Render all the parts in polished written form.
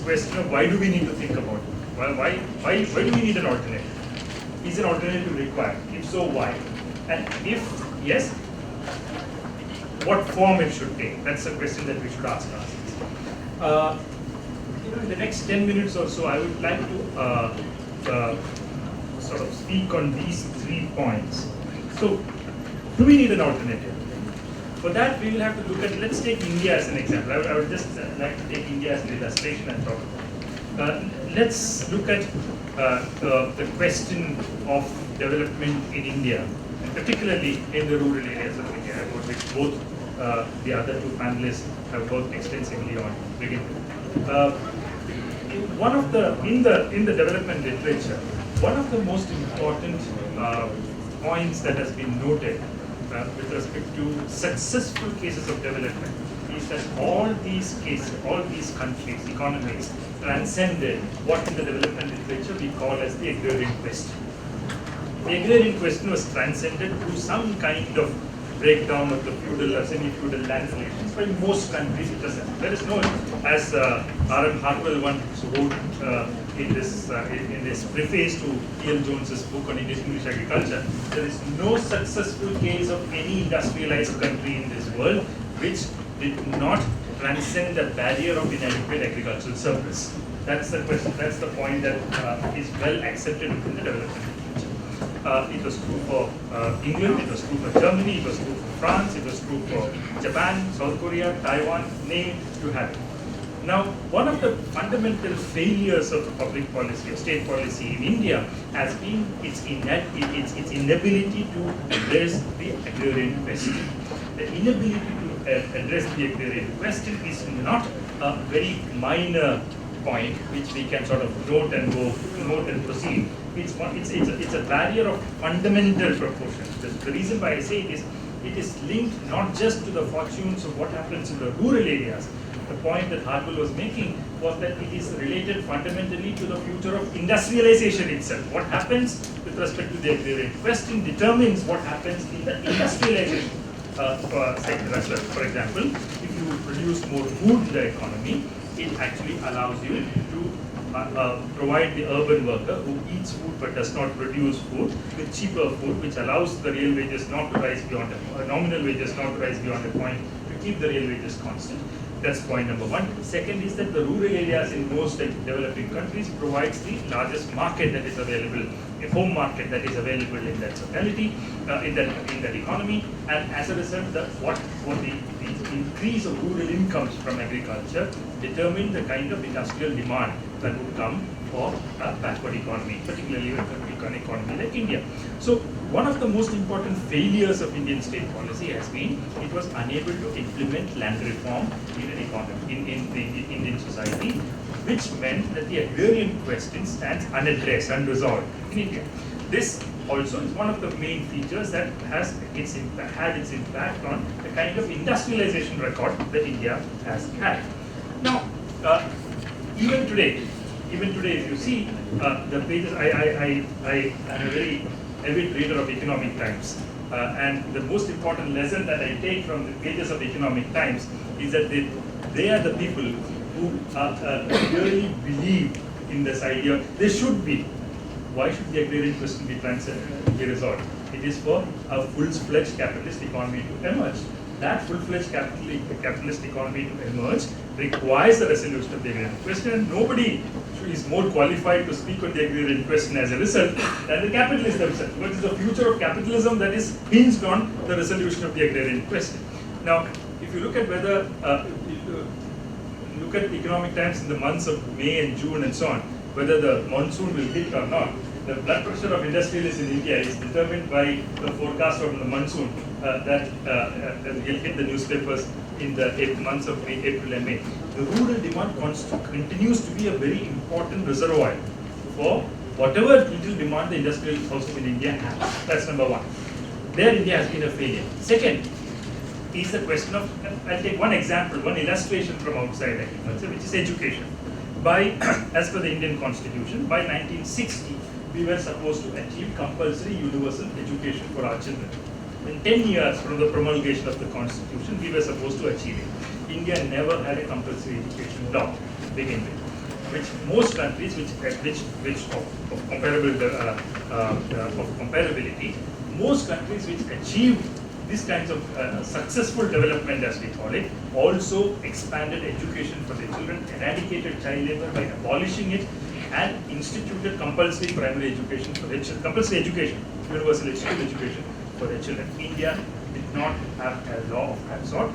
question of why do we need to think about it? Why do we need an alternative? Is an alternative required? If so, why? And if yes, what form it should take? That's a question that we should ask ourselves. In the next 10 minutes or so, I would like to sort of speak on these 3 points. So, do we need an alternative? For that, we will have to look at, let's take India as an example. I would just like to take India as an illustration and talk about it. Let's look at the question of development in India, and particularly in the rural areas of India, which both the other 2 panelists have worked extensively on. In the development literature, one of the most important points that has been noted with respect to successful cases of development is that all these cases, all these countries, economies, transcended what in the development literature we call as the agrarian question. The agrarian question was transcended through some kind of breakdown of the feudal or semi-feudal land relations by most countries. There is no, as R.M. Harwell once wrote in this preface to T.L. Jones's book on Indian English agriculture, there is no successful case of any industrialized country in this world which did not transcend the barrier of inadequate agricultural surplus. That's the question. That's the point that is well accepted within the development. It was true for England, it was true for Germany, it was true for France, it was true for Japan, South Korea, Taiwan, name you have it. Now, one of the fundamental failures of public policy, of state policy in India has been its inability to address the agrarian question. The inability to address the agrarian question is not a very minor point which we can sort of note and proceed. It's a barrier of fundamental proportions. The reason why I say it is linked not just to the fortunes of what happens in the rural areas. The point that Harwell was making was that it is related fundamentally to the future of industrialization itself. What happens with respect to the agrarian question determines what happens in the industrialization sector as well. For example, if you produce more food in the economy, it actually allows you to provide the urban worker who eats food but does not produce food with cheaper food, which allows the real wages not to rise beyond nominal wages not to rise beyond a point to keep the real wages constant. That's point number 1. Second is that the rural areas in most developing countries provides the largest market that is available, a home market that is available in that locality, in that economy, and as a result, the increase of rural incomes from agriculture determine the kind of industrial demand that would come for a backward economy, particularly an economy like India. So one of the most important failures of Indian state policy has been it was unable to implement land reform in an economy, in the Indian society, which meant that the agrarian question stands unaddressed, unresolved in India. This also is one of the main features that had its impact on the kind of industrialization record that India has had. Now, even today, if you see the pages, I am a very avid reader of Economic Times, and the most important lesson that I take from the pages of Economic Times is that they are the people who really believe in this idea. They should be. Why should the agrarian question be resolved? It is for a full-fledged capitalist economy to emerge. That full-fledged capitalist economy to emerge requires the resolution of the agrarian question, and nobody is more qualified to speak on the agrarian question as a result than the capitalists themselves. What is the future of capitalism that is hinged on the resolution of the agrarian question? Now, if you look at whether look at Economic Times in the months of May and June and so on, whether the monsoon will hit or not, the blood pressure of industrialists in India is determined by the forecast of the monsoon that will hit the newspapers in the months of April and May. The rural demand continues to be a very important reservoir for whatever little demand the industrial household in India has. That's number 1. There India has been a failure. Second is the question of, I'll take one example, one illustration from outside agriculture, which is education. As per the Indian Constitution, by 1960, we were supposed to achieve compulsory universal education for our children. In 10 years from the promulgation of the Constitution, we were supposed to achieve it. India never had a compulsory education law to begin with. which most countries, which of comparability, most countries which achieved these kinds of successful development, as we call it, also expanded education for their children, eradicated child labor by abolishing it, and instituted compulsory primary education for their children, compulsory education, universal education for their children. India did not have a law of that sort.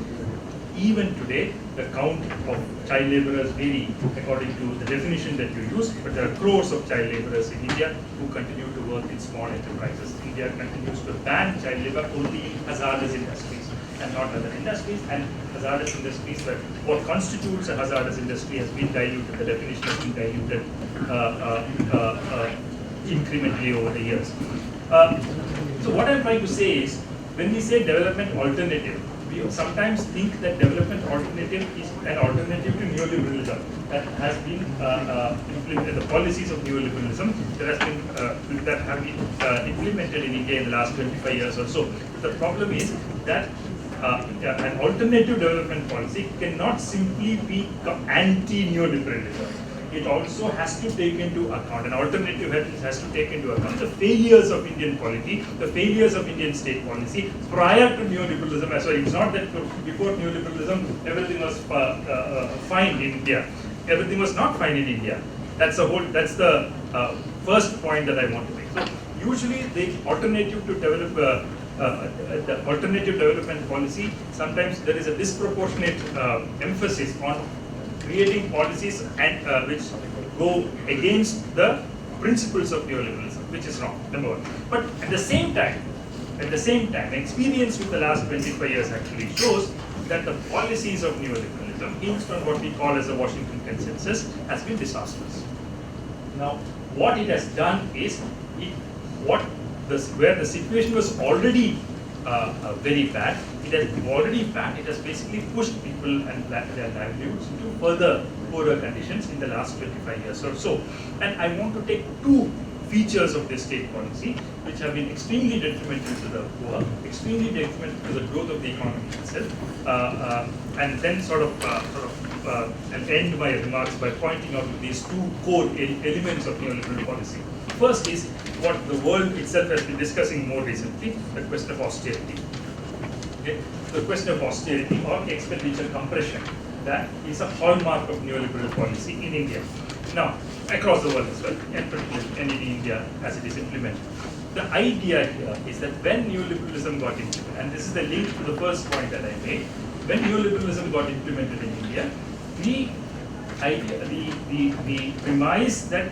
Even today, the count of child laborers vary according to the definition that you use, but there are crores of child laborers in India who continue to work in small enterprises. India continues to ban child labor only in hazardous industries and not other industries, and hazardous industries, but what constitutes a hazardous industry has been diluted, the definition has been diluted incrementally over the years. So what I'm trying to say is, when we say development alternative, we sometimes think that development alternative is an alternative to neoliberalism that has been implemented, the policies of neoliberalism that have been implemented in India in the last 25 years or so. The problem is that an alternative development policy cannot simply be anti-neoliberalism. It also has to take into account, an alternative has to take into account the failures of Indian polity, the failures of Indian state policy prior to neoliberalism as well. It's not that before neoliberalism everything was fine in India. Everything was not fine in India. That's the first point that I want to make. So usually the alternative to develop the alternative development policy, sometimes there is a disproportionate emphasis on creating policies and which go against the principles of neoliberalism, which is wrong, number one. But at the same time, experience with the last 25 years actually shows that the policies of neoliberalism, hinged on what we call as the Washington Consensus, has been disastrous. Now, what it has done is, where the situation was already very bad, it has basically pushed people and their livelihoods into further poorer conditions in the last 25 years or so. And I want to take two features of this state policy, which have been extremely detrimental to the poor, extremely detrimental to the growth of the economy itself, and then and end my remarks by pointing out these two core elements of neoliberal policy. First is what the world itself has been discussing more recently, the question of austerity. Okay? The question of austerity or expenditure compression, that is a hallmark of neoliberal policy in India. Now, across the world as well, and particularly in India as it is implemented. The idea here is that when neoliberalism got implemented, and this is the link to the first point that I made, when neoliberalism got implemented in India, the premise that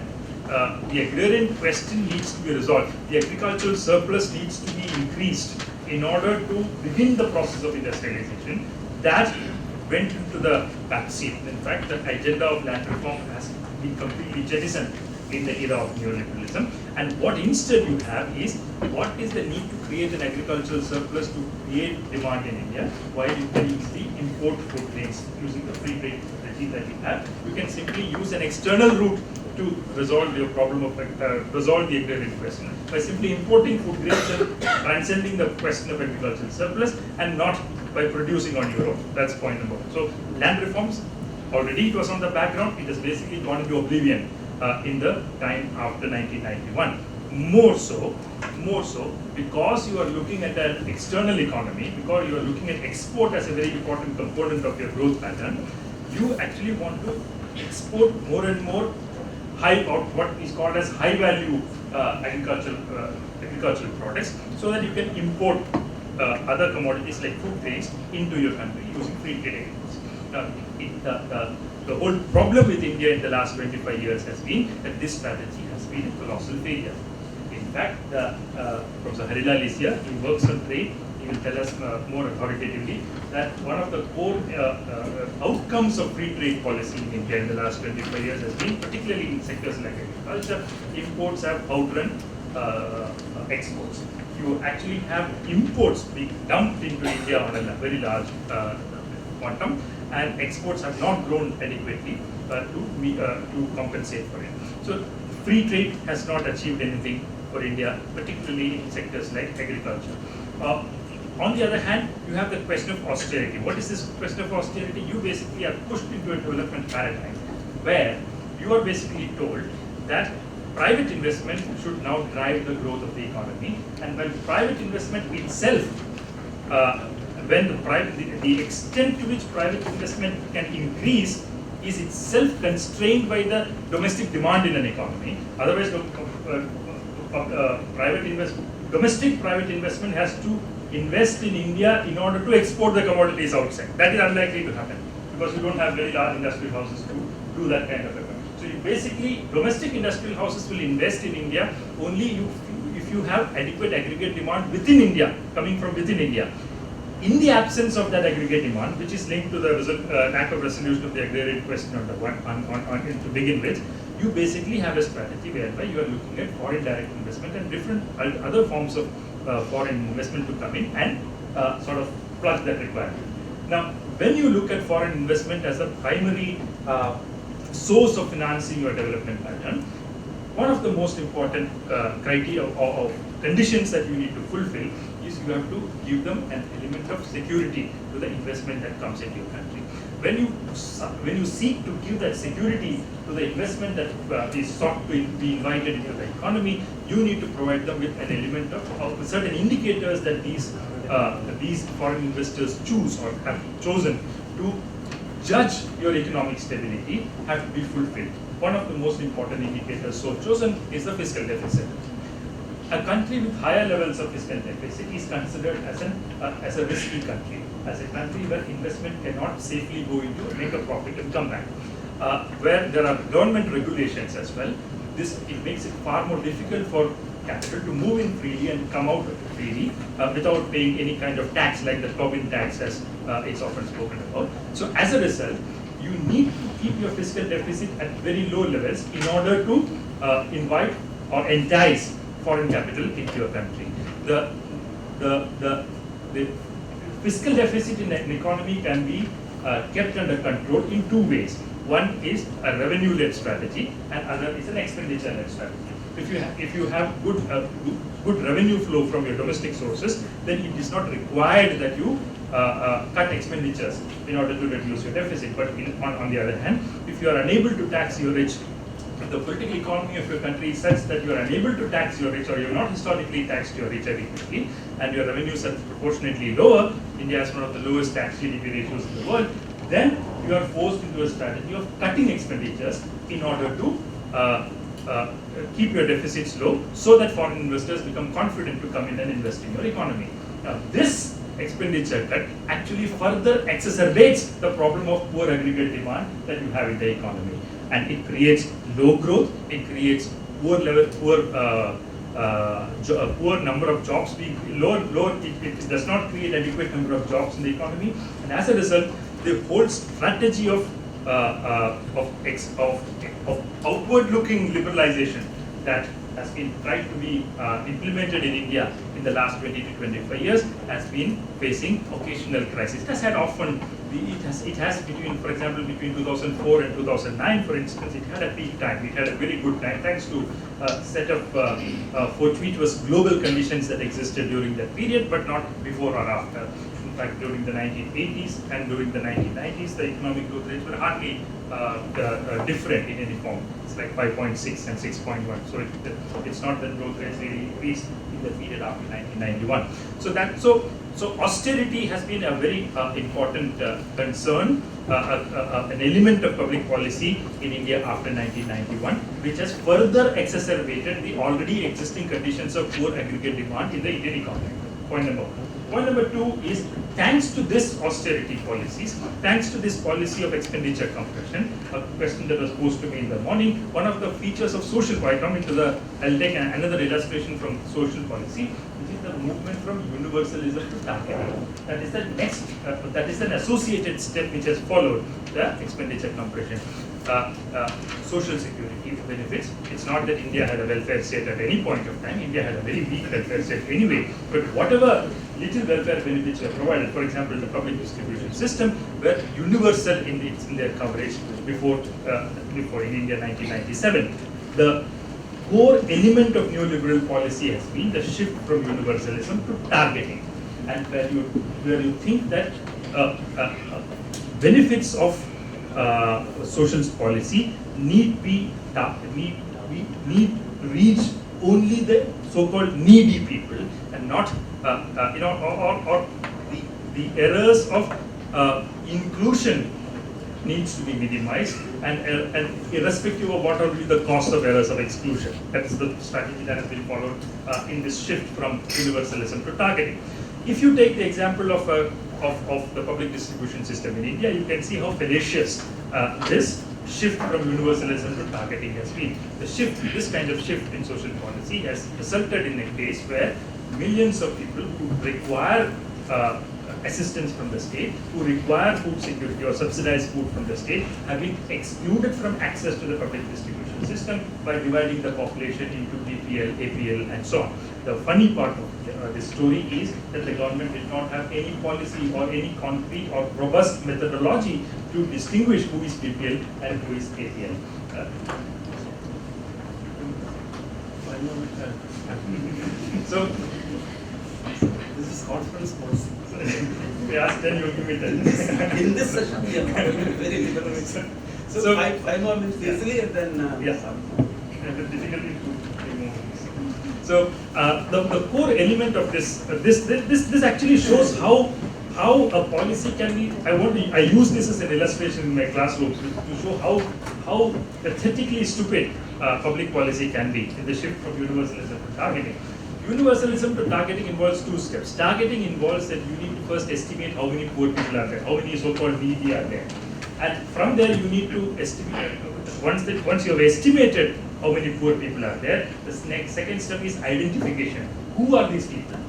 the agrarian question needs to be resolved, the agricultural surplus needs to be increased in order to begin the process of industrialization, that went into the backseat. In fact, the agenda of land reform has been completely jettisoned in the era of neoliberalism. And what instead you have is, what is the need to create an agricultural surplus to create demand in India, while you can easily import food grains using the free trade strategy that you have. You can simply use an external route to resolve your problem of resolve the agrarian question by simply importing food grains and transcending the question of agricultural surplus, and not by producing on your own. That's point number one. So land reforms, already it was on the background, it has basically gone into oblivion in the time after 1991. More so because you are looking at an external economy, because you are looking at export as a very important component of your growth pattern, you actually want to export more and more what is called as high value agricultural products, so that you can import other commodities like food grains into your country using free trade agreements. The whole problem with India in the last 25 years has been that this strategy has been a colossal failure. In fact, Professor Harilal is here, he works on trade. He will tell us more authoritatively that one of the core outcomes of free trade policy in India in the last 25 years has been, particularly in sectors like agriculture, imports have outrun exports. You actually have imports being dumped into India on a very large quantum, and exports have not grown adequately to compensate for it. So free trade has not achieved anything for India, particularly in sectors like agriculture. On the other hand, you have the question of austerity. What is this question of austerity? You basically are pushed into a development paradigm where you are basically told that private investment should now drive the growth of the economy, and when private investment itself, when the extent to which private investment can increase is itself constrained by the domestic demand in an economy. Otherwise, domestic private investment has to invest in India in order to export the commodities outside. That is unlikely to happen because you don't have very large industrial houses to do that kind of effort. So you basically, domestic industrial houses will invest in India only if you have adequate aggregate demand within India, coming from within India. In the absence of that aggregate demand, which is linked to the lack of resolution of the agrarian question to begin with, you basically have a strategy whereby you are looking at foreign direct investment and different other forms of foreign investment to come in and sort of plug that requirement. Now, when you look at foreign investment as a primary source of financing your development pattern, one of the most important criteria of conditions that you need to fulfill is you have to give them an element of security to the investment that comes into your country. When you seek to give that security to the investment that is sought to be invited into the economy, you need to provide them with an element of certain indicators that these foreign investors choose or have chosen to judge your economic stability have to be fulfilled. One of the most important indicators so chosen is the fiscal deficit. A country with higher levels of fiscal deficit is considered as a risky country, as a country where investment cannot safely go into make a profit and come back. Where there are government regulations as well, it makes it far more difficult for capital to move in freely and come out freely without paying any kind of tax like the Tobin tax as it's often spoken about. So as a result, you need to keep your fiscal deficit at very low levels in order to invite or entice foreign capital into your country. The fiscal deficit in an economy can be kept under control in two ways. One is a revenue-led strategy, and other is an expenditure-led strategy. If you have good revenue flow from your domestic sources, then it is not required that you cut expenditures in order to reduce your deficit. But on the other hand, if you are unable to tax your rich, if the political economy of your country is such that you are unable to tax your rich, or you have not historically taxed your rich adequately, and your revenues are proportionately lower, India has one of the lowest tax GDP ratios in the world, then you are forced into a strategy of cutting expenditures in order to keep your deficits low so that foreign investors become confident to come in and invest in your economy. Now, this expenditure cut actually further exacerbates the problem of poor aggregate demand that you have in the economy. And it creates low growth, it creates poor number of jobs being it does not create adequate number of jobs in the economy, and as a result, the whole strategy of outward-looking liberalization that has been tried to be implemented in India in the last 20 to 25 years has been facing occasional crises. It has had often, for example, between 2004 and 2009, for instance, it had a peak time. It had a very good time thanks to a set of fortuitous global conditions that existed during that period, but not before or after. In fact, during the 1980s and during the 1990s, the economic growth rates were hardly different in any form. It's like 5.6 and 6.1. So it's not that growth rates really increased in the period after 1991. So austerity has been a very important concern, an element of public policy in India after 1991, which has further exacerbated the already existing conditions of poor aggregate demand in the Indian economy. Point number one. Point number two is, thanks to this austerity policies, thanks to this policy of expenditure compression, a question that was posed to me in the morning, one of the features of social policy, I'll take another illustration from social policy, which is the movement from universalism to targeting. That is the next, that is an associated step which has followed the expenditure compression. Social security benefits. It's not that India had a welfare state at any point of time. India had a very weak welfare state anyway. But whatever little welfare benefits were provided, for example, the public distribution system, were universal in their coverage before in India 1997. The core element of neoliberal policy has been the shift from universalism to targeting, and where you think that benefits of social policy need reach only the so-called needy people and not or the errors of inclusion needs to be minimized and irrespective of what will be the cost of errors of exclusion. That's the strategy that has been followed in this shift from universalism to targeting. If you take the example of the public distribution system in India, you can see how fallacious this shift from universalism to targeting has been. This kind of shift in social policy has resulted in a case where millions of people who require assistance from the state, who require food security or subsidized food from the state, have been excluded from access to the public distribution system by dividing the population into BPL, APL, and so on. The funny part of this story is that the government did not have any policy or any concrete or robust methodology to distinguish who is BPL and who is APL. So, this is conference policy. Yes, then you give me 10. In this session, we are very liberal. So 5 more minutes easily and then. Yes, and the difficulty to remove. So the core element of this actually shows how a policy can be. I use this as an illustration in my classrooms to show how pathetically stupid public policy can be in the shift from universalism to targeting. Universalism to targeting involves two steps. Targeting involves that you need to first estimate how many poor people are there, how many so-called needy are there. And from there you need to estimate, once you have estimated how many poor people are there, the second step is identification. Who are these people?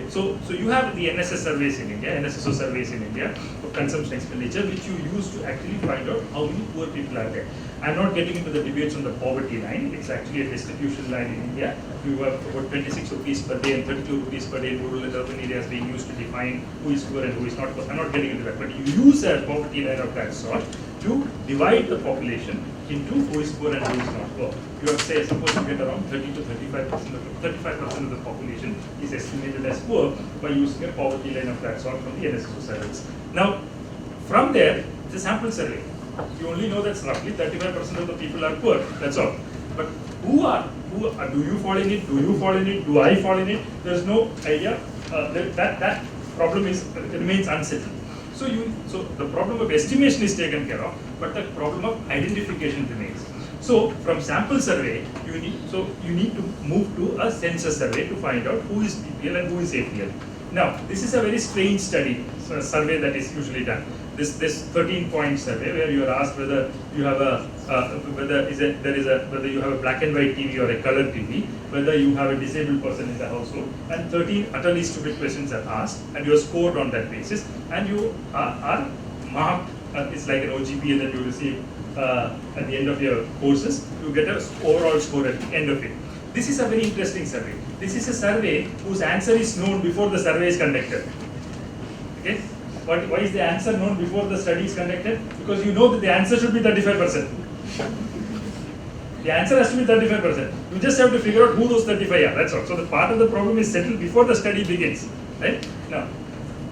So you have the NSS surveys in India, NSSO surveys in India of consumption expenditure, which you use to actually find out how many poor people are there. I'm not getting into the debates on the poverty line. It's actually a distribution line in India. You have about 26 rupees per day and 32 rupees per day in rural and urban areas being used to define who is poor and who is not poor. I'm not getting into that, but you use a poverty line of that sort to divide the population into who is poor and who is not poor. You have say, suppose you get around 30 to 35% of the population is estimated as poor by using a poverty line of that sort from the NSSO surveys. Now, from there, it's a sample survey. You only know that's roughly 35% of the people are poor. That's all. But who are? Do you fall in it? Do you fall in it? Do I fall in it? There's no idea. That problem remains unsettled. So the problem of estimation is taken care of, but the problem of identification remains. So from sample survey, you need to move to a census survey to find out who is BPL and who is APL. Now, this is a very strange survey that is usually done. This 13-point survey where you are asked whether you have whether you have a black and white TV or a color TV, whether you have a disabled person in the household, and 13 utterly stupid questions are asked, and you are scored on that basis, and you are marked. It's like an OGP that you receive at the end of your courses. You get an overall score at the end of it. This is a very interesting survey. This is a survey whose answer is known before the survey is conducted. Okay? Why is the answer known before the study is conducted? Because you know that the answer should be 35%. The answer has to be 35%. You just have to figure out who those 35 are. That's all. So the part of the problem is settled before the study begins. Right? Now,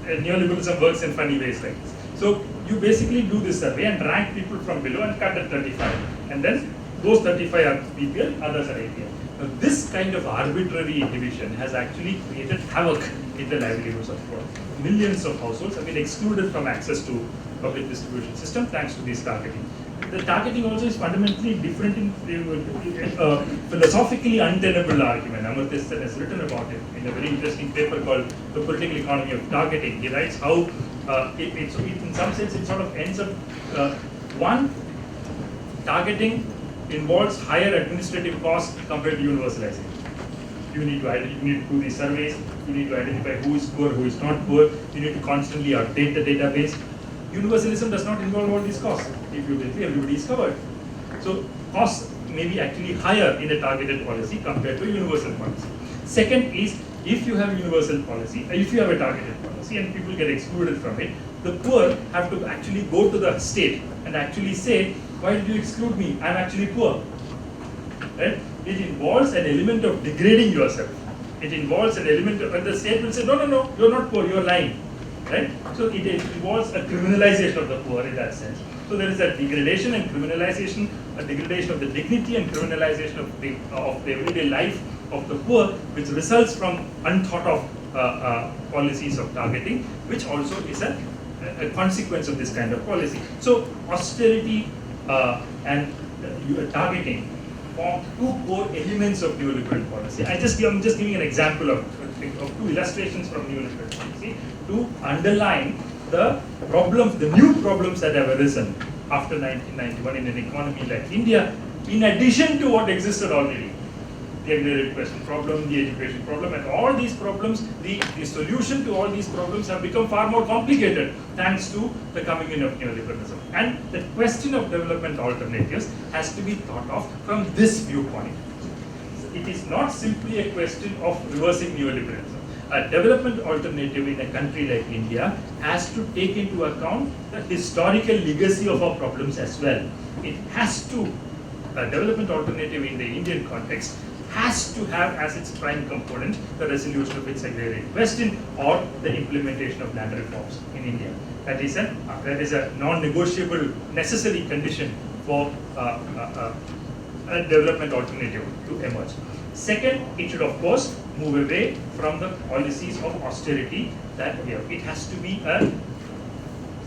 neoliberalism works in funny ways like this. So you basically do this survey and rank people from below and cut at 35. And then those 35 are BPL, others are APL. Now, this kind of arbitrary division has actually created havoc in the livelihoods of millions of households have been excluded from access to public distribution system thanks to this targeting. The targeting also is fundamentally different in philosophically untenable argument. Amartya Sen has written about it in a very interesting paper called The Political Economy of Targeting. He writes how in some sense it sort of ends up one, targeting involves higher administrative costs compared to universalizing. You need to do these surveys, you need to identify who is poor, who is not poor, you need to constantly update the database. Universalism does not involve all these costs. If you did, everybody is covered. So costs may be actually higher in a targeted policy compared to a universal policy. Second is, if you have a universal policy, if you have a targeted policy and people get excluded from it, the poor have to actually go to the state and actually say, why did you exclude me? I'm actually poor. Right? It involves an element of degrading yourself. It involves an element of, and the state will say, no, you're not poor, you're lying. Right? So it involves a criminalization of the poor in that sense. So So there is a degradation and criminalization, a degradation of the dignity and criminalization of the everyday life of the poor, which results from unthought of policies of targeting, which also is a consequence of this kind of policy. So austerity and targeting form two core elements of neoliberal policy. I'm just giving an example of two illustrations from neoliberal policy to underline the problems, the new problems that have arisen after 1991 in an economy like India, in addition to what existed already. The agri question problem, the education problem, and all these problems, the solution to all these problems have become far more complicated thanks to the coming in of neoliberalism. And the question of development alternatives has to be thought of from this viewpoint. It is not simply a question of reversing neoliberalism. A development alternative in a country like India has to take into account the historical legacy of our problems as well. It has to, a development alternative in the Indian context has to have as its prime component the resolution of its agrarian question or the implementation of land reforms in India. That is a non-negotiable necessary condition for a development alternative to emerge. Second, it should of course move away from the policies of austerity that we have. It has to be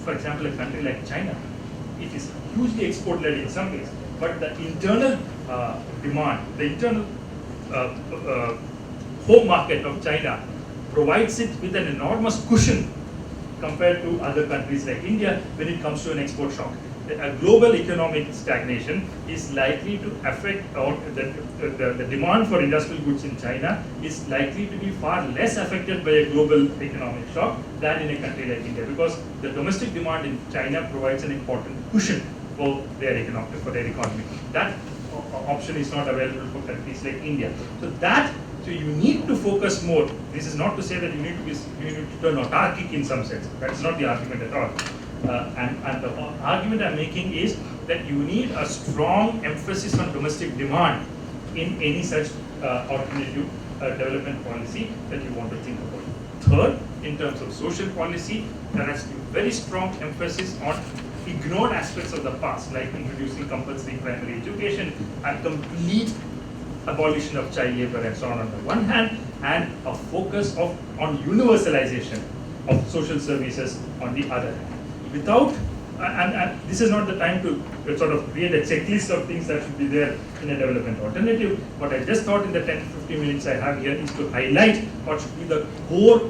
for example, a country like China. It is hugely export-led in some ways, but the internal demand, the internal home market of China provides it with an enormous cushion compared to other countries like India when it comes to an export shock. A global economic stagnation is likely to affect, or the demand for industrial goods in China is likely to be far less affected by a global economic shock than in a country like India, because the domestic demand in China provides an important cushion for their economy. That option is not available for countries like India. So you need to focus more. This is not to say that you need to turn autarkic in some sense. That's not the argument at all. And the argument I'm making is that you need a strong emphasis on domestic demand in any such alternative development policy that you want to think about. Third, in terms of social policy, there has to be very strong emphasis on ignored aspects of the past, like introducing compulsory primary education, a complete abolition of child labor and so on the one hand, and a focus on universalization of social services on the other hand. Without, and this is not the time to sort of create a checklist of things that should be there in a development alternative. What I just thought in the 10 to 15 minutes I have here is to highlight what should be the core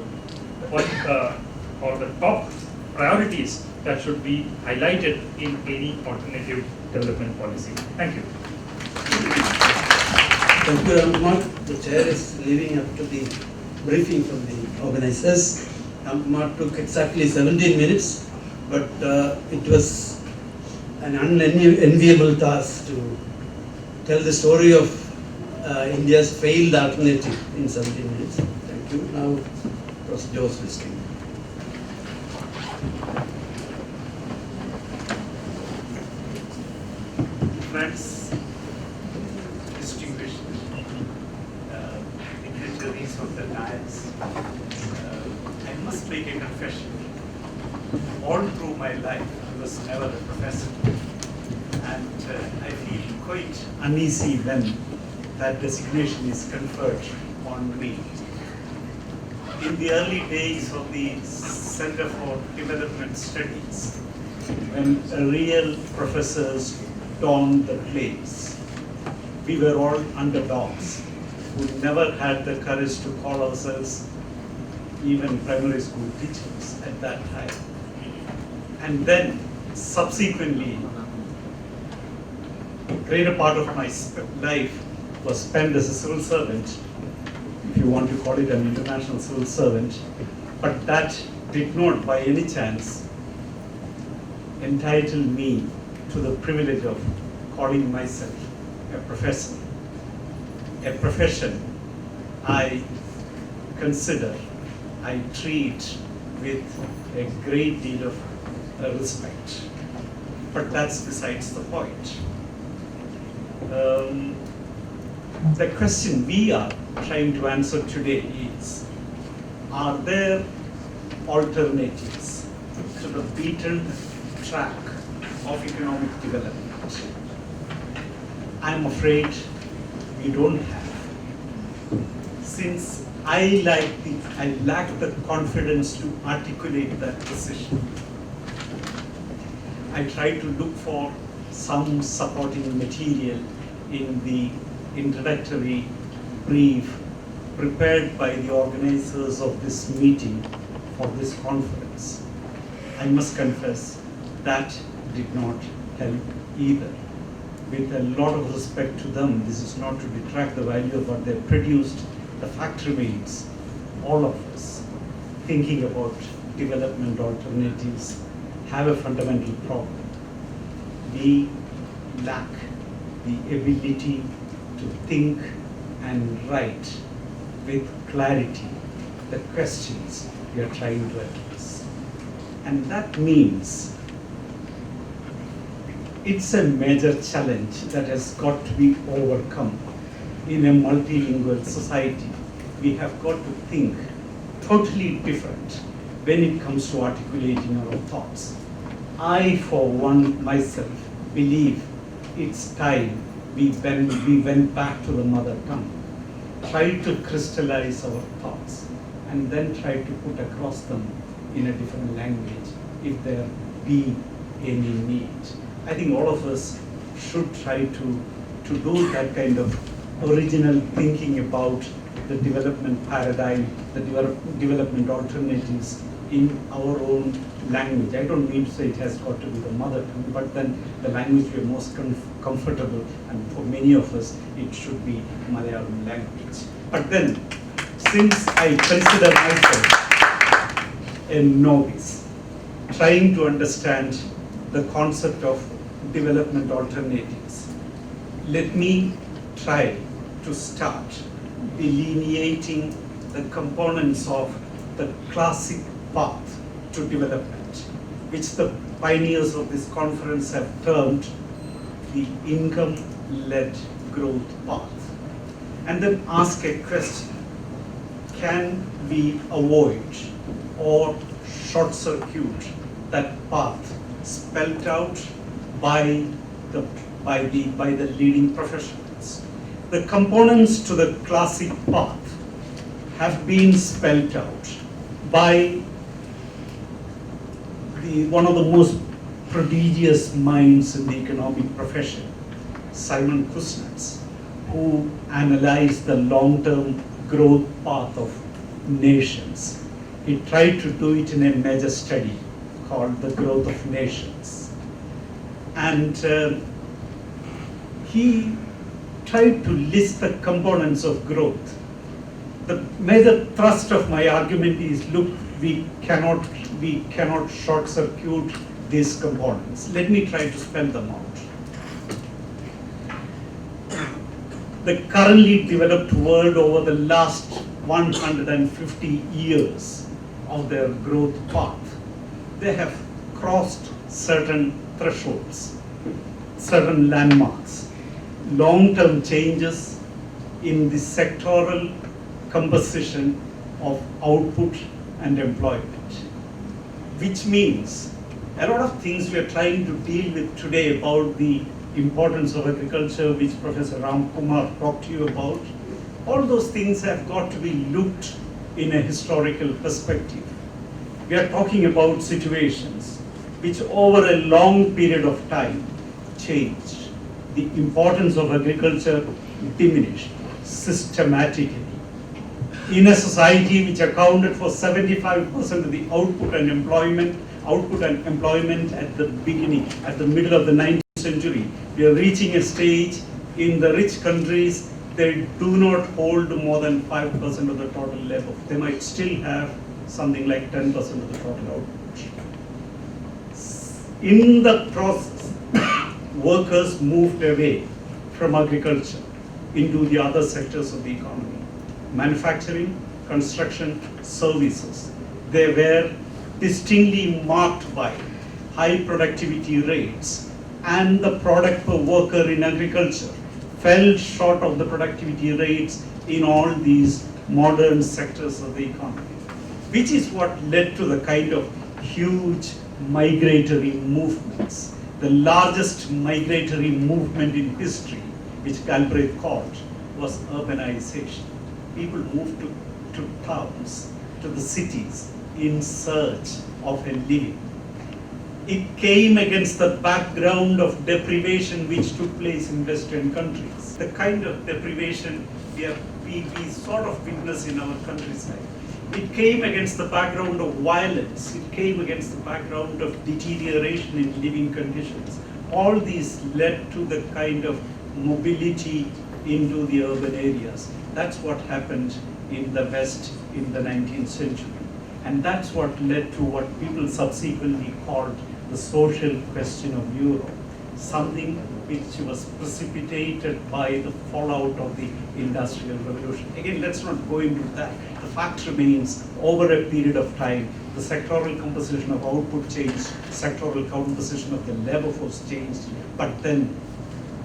or the top priorities that should be highlighted in any alternative development policy. Thank you. Thank you, Ramakumar. The chair is leaving up to the briefing from the organizers. Ramakumar took exactly 17 minutes, but it was an unenviable task to tell the story of India's failed alternative in 17 minutes. Thank you. Now, Prof. Jose will speak. Friends, distinguished dignitaries of the dais, I must make a confession. All through my life, I was never a professor, and I feel quite uneasy when that designation is conferred on me. In the early days of the Center for Development Studies, when real professors donned the place, we were all underdogs who never had the courage to call ourselves even primary school teachers at that time. And then subsequently, a greater part of my life was spent as a civil servant, if you want to call it an international civil servant, but that did not by any chance entitle me to the privilege of calling myself a professor. A profession I consider, I treat with a great deal of respect. But that's besides the point. The question we are trying to answer today is, are there alternatives to the beaten track of economic development. I'm afraid we don't have. Since I lack the confidence to articulate that position, I try to look for some supporting material in the introductory brief prepared by the organizers of this meeting for this conference. I must confess that did not help either. With a lot of respect to them, this is not to detract the value of what they produced. The fact remains, all of us thinking about development alternatives have a fundamental problem. We lack the ability to think and write with clarity the questions we are trying to address. And that means it's a major challenge that has got to be overcome. In a multilingual society, we have got to think totally different when it comes to articulating our thoughts. I, for one, myself, believe it's time we went back to the mother tongue, tried to crystallize our thoughts, and then tried to put across them in a different language if there be any need. I think all of us should try to do that kind of original thinking about the development paradigm, the development alternatives in our own language. I don't mean to say it has got to be the mother tongue, but then the language we're most comfortable, and for many of us, it should be Malayalam language. But then, since I consider myself a novice, trying to understand the concept of development alternatives, let me try to start delineating the components of the classic path to development, which the pioneers of this conference have termed the income-led growth path. And then ask a question: can we avoid or short circuit that path spelled out by the leading professionals? The components to the classic path have been spelled out by one of the most prodigious minds in the economic profession, Simon Kuznets, who analyzed the long-term growth path of nations. He tried to do it in a major study called The Growth of Nations. And he tried to list the components of growth. The major thrust of my argument is, look, we cannot short circuit these components. Let me try to spell them out. The currently developed world over the last 150 years of their growth path, they have crossed certain thresholds, certain landmarks, long-term changes in the sectoral composition of output and employment, which means a lot of things we are trying to deal with today about the importance of agriculture, which Professor Ramakumar talked to you about, all those things have got to be looked in a historical perspective. We are talking about situations which over a long period of time changed. The importance of agriculture diminished systematically. In a society which accounted for 75% of the output and employment at the beginning, at the middle of the 19th century, we are reaching a stage in the rich countries, they do not hold more than 5% of the total labor. They might still have something like 10% of the total output. In the process, workers moved away from agriculture into the other sectors of the economy. Manufacturing, construction, services. They were distinctly marked by high productivity rates, and the product per worker in agriculture fell short of the productivity rates in all these modern sectors of the economy, which is what led to the kind of huge migratory movements the largest migratory movement in history, which Galbraith called, was urbanization. People moved to towns, to the cities, in search of a living. It came against the background of deprivation which took place in Western countries. The kind of deprivation we sort of witness in our countryside. It came against the background of violence. It came against the background of deterioration in living conditions. All these led to the kind of mobility into the urban areas. That's what happened in the West in the 19th century. And that's what led to what people subsequently called the social question of Europe, something which was precipitated by the fallout of the Industrial Revolution. Again, let's not go into that. The fact remains, over a period of time, the sectoral composition of output changed, sectoral composition of the labor force changed, but then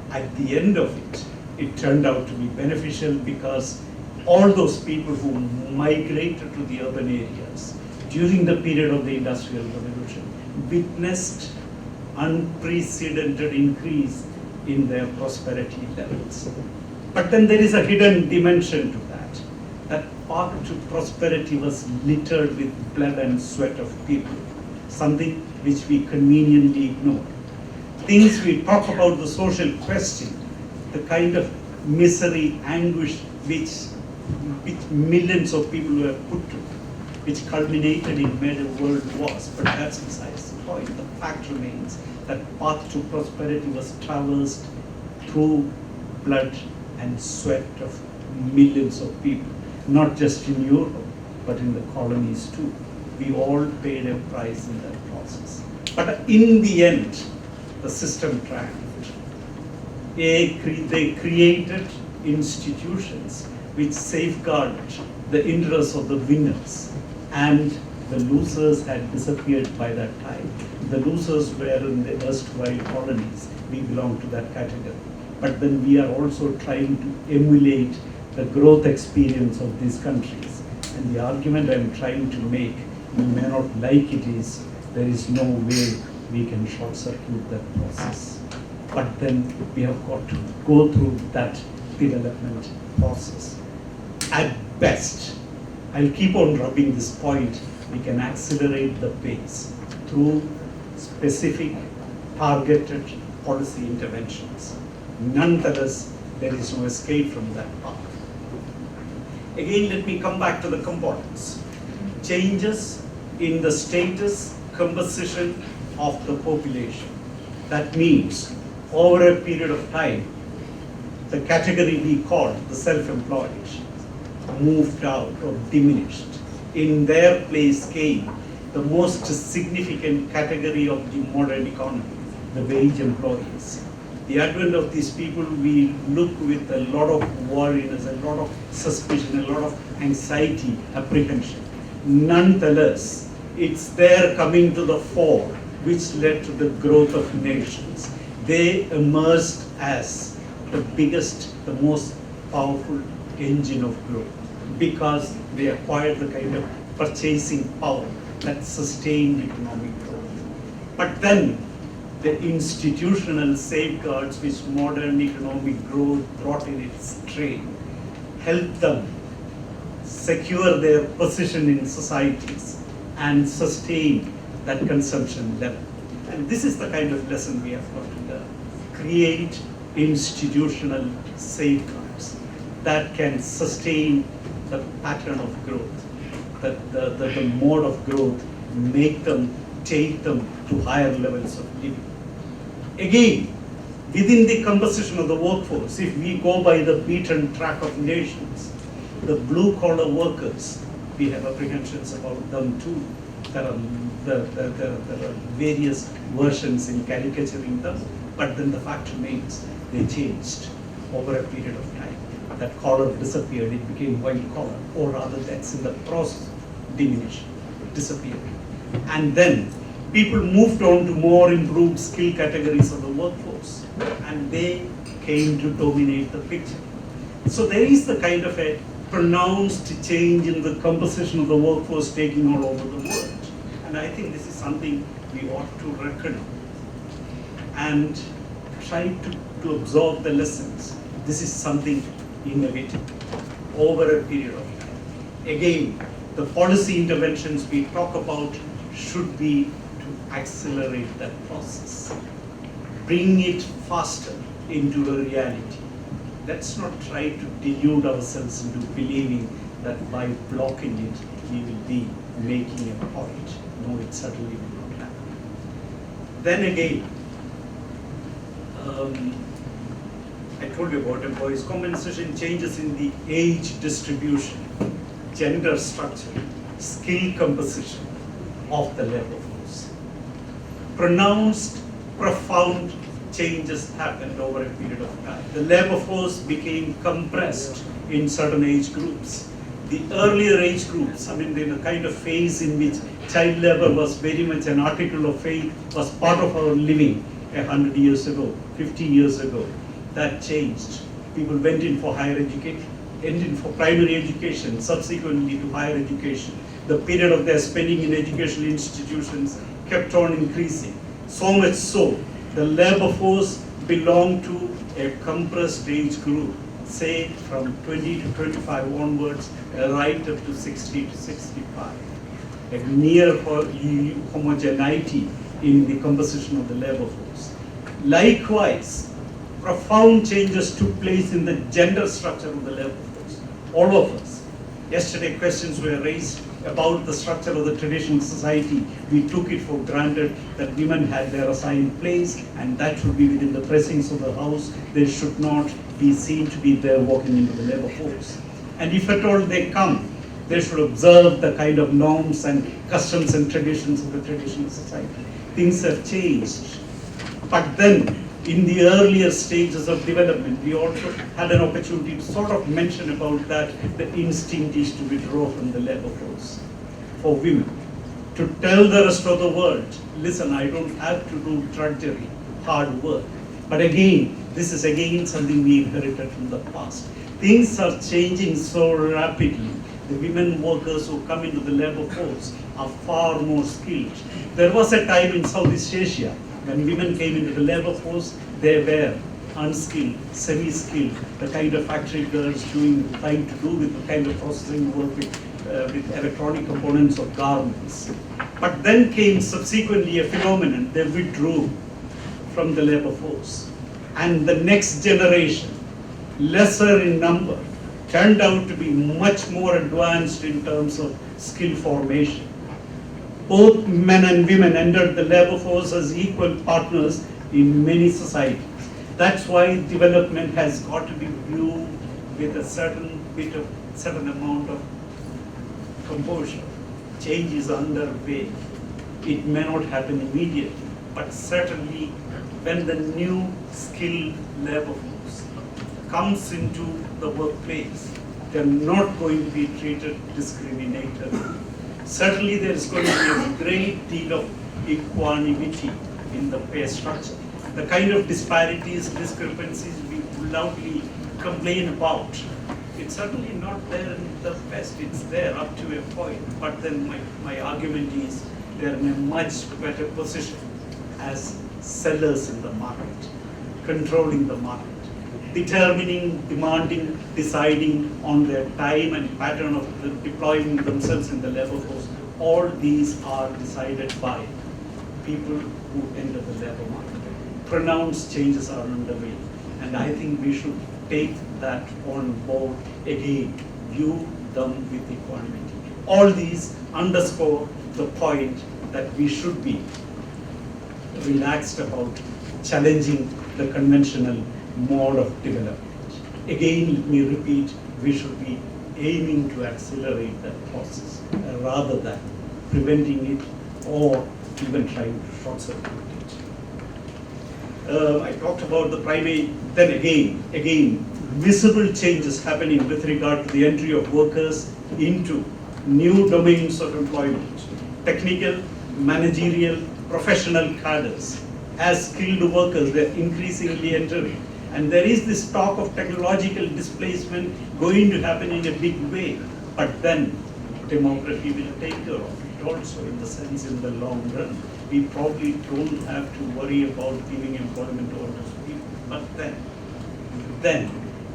at the end of it, it turned out to be beneficial because all those people who migrated to the urban areas during the period of the Industrial Revolution witnessed unprecedented increase in their prosperity levels. But then there is a hidden dimension to that. That path to prosperity was littered with blood and sweat of people, something which we conveniently ignore. Things we talk about the social question, the kind of misery, anguish which millions of people were put to, which culminated in many world wars, but that's besides the point. The fact remains that path to prosperity was traversed through blood and sweat of millions of people, not just in Europe, but in the colonies too. We all paid a price in that process. But in the end, the system triumphed. They created institutions which safeguarded the interests of the winners, and the losers had disappeared by that time. The losers were in the erstwhile colonies. We belong to that category. But then we are also trying to emulate the growth experience of these countries. And the argument I'm trying to make, you may not like it, is there is no way we can short circuit that process. But then we have got to go through that development process. At best, I'll keep on rubbing this point, we can accelerate the pace through specific targeted policy interventions. Nonetheless, there is no escape from that path. Again, let me come back to the components. Changes in the status composition of the population. That means, over a period of time, the category we call the self-employed moved out or diminished. In their place came the most significant category of the modern economy, the wage employees. The advent of these people we look with a lot of worriness, a lot of suspicion, a lot of anxiety, apprehension. Nonetheless, it's their coming to the fore which led to the growth of nations. They emerged as the biggest, the most powerful engine of growth because they acquired the kind of purchasing power that sustained economic growth. But then the institutional safeguards which modern economic growth brought in its train helped them secure their position in societies and sustain that consumption level. And this is the kind of lesson we have got to learn. Create institutional safeguards that can sustain the pattern of growth, the mode of growth, take them to higher levels of living. Again, within the composition of the workforce, if we go by the beaten track of nations, the blue-collar workers, we have apprehensions about them too. There are various versions in caricaturing them, but then the fact remains, they changed over a period of time. That collar disappeared, it became white collar, or rather that's in the process of diminution, disappearing. And then people moved on to more improved skill categories of the workforce, and they came to dominate the picture. So there is the kind of a pronounced change in the composition of the workforce taking all over the world. And I think this is something we ought to reckon. and try to absorb the lessons. This is something innovative over a period of time. Again, the policy interventions we talk about should be to accelerate that process, bring it faster into a reality. Let's not try to delude ourselves into believing that by blocking it, we will be making a point. No, it certainly will not happen. Then again, I told you about employees' compensation changes in the age distribution, gender structure, skill composition of the labor force. Pronounced, profound changes happened over a period of time. The labor force became compressed in certain age groups. The earlier age groups, in a kind of phase in which child labor was very much an article of faith, was part of our living 100 years ago, 50 years ago. That changed. People went in for higher education, went in for primary education, subsequently to higher education. The period of their spending in educational institutions kept on increasing. So much so, the labor force belonged to a compressed age group, say from 20 to 25 onwards, right up to 60 to 65. A near homogeneity in the composition of the labor force. Likewise, profound changes took place in the gender structure of the labor force. All of us. Yesterday questions were raised about the structure of the traditional society. We took it for granted that women had their assigned place and that should be within the precincts of the house. They should not be seen to be there walking into the labor force. And if at all they come, they should observe the kind of norms and customs and traditions of the traditional society. Things have changed. But then, in the earlier stages of development, we also had an opportunity to sort of mention about that. The instinct is to withdraw from the labor force for women, to tell the rest of the world, listen, I don't have to do drudgery, hard work. But again, this is again something we inherited from the past. Things are changing so rapidly. The women workers who come into the labor force are far more skilled. There was a time in Southeast Asia when women came into the labor force, they were unskilled, semi-skilled, the kind of factory girls trying to do with the kind of processing work with electronic components of garments. But then came subsequently a phenomenon, they withdrew from the labor force. And the next generation, lesser in number, turned out to be much more advanced in terms of skill formation. Both men and women entered the labor force as equal partners in many societies. That's why development has got to be viewed with a certain amount of composure. Change is underway. It may not happen immediately, but certainly when the new skilled labor force comes into the workplace, they're not going to be treated discriminatorily. Certainly there is going to be a great deal of equanimity in the pay structure. The kind of disparities, discrepancies we loudly complain about, it's certainly not there in the West, it's there up to a point. But then my argument is they're in a much better position as sellers in the market, controlling the market, determining, demanding, deciding on their time and pattern of deploying themselves in the labor force. All these are decided by people who enter the labor market. Pronounced changes are underway, and I think we should take that on board again, view them with equanimity. All these underscore the point that we should be relaxed about challenging the conventional mode of development. Again, let me repeat, we should be aiming to accelerate that process rather than preventing it or even trying to short circuit it. I talked about the primary, then again, visible changes happening with regard to the entry of workers into new domains of employment, technical, managerial, professional cadres. As skilled workers, they're increasingly entering. And there is this talk of technological displacement going to happen in a big way. But then demography will take care of it also, in the sense in the long run. we probably don't have to worry about giving employment to all those people. But then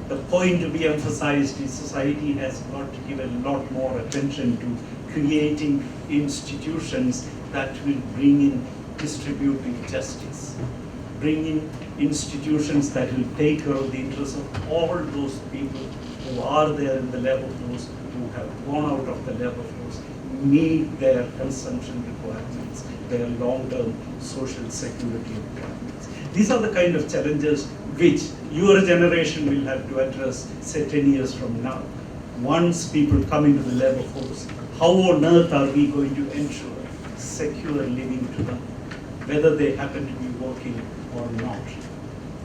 the point to be emphasized is society has got to give a lot more attention to creating institutions that will bring in distributive justice, bring in institutions that will take care of the interests of all those people who are there in the labor force, who have gone out of the labor force, meet their consumption requirements, their long-term social security requirements. These are the kind of challenges which your generation will have to address, say 10 years from now. Once people come into the labor force, how on earth are we going to ensure secure living to them, whether they happen to be working or not?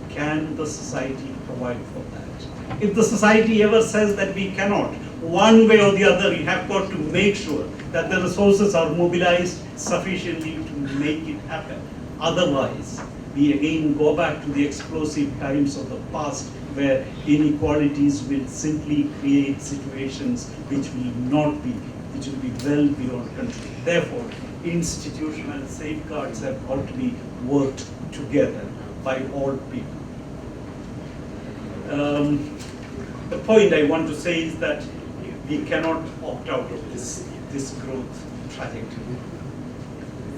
Can the society provide for that? If the society ever says that we cannot, one way or the other, we have got to make sure that the resources are mobilized sufficiently to make it happen. Otherwise, we again go back to the explosive times of the past where inequalities will simply create situations which will be well beyond control. Therefore, institutional safeguards have got to be worked together by all people. The point I want to say is that we cannot opt out of this growth trajectory.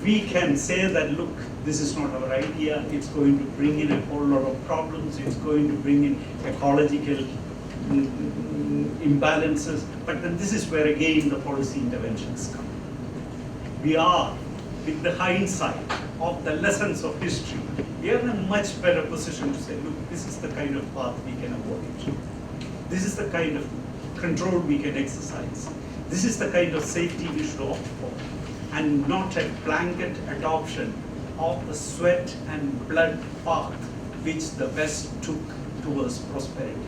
We can say that, look, this is not our idea, it's going to bring in a whole lot of problems, it's going to bring in ecological imbalances, but then this is where again the policy interventions come. We are, with the hindsight of the lessons of history, we are in a much better position to say, look, this is the kind of path we can avoid. This is the kind of control we can exercise. This is the kind of safety we should opt for, and not a blanket adoption of the sweat and blood path which the West took towards prosperity.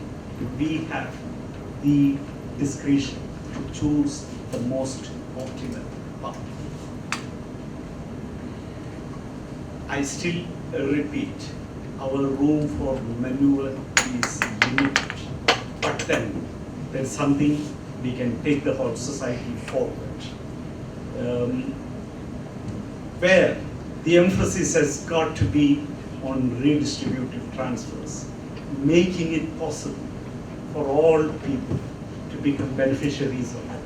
We have the discretion to choose the most optimal path. I still repeat, our room for maneuver is limited, but then there's something we can take the whole society forward. Where the emphasis has got to be on redistributive transfers, making it possible for all people to become beneficiaries of that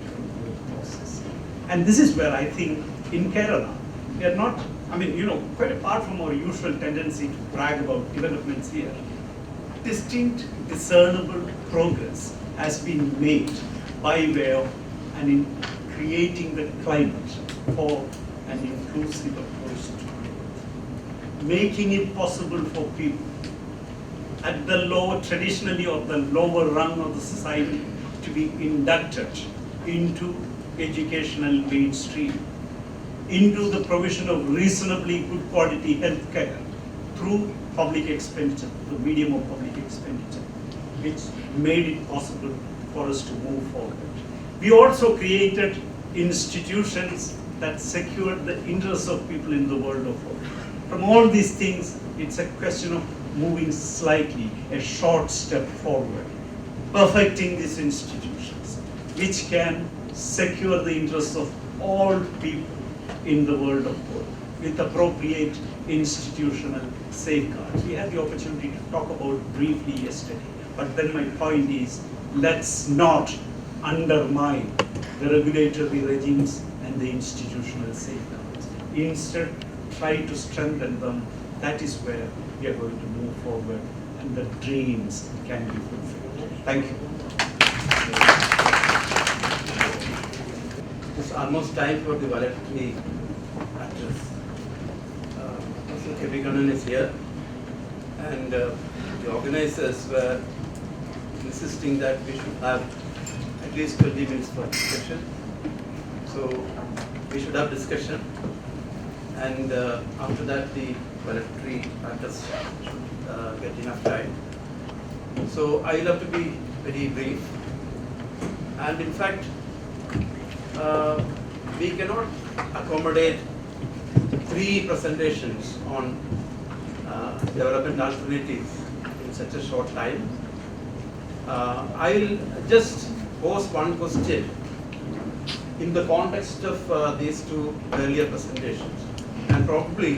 process. And this is where I think in Kerala, we are not, quite apart from our usual tendency to brag about developments here, distinct, discernible progress has been made by way of in creating the climate for an inclusive approach to growth, making it possible for people at the lower, traditionally of the lower rung of the society, to be inducted into educational mainstream, into the provision of reasonably good quality health care through public expenditure, the medium of public expenditure, which made it possible for us to move forward. We also created institutions that secured the interests of people in the world of work. From all these things, it's a question of moving slightly, a short step forward, perfecting these institutions, which can secure the interests of all people in the world of work with appropriate institutional safeguards. We had the opportunity to talk about briefly yesterday, but then my point is, let's not undermine the regulatory regimes and the institutional safeguards. Instead, try to strengthen them. That is where we are going to move forward and the dreams can be fulfilled. Thank you. It's almost time for the valedictory address. K.V. Kannan is here, and the organizers were insisting that we should have at least 20 minutes for discussion. So we should have discussion, and after that the valedictory address should get enough time. So I will have to be very brief, and in fact we cannot accommodate 3 presentations on development alternatives in such a short time. I will just pose one question in the context of these 2 earlier presentations, and probably,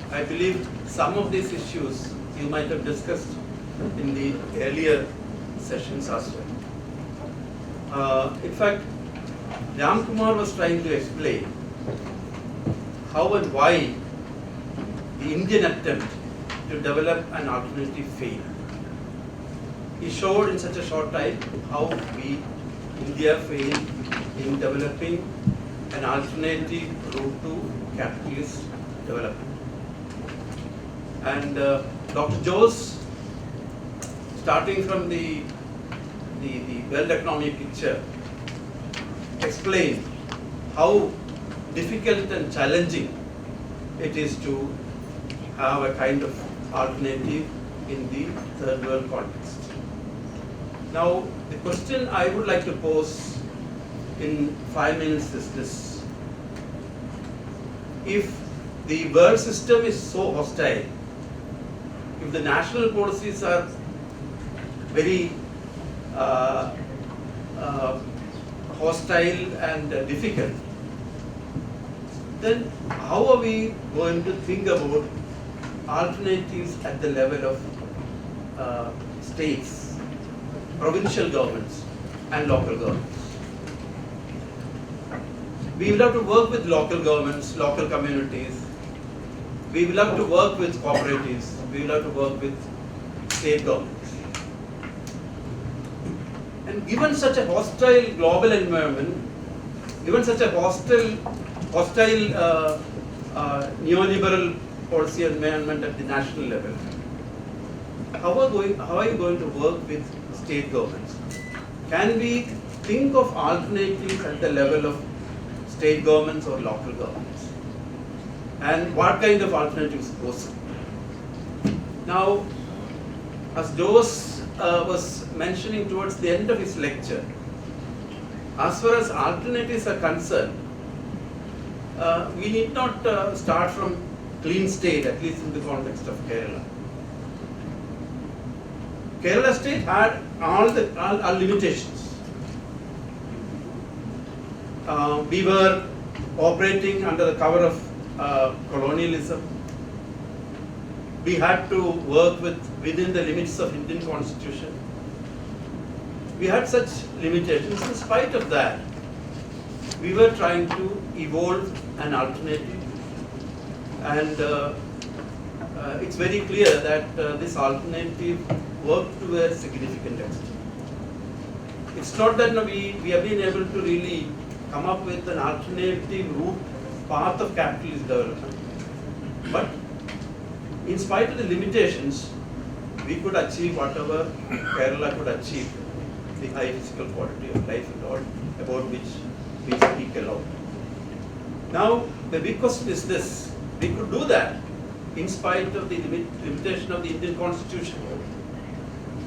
I believe some of these issues you might have discussed in the earlier sessions as well. In fact, Ramakumar was trying to explain how and why the Indian attempt to develop an alternative failed. He showed in such a short time how India failed in developing an alternative route to capitalist development. And Dr. Jose, starting from the world economic picture, explained how difficult and challenging it is to have a kind of alternative in the third world context. Now, the question I would like to pose in 5 minutes is this. If the world system is so hostile, if the national policies are very hostile and difficult, then how are we going to think about alternatives at the level of states, provincial governments and local governments? We will have to work with local governments, local communities. We will have to work with cooperatives. We will have to work with state governments. And given such a hostile global environment, given such a hostile neoliberal policy environment at the national level, how are you going to work with state governments? Can we think of alternatives at the level of state governments or local governments? And what kind of alternatives possible? Now, as Jose was mentioning towards the end of his lecture, as far as alternatives are concerned, we need not start from clean state, at least in the context of Kerala. Kerala state had all limitations. We were operating under the cover of colonialism. We had to work within the limits of Indian Constitution. We had such limitations. In spite of that, we were trying to evolve an alternative, and it's very clear that this alternative worked to a significant extent. It's not that we have been able to really come up with an alternative route, path of capitalist development, but in spite of the limitations, we could achieve whatever Kerala could achieve, the high physical quality of life and all about which we speak a lot. Now, the big question is this: we could do that in spite of the limitation of the Indian Constitution.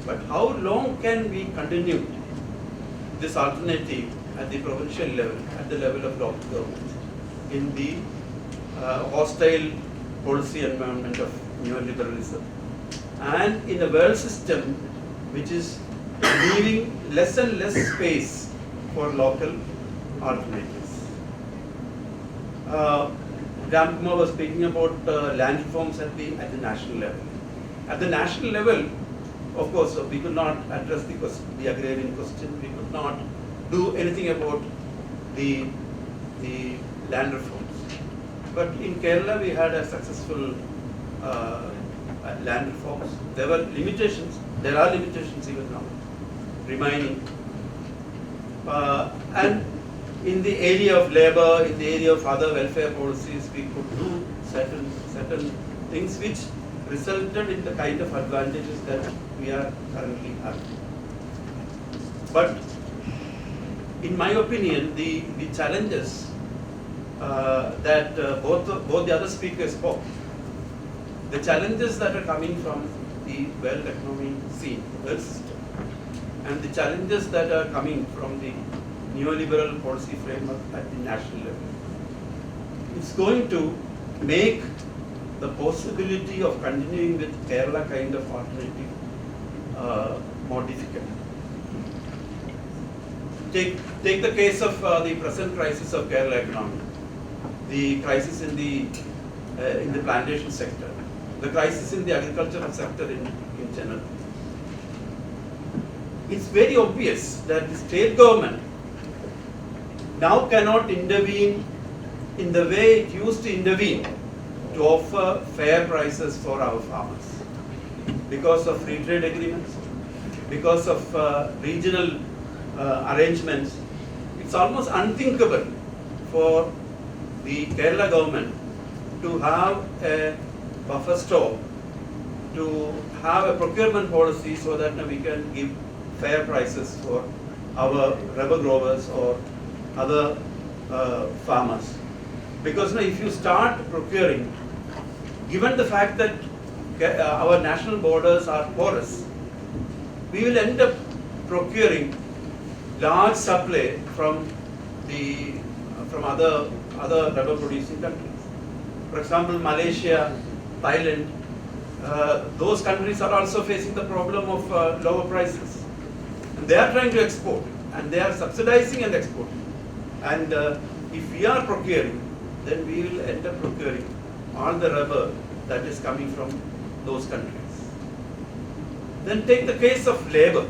But how long can we continue this alternative at the provincial level, at the level of local government, in the hostile policy environment of neoliberalism, and in a world system which is leaving less and less space for local alternatives? Ramakumar was speaking about land reforms at the national level. At the national level, of course, we could not address the agrarian question. We could not do anything about the land reforms. But in Kerala, we had a successful land reforms. There were limitations. There are limitations even now remaining. And in the area of labor, in the area of other welfare policies, we could do certain things which resulted in the kind of advantages that we are currently having. But in my opinion, the challenges that both the other speakers spoke, the challenges that are coming from the world economic scene, world system, and the challenges that are coming from the neoliberal policy framework at the national level, it's going to make the possibility of continuing with Kerala kind of alternative more difficult. Take the case of the present crisis of Kerala economy, the crisis in the in the plantation sector, the crisis in the agricultural sector in general. It's very obvious that the state government now cannot intervene in the way it used to intervene to offer fair prices for our farmers because of free trade agreements, because of regional arrangements. It's almost unthinkable for the Kerala government to have a buffer stock, to have a procurement policy so that we can give fair prices for our rubber growers or other farmers. Because if you start procuring, given the fact that our national borders are porous, we will end up procuring large supply from other rubber producing countries. For example, Malaysia, Thailand, those countries are also facing the problem of lower prices. And they are trying to export, and they are subsidizing and exporting. And if we are procuring, then we will end up procuring all the rubber that is coming from those countries. Then take the case of labor.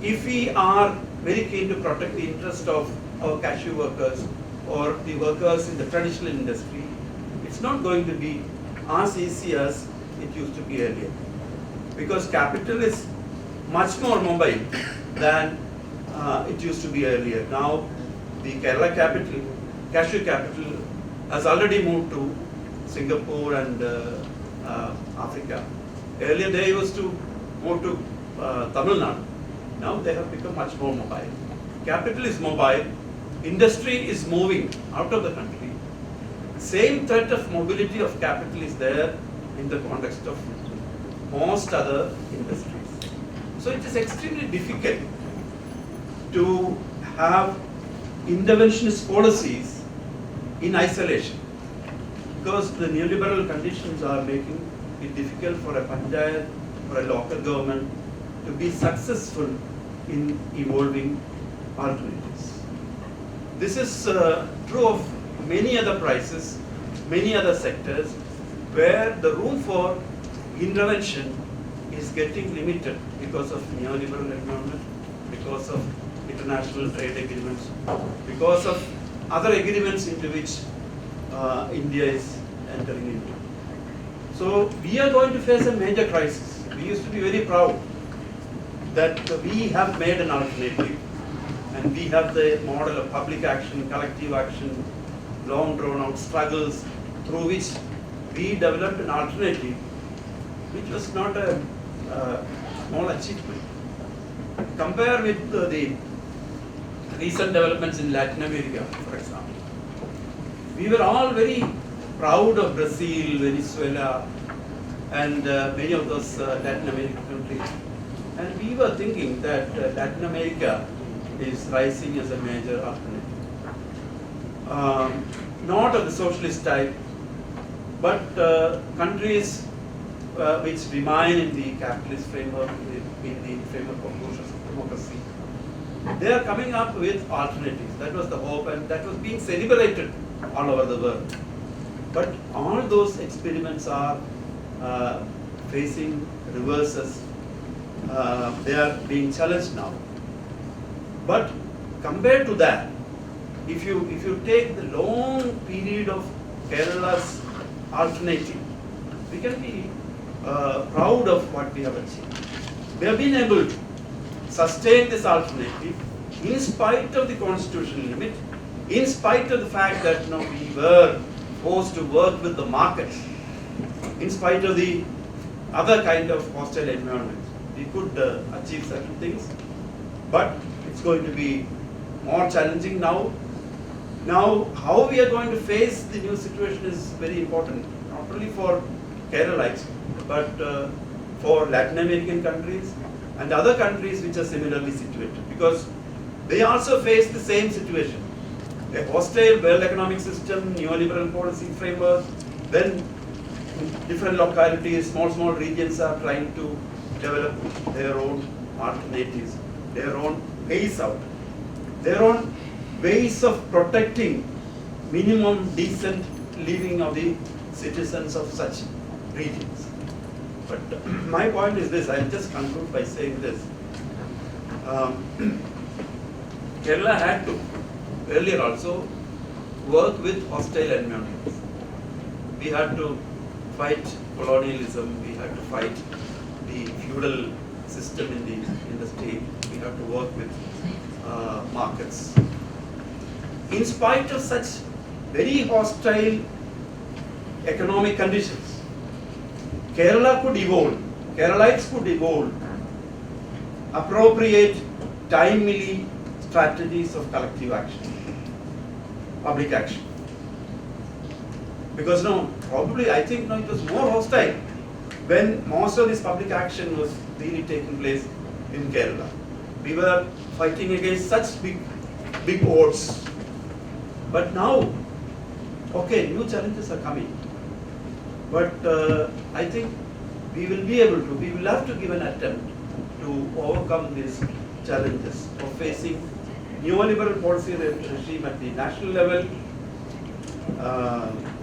If we are very keen to protect the interest of our cashew workers or the workers in the traditional industry, it's not going to be as easy as it used to be earlier. Because capital is much more mobile than it used to be earlier. Now, the Kerala capital, cashew capital, has already moved to Singapore and Africa. Earlier they used to move to Tamil Nadu. Now they have become much more mobile. Capital is mobile, industry is moving out of the country. Same threat of mobility of capital is there in the context of most other industries. So it is extremely difficult to have interventionist policies in isolation, because the neoliberal conditions are making it difficult for a panchayat, for a local government to be successful in evolving alternatives. This is true of many other prices, many other sectors, where the room for intervention is getting limited because of neoliberal environment, because of international trade agreements, because of other agreements into which India is entering into. So we are going to face a major crisis. We used to be very proud that we have made an alternative, and we have the model of public action, collective action, long drawn out struggles through which we developed an alternative which was not a small achievement. Compare with the recent developments in Latin America, for example. We were all very proud of Brazil, Venezuela, and many of those Latin American countries. And we were thinking that Latin America is rising as a major alternative. Not of the socialist type, but countries which remain in the capitalist framework, in the framework of democracy. They are coming up with alternatives. That was the hope, and that was being celebrated all over the world. But all those experiments are facing reverses. They are being challenged now. But compared to that, if you take the long period of Kerala's alternative, we can be proud of what we have achieved. We have been able to sustain this alternative in spite of the constitutional limit, in spite of the fact that we were forced to work with the markets, in spite of the other kind of hostile environment. We could achieve certain things, but it's going to be more challenging now. Now, how we are going to face the new situation is very important, not only for Keralites, but for Latin American countries and other countries which are similarly situated, because they also face the same situation. A hostile world economic system, neoliberal policy framework, then different localities, small regions are trying to develop their own alternatives, their own ways out, their own ways of protecting minimum decent living of the citizens of such regions. But my point is this, I'll just conclude by saying this. Kerala had to earlier also work with hostile environments. We had to fight colonialism, we had to fight the feudal system in the state, we had to work with markets. In spite of such very hostile economic conditions, Kerala could evolve, Keralites could evolve appropriate, timely strategies of collective action, public action. Because now, probably I think now it was more hostile when most of this public action was really taking place in Kerala. We were fighting against such big odds. But now, okay, new challenges are coming. But I think we will be able to, we will have to give an attempt to overcome these challenges of facing neoliberal policy regime at the national level,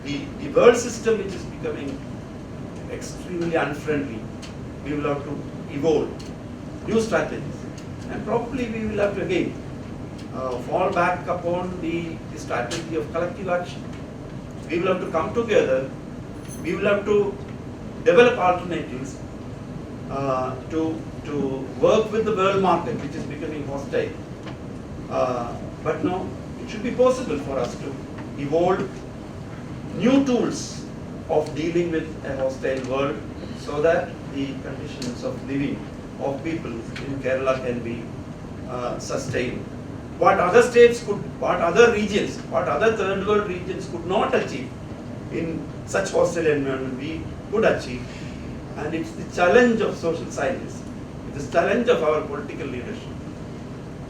the world system which is becoming extremely unfriendly. We will have to evolve new strategies, and probably we will have to again fall back upon the strategy of collective action. We will have to come together, we will have to develop alternatives to work with the world market which is becoming hostile. But no, it should be possible for us to evolve new tools of dealing with a hostile world so that the conditions of living of people in Kerala can be sustained. What other states could, what other regions, what other third world regions could not achieve in such hostile environment, we could achieve. And it's the challenge of social scientists, it's the challenge of our political leadership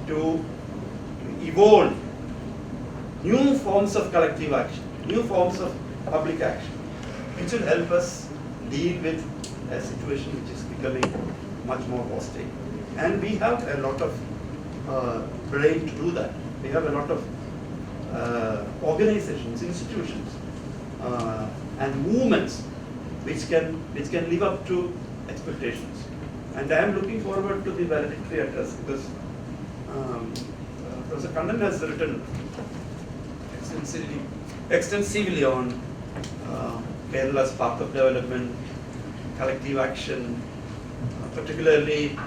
to evolve new forms of collective action, new forms of public action, which will help us deal with a situation which is becoming much more hostile. And we have a lot of brain to do that. We have a lot of organizations, institutions, and movements which can live up to expectations. And I am looking forward to the valedictory address because Professor Kannan has written extensively on Kerala's path of development, collective action, particularly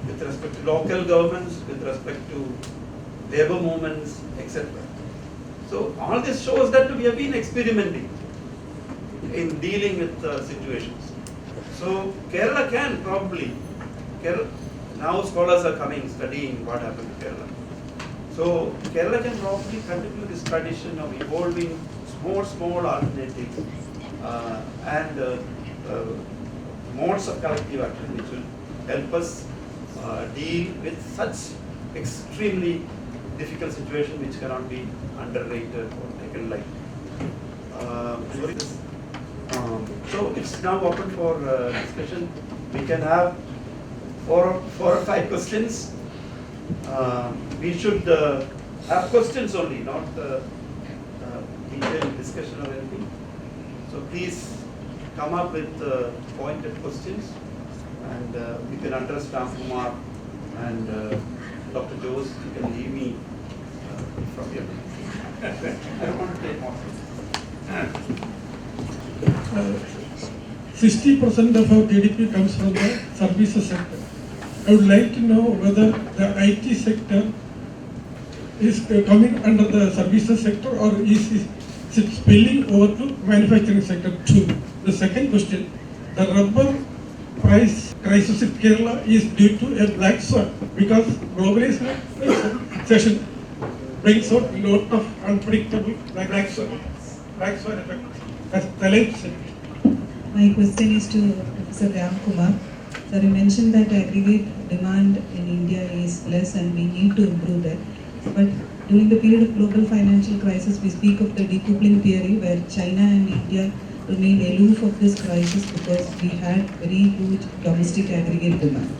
with respect to local governments, with respect to labor movements, etc. So all this shows that we have been experimenting in dealing with situations. So Kerala can probably, now scholars are coming, studying what happened to Kerala. So Kerala can probably continue this tradition of evolving small alternatives and modes of collective action which will help us deal with such extremely difficult situation which cannot be underrated or taken lightly. So it's now open for discussion. We can have four or five questions. We should have questions only, not detailed discussion or anything. So please come up with pointed questions, and we can address Ramakumar and Dr. Jose. You can leave me from here. I don't want to take more. 60% of our GDP comes from the services sector. I would like to know whether the IT sector is coming under the services sector or is it spilling over to manufacturing sector too. The second question, the rubber price crisis in Kerala is due to a black swan because globalization brings out a lot of unpredictable black swan effect. As Taleb said. My question is to Professor Ramakumar. Sir, you mentioned that aggregate demand in India is less and we need to improve that. But during the period of global financial crisis, we speak of the decoupling theory where China and India remained aloof of this crisis because we had very huge domestic aggregate demand.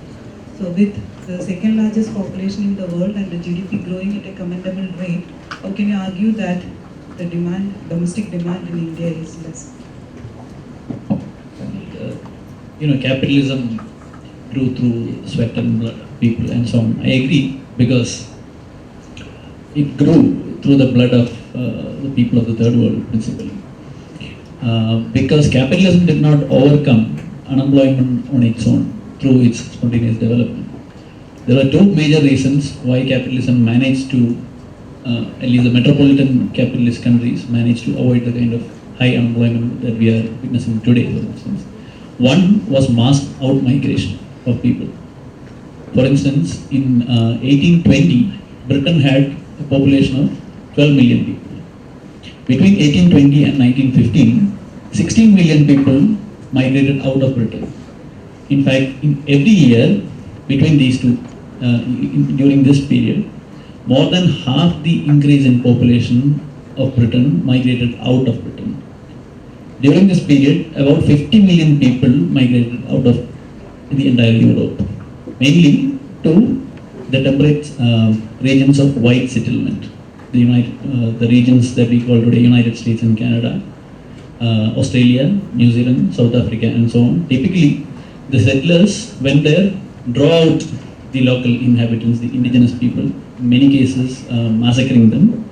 So with the second largest population in the world and the GDP growing at a commendable rate, how can you argue that the demand, domestic demand in India is less? Capitalism grew through sweat and blood of people and so on. I agree, because it grew through the blood of the people of the third world, principally. Because capitalism did not overcome unemployment on its own through its spontaneous development. There are two major reasons why capitalism managed to, at least the metropolitan capitalist countries, managed to avoid the kind of high unemployment that we are witnessing today, for instance. One was mass out-migration of people. For instance, in 1820, Britain had a population of 12 million people. Between 1820 and 1915, 16 million people migrated out of Britain. In fact, in every year between these two, during this period, more than half the increase in population of Britain migrated out of Britain. During this period, about 50 million people migrated out of the entire Europe, mainly to the temperate regions of white settlement, the regions that we call today United States and Canada, Australia, New Zealand, South Africa, and so on. Typically, the settlers went there, draw out the local inhabitants, the indigenous people, in many cases massacring them,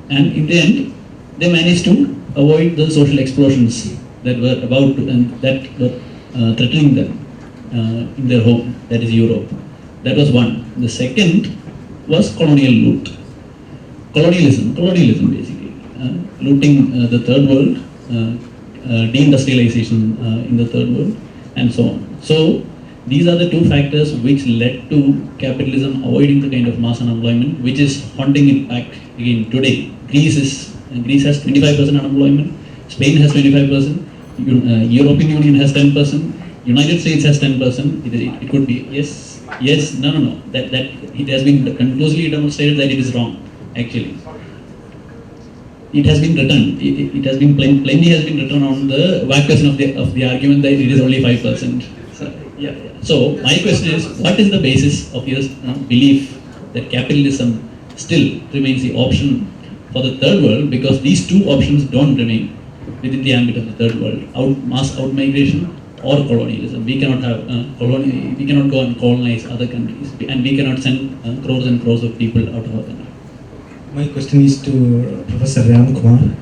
and in the end, they managed to avoid the social explosions that were about to, and that were threatening them in their home, that is Europe. That was one. The second was colonial loot. Colonialism basically, looting the third world, deindustrialization in the third world, and so on. So these are the two factors which led to capitalism avoiding the kind of mass unemployment, which is haunting it back again today. Greece has 25% unemployment, Spain has 25%, European Union has 10%, United States has 10%. It could be yes, no. That it has been conclusively demonstrated that it is wrong. Actually, it has been written. It has been plainly has been written on the back question of the argument that it is only 5%. So my question is, what is the basis of your belief that capitalism still remains the option for the third world, because these two options don't remain within the ambit of the third world: mass out-migration or colonialism. We cannot have we cannot go and colonize other countries, and we cannot send crores and crores of people out of our country. My question is to Professor Ramakumar.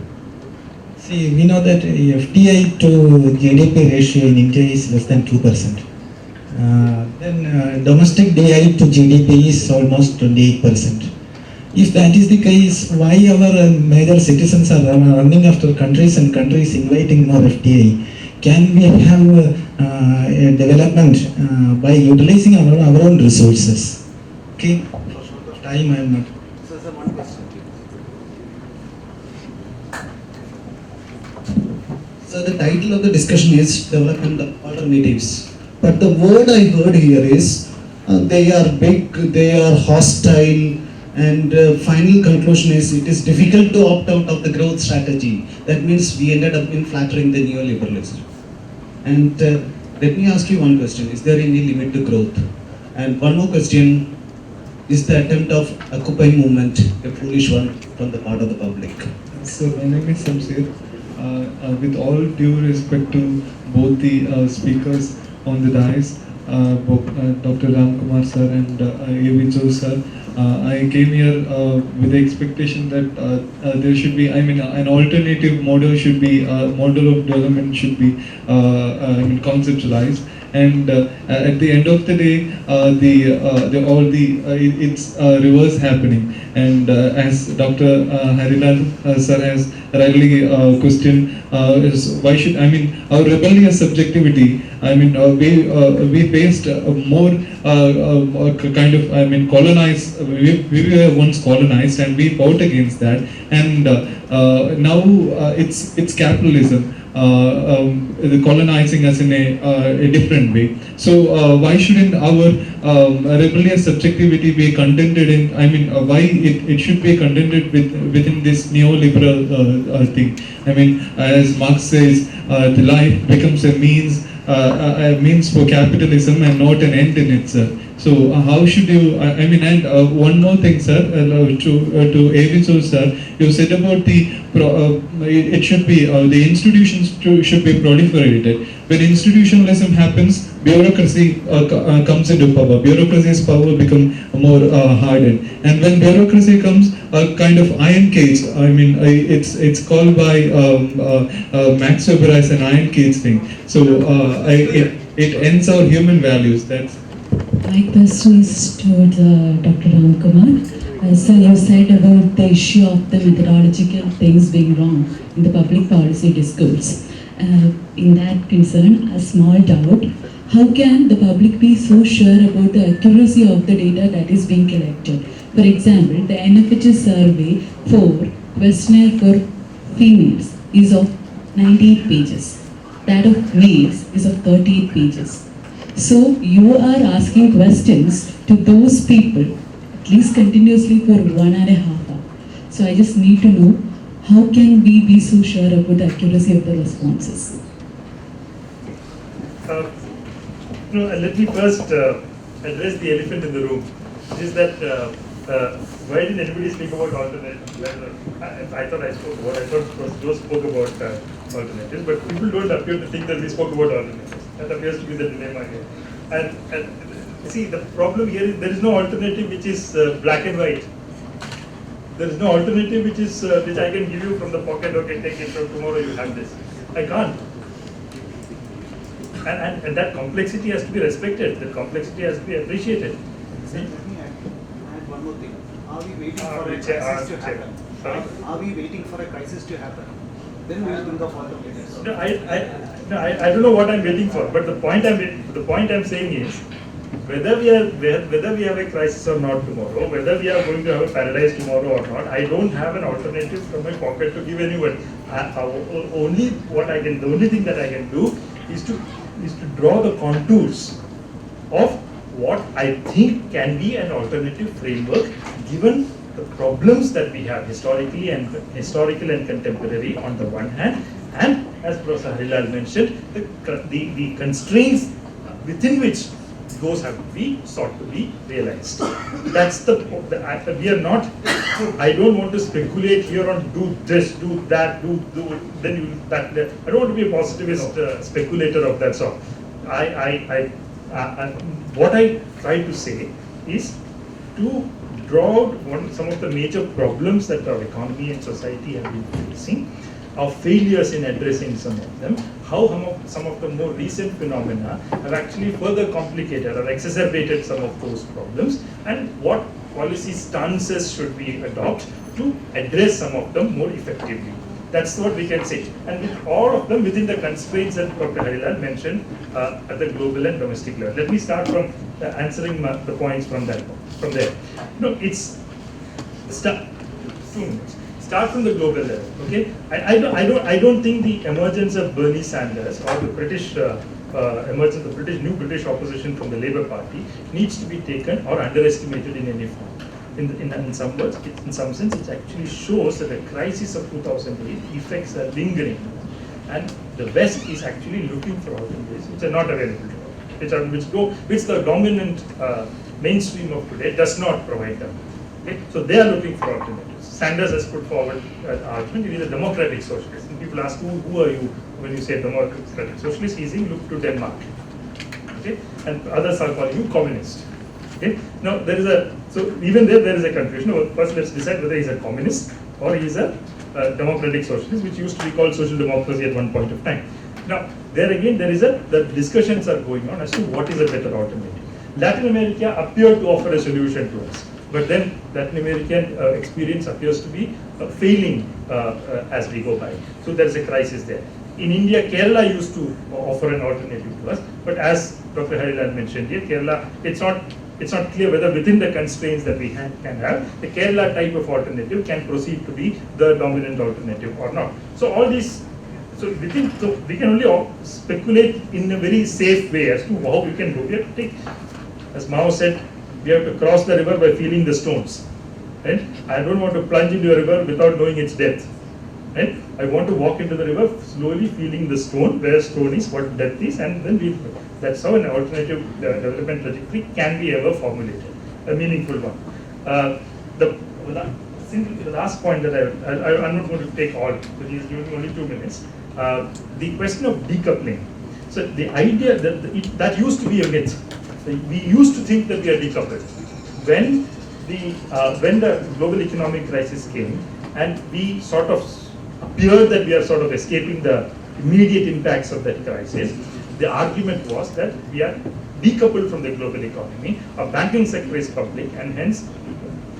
See, we know that FDI to GDP ratio in India is less than 2%. Then domestic DI to GDP is almost 28%. If that is the case, why our major citizens are running after countries and countries inviting more FDI? Can we have a development by utilizing our own resources? Okay, for short of time I am not. So, sir, one question. So the title of the discussion is Development Alternatives. But the word I heard here is they are big, they are hostile, and final conclusion is it is difficult to opt out of the growth strategy. That means we ended up in flattering the neoliberalism. And let me ask you one question: is there any limit to growth? And one more question: is the attempt of Occupy movement a foolish one from the part of the public? So my name is Samsir. With all due respect to both the speakers on the dais, Dr. Ramakumar sir and A.V. sir, I came here with the expectation that there should be, an alternative model should be, model of development should be, conceptualized. And at the end of the day, it's reverse happening. And as Dr. Harilal sir has rightly questioned, is why should our rebellious subjectivity? We faced more kind of colonized. We were once colonized, and we fought against that. And now it's capitalism. The colonizing us in a different way. So why shouldn't our rebellious subjectivity be contented in? Why it should be contented within this neoliberal thing? As Marx says, the life becomes a means means for capitalism and not an end in itself. So how should you? I mean, and one more thing, sir, to Aviso, sir, you said about it should be the institutions should be proliferated. When institutionalism happens, bureaucracy comes into power. Bureaucracy's power become more hardened, and when bureaucracy comes, a kind of iron cage. I mean, it's called by Max Weber as an iron cage thing. So it ends our human values. That's. My question is towards Dr. Ramakumar. Sir, you said about the issue of the methodological things being wrong in the public policy discourse. In that concern, a small doubt, how can the public be so sure about the accuracy of the data that is being collected? For example, the NFHS survey for questionnaire for females is of 98 pages. That of males is of 38 pages. So you are asking questions to those people at least continuously for 1.5 hours. So I just need to know, how can we be so sure about the accuracy of the responses? Let me first address the elephant in the room, which is that why didn't anybody speak about alternatives? I thought I spoke about. I thought Joe spoke about alternatives, but people don't appear to think that we spoke about alternatives. That appears to be the dilemma here. And see, the problem here is there is no alternative which is black and white. There is no alternative which is which I can give you from the pocket. Okay, take it from tomorrow. You have this. I can't. And that complexity has to be respected. That complexity has to be appreciated. Let me add one more thing. Are we waiting for a crisis to happen? Are we waiting for a crisis to happen? Then we will think of alternatives. No, I don't know what I'm waiting for. But the point I'm saying is, whether we have a crisis or not tomorrow, whether we are going to have a paradise tomorrow or not, I don't have an alternative from my pocket to give anyone. The only thing that I can do is to draw the contours of what I think can be an alternative framework given the problems that we have historical and contemporary on the one hand, and as Prof. Harilal mentioned, the constraints within which those have to be sought to be realized. That's we are not. I don't want to speculate here on do this, do that, do then you that. I don't want to be a positivist speculator of that sort. What I try to say is to draw out some of the major problems that our economy and society have been facing, our failures in addressing some of them, how some of the more recent phenomena have actually further complicated or exacerbated some of those problems, and what policy stances should we adopt to address some of them more effectively. That's what we can say. And with all of them within the constraints that Dr. Harilal mentioned at the global and domestic level. Let me start from answering the points from there. No, it's 2 minutes. Start from the global level. Okay, I don't think the emergence of Bernie Sanders or the British emergence of the new British opposition from the Labour Party needs to be taken or underestimated in any form. In some words, in some sense, it actually shows that the crisis of 2008 effects are lingering, and the West is actually looking for alternatives which are not available to us, which the dominant mainstream of today does not provide them. Okay? So they are looking for alternatives. Sanders has put forward an argument. He is a democratic socialist. And people ask, who are you when you say democratic socialist? He's saying, look to Denmark. Okay? And others are calling you communist. Okay? Now so even there is a confusion. First, let's decide whether he's a communist or he's a democratic socialist, which used to be called social democracy at one point of time. Now, there again, the discussions are going on as to what is a better alternative. Latin America appeared to offer a solution to us, but then Latin American experience appears to be failing as we go by. So there is a crisis there. In India, Kerala used to offer an alternative to us, but as Dr. Harilal mentioned here, Kerala, it's not clear whether within the constraints that we can have, the Kerala type of alternative can proceed to be the dominant alternative or not. So all these, so we can only speculate in a very safe way as to how we can go. We have to take, as Mao said, we have to cross the river by feeling the stones. Right? I don't want to plunge into a river without knowing its depth. Right? I want to walk into the river, slowly feeling the stone, where stone is, what depth is, and then that's how an alternative development trajectory can be ever formulated, a meaningful one. The last point that I'm not going to take all, but he's giving me only 2 minutes. The question of decoupling. So the idea that used to be a myth. We used to think that we are decoupled. When the global economic crisis came, and we sort of appeared that we are sort of escaping the immediate impacts of that crisis, the argument was that we are decoupled from the global economy. Our banking sector is public, and hence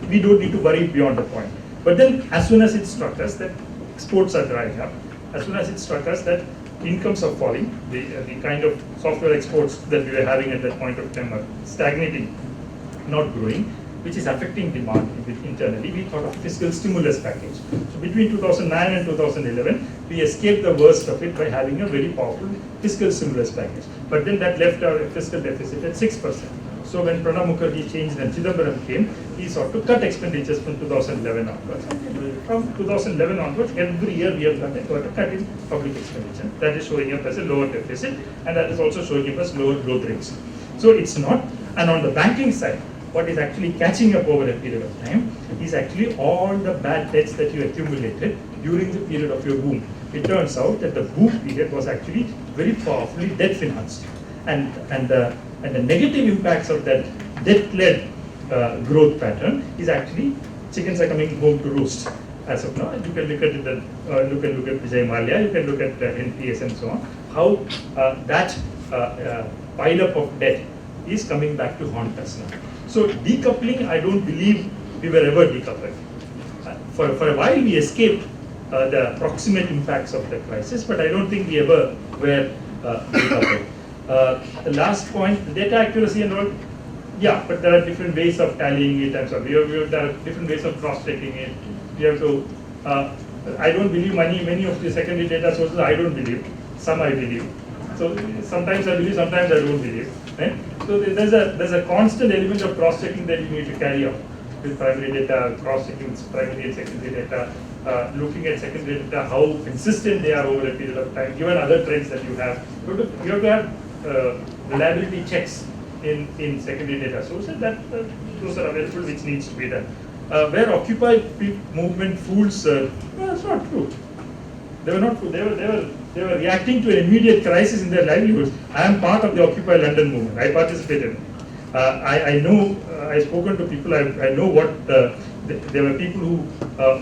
we don't need to worry beyond the point. But then, as soon as it struck us that exports are drying up, as soon as it struck us that incomes are falling, the kind of software exports that we were having at that point of time are stagnating, not growing, which is affecting demand internally, we thought of fiscal stimulus package. So between 2009 and 2011, we escaped the worst of it by having a very powerful fiscal stimulus package. But then that left our fiscal deficit at 6%. So when Pranab Mukherjee changed and Chidambaram came, he sought to cut expenditures from 2011 onwards. From 2011 onwards, every year we have got a cut in public expenditure. That is showing up as a lower deficit, and that is also showing up as lower growth rates. So it's not, and on the banking side, what is actually catching up over a period of time is actually all the bad debts that you accumulated during the period of your boom. It turns out that the boom period was actually very powerfully debt financed, and the negative impacts of that debt-led growth pattern is actually chickens are coming home to roost as of now. You can look at it, look at Vijay Mallya, you can look at NPS and so on. How that pile-up of debt is coming back to haunt us now. So decoupling, I don't believe we were ever decoupled. For a while we escaped the proximate impacts of the crisis, but I don't think we ever were decoupled. The last point, the data accuracy and all, yeah, but there are different ways of tallying it and so on. There are different ways of cross-checking it. We have to, I don't believe many of the secondary data sources, I don't believe. Some I believe. So sometimes I believe, sometimes I don't believe. Right? So there's a constant element of cross-checking that you need to carry out with primary data, cross-checking with primary and secondary data, looking at secondary data, how consistent they are over a period of time, given other trends that you have. You have to have reliability checks in secondary data sources. Those are available, which needs to be done. Where Occupy movement fools, that's not true. They were not true. They were reacting to an immediate crisis in their livelihoods. I am part of the Occupy London movement. I participated. I know. I've spoken to people. I know what. There were people who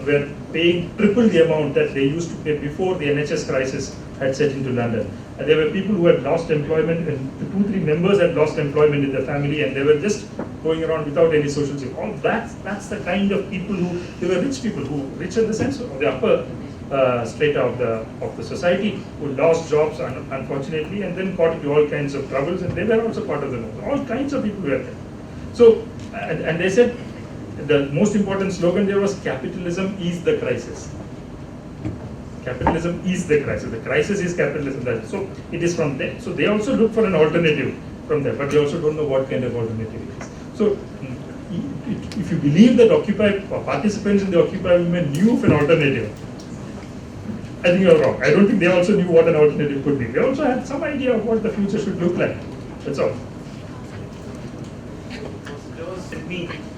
were paying triple the amount that they used to pay before the NHS crisis had set into London. There were people who had lost employment, and the 2-3 members had lost employment in the family, and they were just going around without any social security. All that's the kind of people they were rich people, rich in the sense of the upper strata of the society, who lost jobs unfortunately, and then got into all kinds of troubles, and they were also part of the movement. All kinds of people were there. So, and they said the most important slogan there was, capitalism is the crisis. Capitalism is the crisis. The crisis is capitalism. So it is from there. So they also look for an alternative from there, but they also don't know what kind of alternative it is. So if you believe that Occupy participants in the Occupy movement knew of an alternative, I think you're wrong. I don't think they also knew what an alternative could be. They also had some idea of what the future should look like. That's all.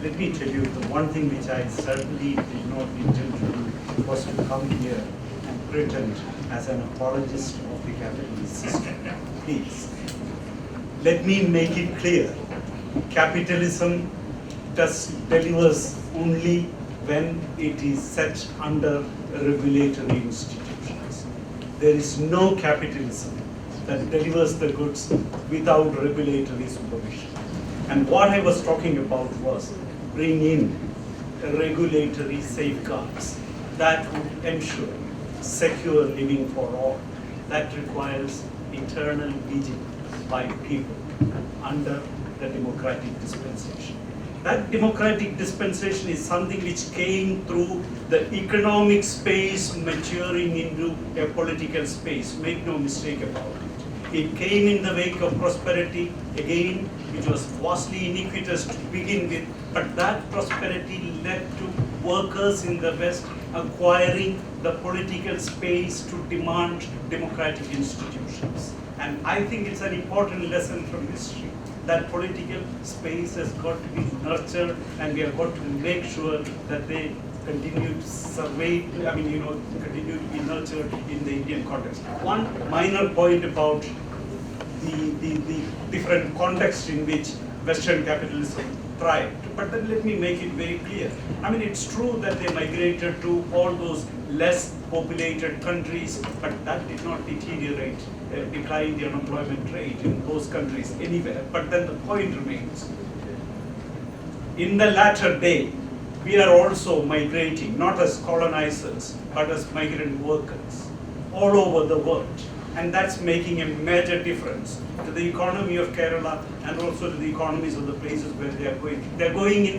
Let me tell you, the one thing which I certainly did not intend to do was to come here and pretend as an apologist of the capitalist system. Please, let me make it clear. Capitalism delivers only when it is set under regulatory institutions. There is no capitalism that delivers the goods without regulatory supervision. And what I was talking about was bring in regulatory safeguards that would ensure secure living for all. That requires eternal vigilance by people under the democratic dispensation. That democratic dispensation is something which came through the economic space maturing into a political space. Make no mistake about it. It came in the wake of prosperity. Again, it was vastly iniquitous to begin with, but that prosperity led to workers in the West acquiring the political space to demand democratic institutions. And I think it's an important lesson from history that political space has got to be nurtured, and we have got to make sure that they continue to continue to be nurtured in the Indian context. One minor point about the different context in which Western capitalism thrived. But then let me make it very clear. I mean, it's true that they migrated to all those less populated countries, but that did not decline the unemployment rate in those countries anywhere. But then the point remains, in the latter day, we are also migrating, not as colonizers, but as migrant workers all over the world. And that's making a major difference to the economy of Kerala and also to the economies of the places where they are going.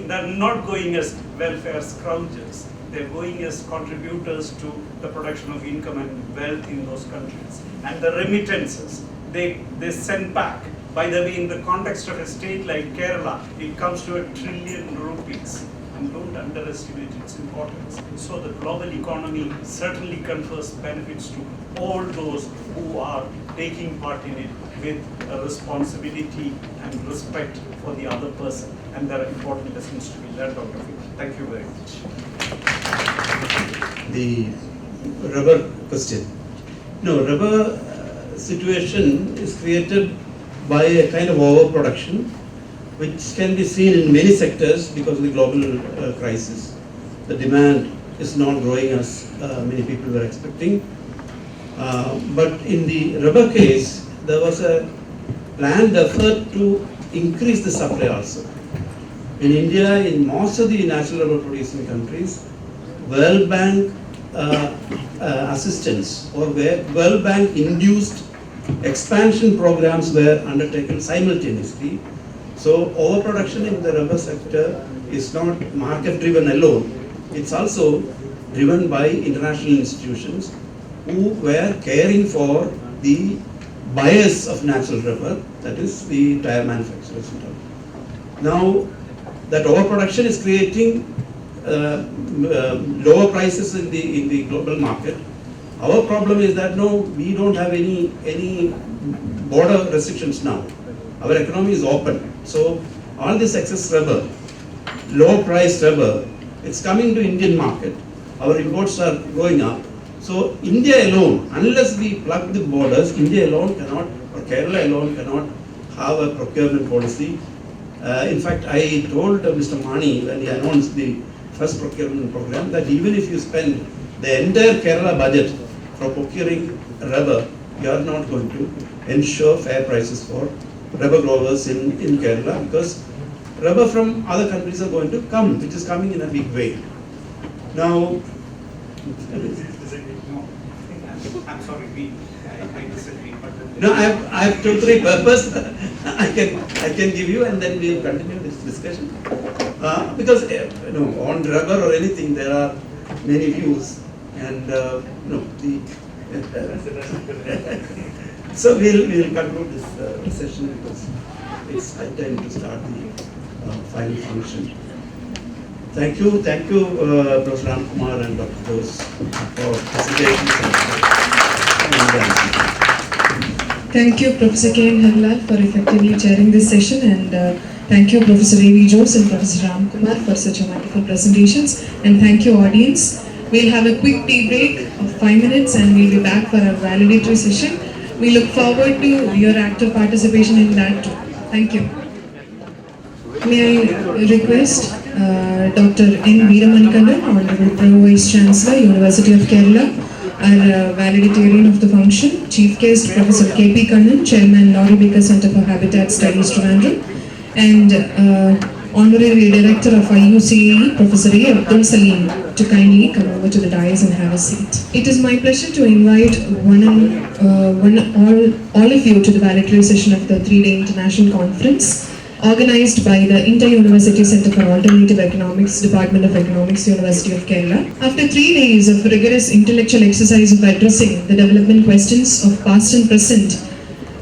They're not going as welfare scroungers. They're going as contributors to the production of income and wealth in those countries. And the remittances, they send back. By the way, in the context of a state like Kerala, it comes to 1 trillion rupees. And don't underestimate its importance. So the global economy certainly confers benefits to all those who are taking part in it with a responsibility and respect for the other person. And there are important lessons to be learned out of it. Thank you very much. The rubber question. No, rubber situation is created by a kind of overproduction, which can be seen in many sectors because of the global crisis. The demand is not growing as many people were expecting. But in the rubber case, there was a planned effort to increase the supply also. In India, in most of the natural rubber producing countries, World Bank assistance or World Bank induced expansion programs were undertaken simultaneously. So overproduction in the rubber sector is not market driven alone. It's also driven by international institutions who were caring for the buyers of natural rubber, that is the tire manufacturers. Now that overproduction is creating lower prices in the global market. Our problem is that no, we don't have any border restrictions now. Our economy is open. So all this excess rubber, low priced rubber, it's coming to Indian market. Our imports are going up. So India alone, unless we plug the borders, India alone cannot, or Kerala alone cannot have a procurement policy. In fact, I told Mr. Mani when he announced the first procurement program that even if you spend the entire Kerala budget for procuring rubber, you are not going to ensure fair prices for rubber growers in Kerala, because rubber from other countries are going to come, which is coming in a big way. Now, I'm sorry, I disagree. But no, I have 2-3 purpose I can give you, and then we will continue this discussion. Because on rubber or anything there are many views, and so we'll conclude this session because it's high time to start the final function. Thank you, Professor Ramakumar and Dr. Bose for presentations. Thank you, Professor K. and Harilal, for effectively chairing this session, and thank you, Professor A.V. Jose and Professor Ramakumar, for such a wonderful presentations, and thank you, audience. We'll have a quick tea break of 5 minutes, and we'll be back for our validatory session. We look forward to your active participation in that too. Thank you. May I request Dr. N. Veeramanikandan, Honorable Pro Vice Chancellor, University of Kerala, our valedictorian of the function, Chief Guest Professor K.P. Kannan, Chairman Laurie Baker Center for Habitat Studies, Trivandrum, and Honorary Director of IUCAE, Professor A. Abdul Salim, to kindly come over to the dais and have a seat. It is my pleasure to invite all of you to the valedictory session of the 3-day international conference organized by the Inter-University Center for Alternative Economics, Department of Economics, University of Kerala. After 3 days of rigorous intellectual exercise of addressing the development questions of past and present,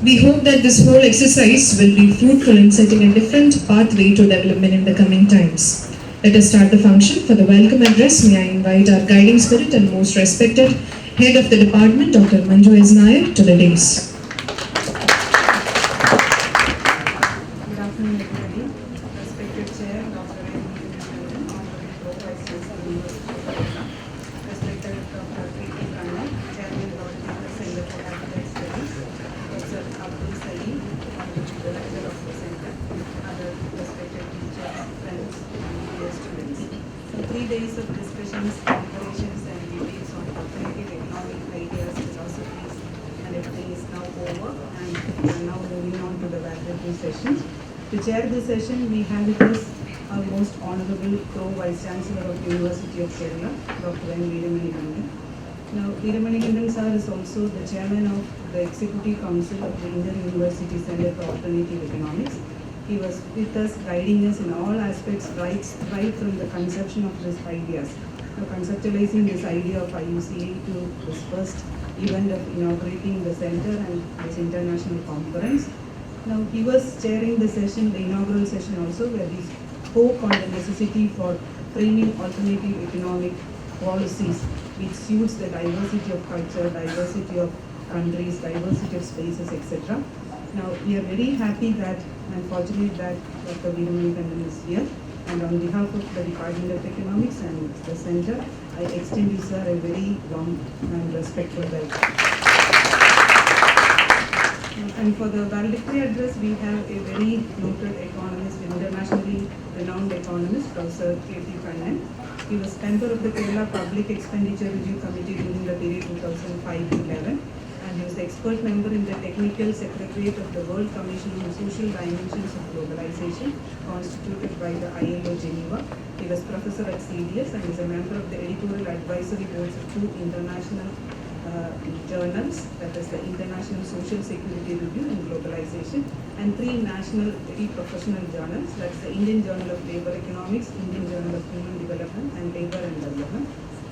we hope that this whole exercise will be fruitful in setting a different pathway to development in the coming times. Let us start the function. For the welcome address, may I invite our guiding spirit and most respected Head of the Department, Dr. Manju S. Nair, to the dais. Good afternoon, everybody. Respected Chair, Dr. M. Honorable Prof. Vice Chancellor, University of Kerala. Respected Dr. K.P. Kannan, Chairman, Lord Center for Habitat Studies. Professor Abdul Salim, Honorable Director of the Center. Other respected teachers, friends, and dear students. 3 days of discussions, deliberations, and debates on alternative economic ideas, philosophies, and everything is now over, and we are now moving on to the valedictory sessions. To chair this session, we have with us our most honorable Pro-Vice Chancellor of University of Kerala, Dr. M. Veeramanikandan. Now, Veeramanikandan sir is also the chairman of the Executive Council of the Indian University Center for Alternative Economics. He was with us, guiding us in all aspects, right from the conception of these ideas. Now, conceptualizing this idea of IUCA to this first event of inaugurating the center and this international conference. Now, he was chairing the session, the inaugural session also, where he spoke on the necessity for framing alternative economic policies which suits the diversity of culture, diversity of countries, diversity of spaces, etc. Now, we are very happy that and fortunate that Dr. Veeramanikandan is here. And on behalf of the Department of Economics and the Center, I extend you, sir, a very warm and respectful welcome. And for the valedictory address, we have a very noted economist, internationally renowned economist, Professor K.P. Kannan. He was member of the Kerala Public Expenditure Review Committee during the period 2005-11. And he was the expert member in the Technical Secretariat of the World Commission on Social Dimensions of Globalization, constituted by the ILO Geneva. He was professor at CDS and is a member of the editorial advisory boards of 2 international journals, that is the International Social Security Review and Globalization, and 3 national very professional journals, that's the Indian Journal of Labour Economics, Indian Journal of Human Development, and Labour and Development.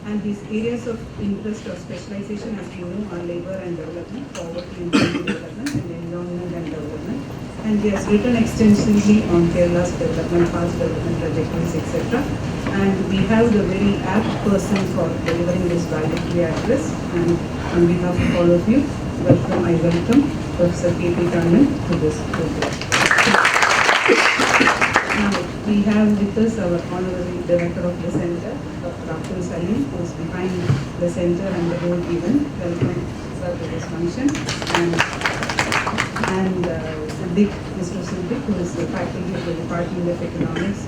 And his areas of interest or specialization, as we know, are labour and development, poverty and development, and environment and development. And he has written extensively on Kerala's development, past development trajectories, etc. And we have the very apt person for delivering this valedictory address. And on behalf of all of you, I welcome Professor K.P. Kannan to this program. Now, we have with us our honorary director of the center, Dr. Abdul Salim, who is behind the center and the whole event. Welcome, sir, to this function. And Siddiq, Mr. Siddiq, who is the faculty of the Department of Economics.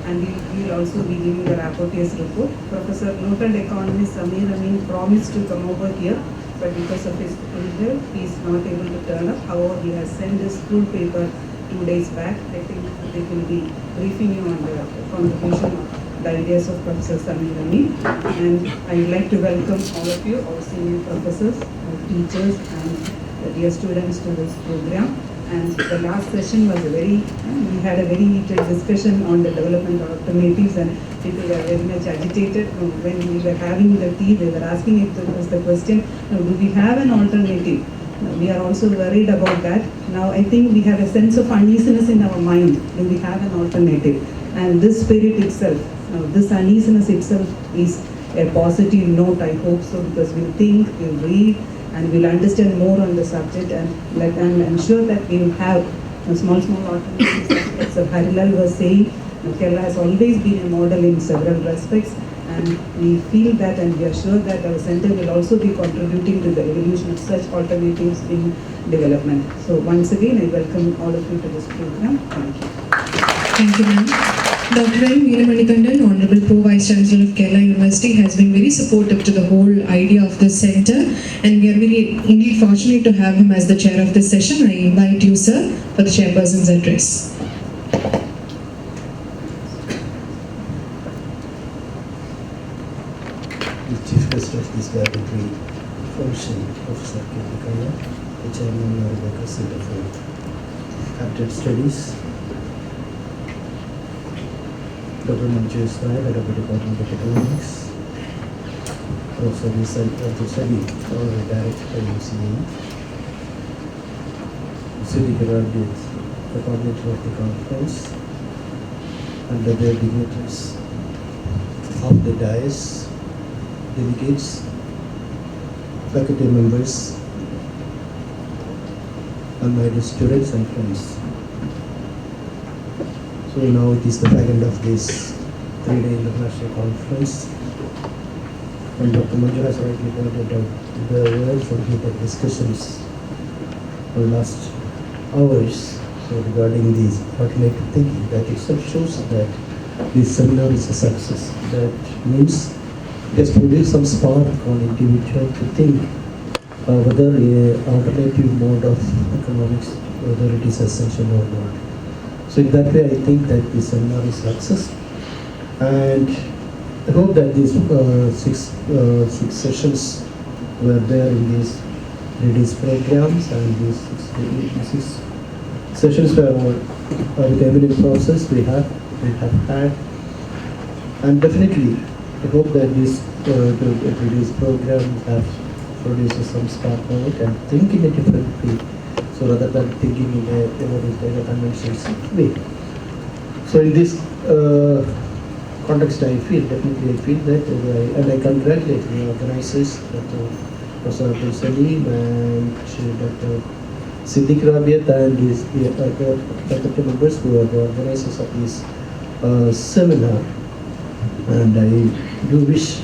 And he will also be giving the rapporteur's report. Professor noted economist Samir Amin promised to come over here, but because of his ill health, he is not able to turn up. However, he has sent his full paper 2 days back. I think they will be briefing you on the contribution of the ideas of Professor Samir Amin. And I would like to welcome all of you, our senior professors, our teachers, and dear students to this program. And the last session was we had a very heated discussion on the development of alternatives, and people were very much agitated. When we were having the tea, they were asking us the question, do we have an alternative? We are also worried about that. Now I think we have a sense of uneasiness in our mind. Do we have an alternative? And this spirit itself, this uneasiness itself is a positive note, I hope so, because we'll think, we'll read, and we'll understand more on the subject, and I'm sure that we will have small alternatives. As Harilal was saying, Kerala has always been a model in several respects, and we feel that, and we are sure that our center will also be contributing to the evolution of such alternatives in development. So once again, I welcome all of you to this program. Thank you. Thank you, ma'am. Dr. M. Veeramanikandan, Honorable Pro-Vice Chancellor of Kerala University, has been very supportive to the whole idea of this center, and we are very indeed fortunate to have him as the chair of this session. I invite you, sir, for the chairperson's address. The chief guest of this valedictory function, Professor K.P. Kannan, the chairman of the Center for Habitat Studies, Dr. Manju S. Nair, Head of the Department of Economics, Professor Abdul Salim, Honorary Director of UCE, Siddiq, the coordinator of the conference, and other dignitaries of the dais, delegates, faculty members, and my dear students and friends. So now it is the back end of this 3-day international conference. And Dr. Manju has rightly pointed out the words and heated discussions for the last hours. So regarding these alternative thinking, that itself shows that this seminar is a success. That means it has produced some spark on individual to think whether an alternative mode of economics, whether it is essential or not. So in that way, I think that this seminar is a success. And I hope that these six sessions were there in these 3 days programs, and these six sessions were with eminent process we have had. And definitely, I hope that this 3 days program have produced some spark on it and think in a different way. So rather than thinking in a conventional way. So in this context, I feel that, and I congratulate the organizers, Dr. Professor Abdul Salim and Dr. Siddiq Rabiat and his faculty members who are the organizers of this seminar. And I do wish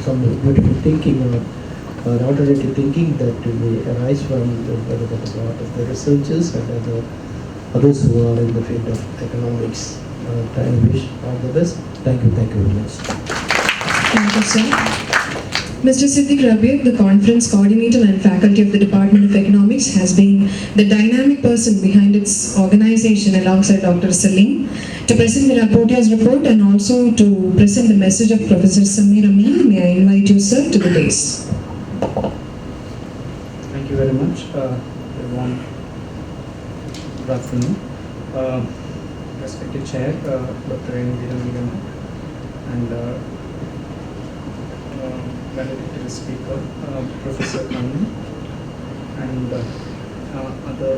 some beautiful thinking or alternative thinking that may arise from the part of the researchers and others who are in the field of economics. I wish all the best. Thank you very much. Thank you, sir. Mr. Siddiq Rabiat, the conference coordinator and faculty of the Department of Economics, has been the dynamic person behind its organization alongside Dr. Salim to present the rapporteur's report and also to present the message of Professor Samir Amin. May I invite you, sir, to the dais. Thank you very much, everyone. Good afternoon. Respected Chair, Dr. N. Veeramigam, and valedictory speaker, Professor Amin, and other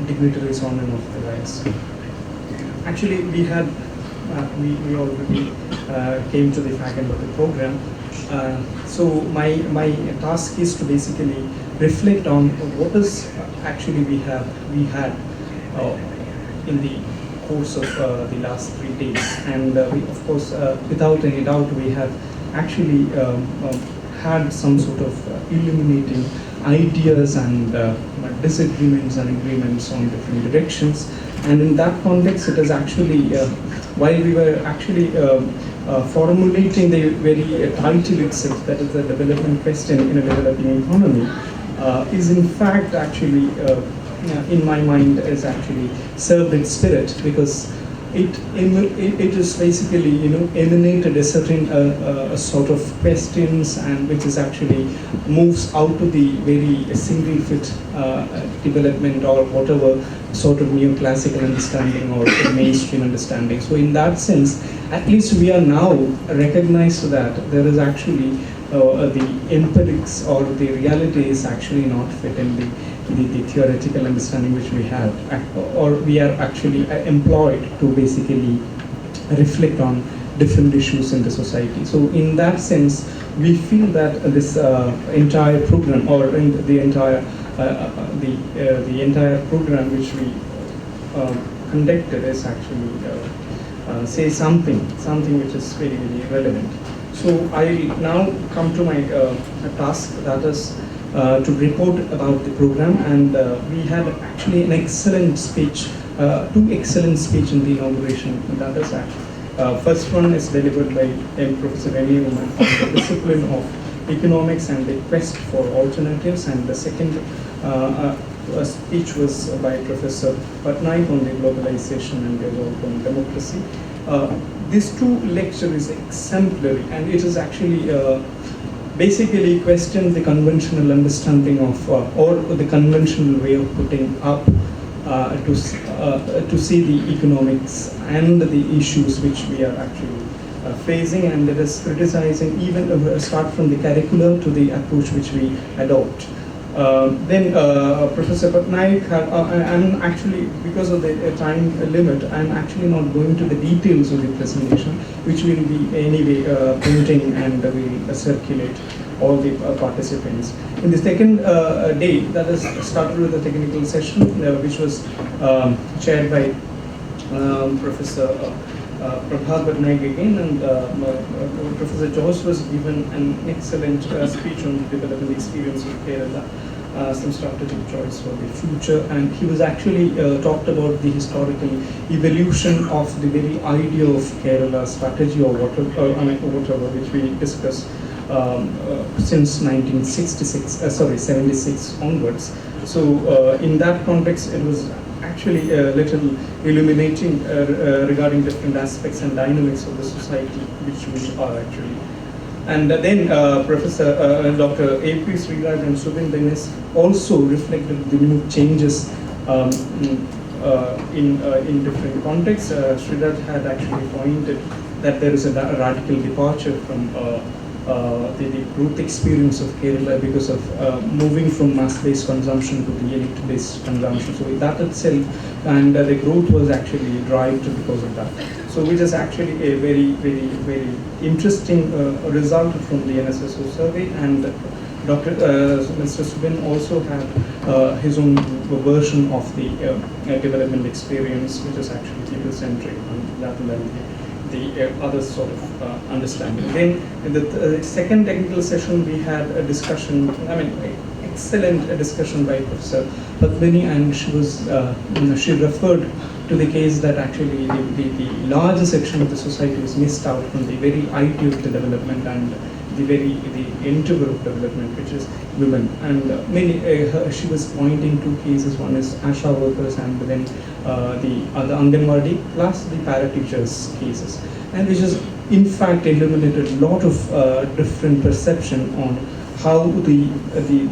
dignitaries on and off the rise. Actually, we already came to the back end of the program. So my task is to basically reflect on what is actually we had in the course of the last 3 days, and we, of course, without any doubt, we have actually had some sort of illuminating ideas and disagreements and agreements on different directions. And in that context, it is actually while we were actually formulating the very title itself, that is the development question in a developing economy, is in fact actually in my mind is actually served its spirit, because it is basically emanated a certain sort of questions, and which is actually moves out to the very single fit development or whatever sort of neoclassical understanding or mainstream understanding. So in that sense, at least we are now recognized that there is actually the empirics or the reality is actually not fit in the theoretical understanding which we have, or we are actually employed to basically reflect on different issues in the society. So in that sense, we feel that this entire program, or in the entire program which we conducted, is actually say something which is very, very relevant. So I now come to my task, that is to report about the program, and we had actually an excellent speech, 2 excellent speeches in the inauguration. That is first one is delivered by Professor Ramakumar on the discipline of economics and the quest for alternatives, and the second speech was by Professor Patnaik on the globalization and development on democracy. These 2 lectures is exemplary, and it is actually basically question the conventional understanding of or the conventional way of putting up to see the economics and the issues which we are actually facing, and it is criticizing even start from the curricular to the approach which we adopt. Then Professor Patnaik had, I'm actually, because of the time limit, I'm actually not going to the details of the presentation, which will be anyway printing and will circulate all the participants. In the second day, that is started with a technical session, which was chaired by Professor Prabhat Patnaik again, and Professor Josh was given an excellent speech on development experience of Kerala, some strategic choice for the future, and he was actually talked about the historical evolution of the very idea of Kerala strategy or whatever, which we discussed since 76 onwards. So in that context, it was actually a little illuminating regarding different aspects and dynamics of the society which are actually. And then Professor Dr. A.P. Sriraj and Subin Dennis also reflected the new changes in different contexts. Sriraj had actually pointed that there is a radical departure from the growth experience of Kerala because of moving from mass-based consumption to the elite-based consumption. So that itself, and the growth was actually derived because of that. So which is actually a very, very, very interesting result from the NSSO survey. And Mr. Subin also had his own version of the development experience, which is actually people-centric rather than the other sort of understanding. Then in the second technical session, we had a discussion, excellent discussion by Professor Padmini, and she was she referred to the case that actually the larger section of the society was missed out from the very idea of the development and the endeavor of development, which is women. And she was pointing to cases. One is ASHA workers, and then the other Anganwadi plus the para teachers cases, and which is in fact illuminated a lot of different perception on how the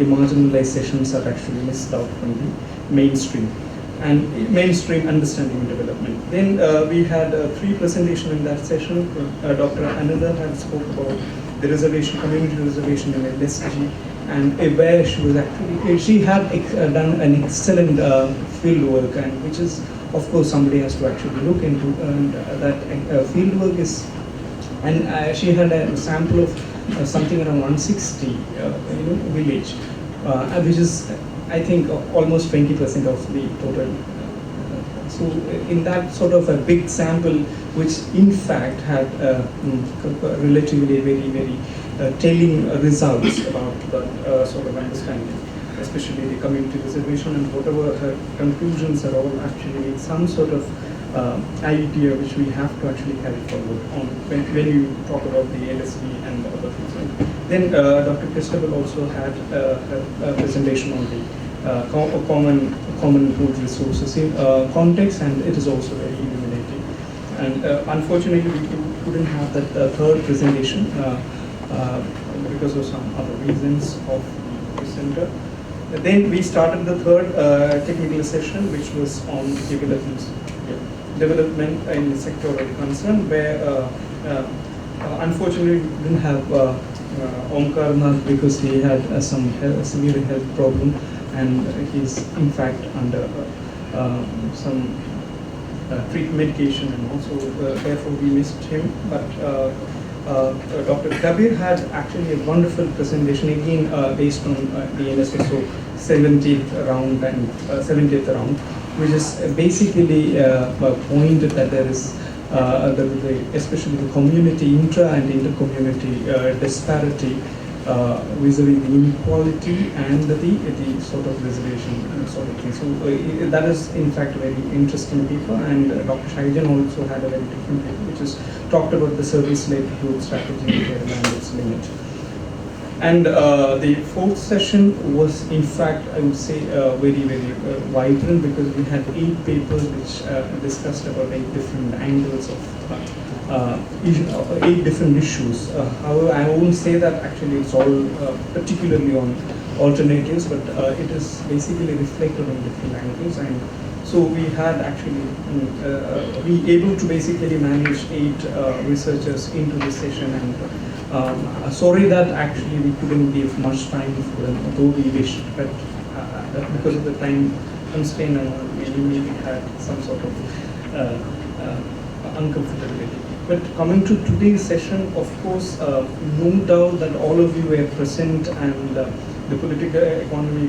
marginalized sections are actually missed out from the mainstream understanding of development. Then we had 3 presentations in that session. Dr. Ananda had spoke about the reservation, community reservation in LSG, and where she was actually, she had done an excellent field work, and which is, of course, somebody has to actually look into, and that field work is, and she had a sample of something around 160 village, which is, I think, almost 20% of the total. So in that sort of a big sample, which in fact had relatively very, very telling results about that sort of understanding, especially the community reservation, and whatever her conclusions are all actually some sort of idea which we have to actually carry forward on when you talk about the LSD and other things. Then Dr. Christabel also had a presentation on the common food resources context, and it is also very illuminating. And unfortunately, we couldn't have that third presentation because of some other reasons of the center. Then we started the third technical session, which was on development in sectoral concern, where unfortunately we didn't have Omkar Nath because he had some severe health problem, and he's in fact under some treatment medication, and also therefore we missed him. But Dr. Kabir had actually a wonderful presentation again based on the NSSO 70th round and 70th round, which is basically pointed that there is especially the community intra and inter-community disparity vis-a-vis the inequality and the sort of reservation sort of thing. So that is in fact a very interesting paper, and Dr. Shaijan also had a very different paper which is talked about the service-led growth strategy in Kerala and its limit. And the fourth session was in fact, I would say, very, very vibrant, because we had 8 papers which discussed about 8 different angles of 8 different issues. However, I won't say that actually it's all particularly on alternatives, but it is basically reflected on different angles. And so we had actually we able to basically manage 8 researchers into the session, and Sorry that actually we couldn't give much time for them, although we wished, but because of the time constraint, we maybe had some sort of uncomfortability. But coming to today's session, of course, no doubt that all of you were present, and the political economy,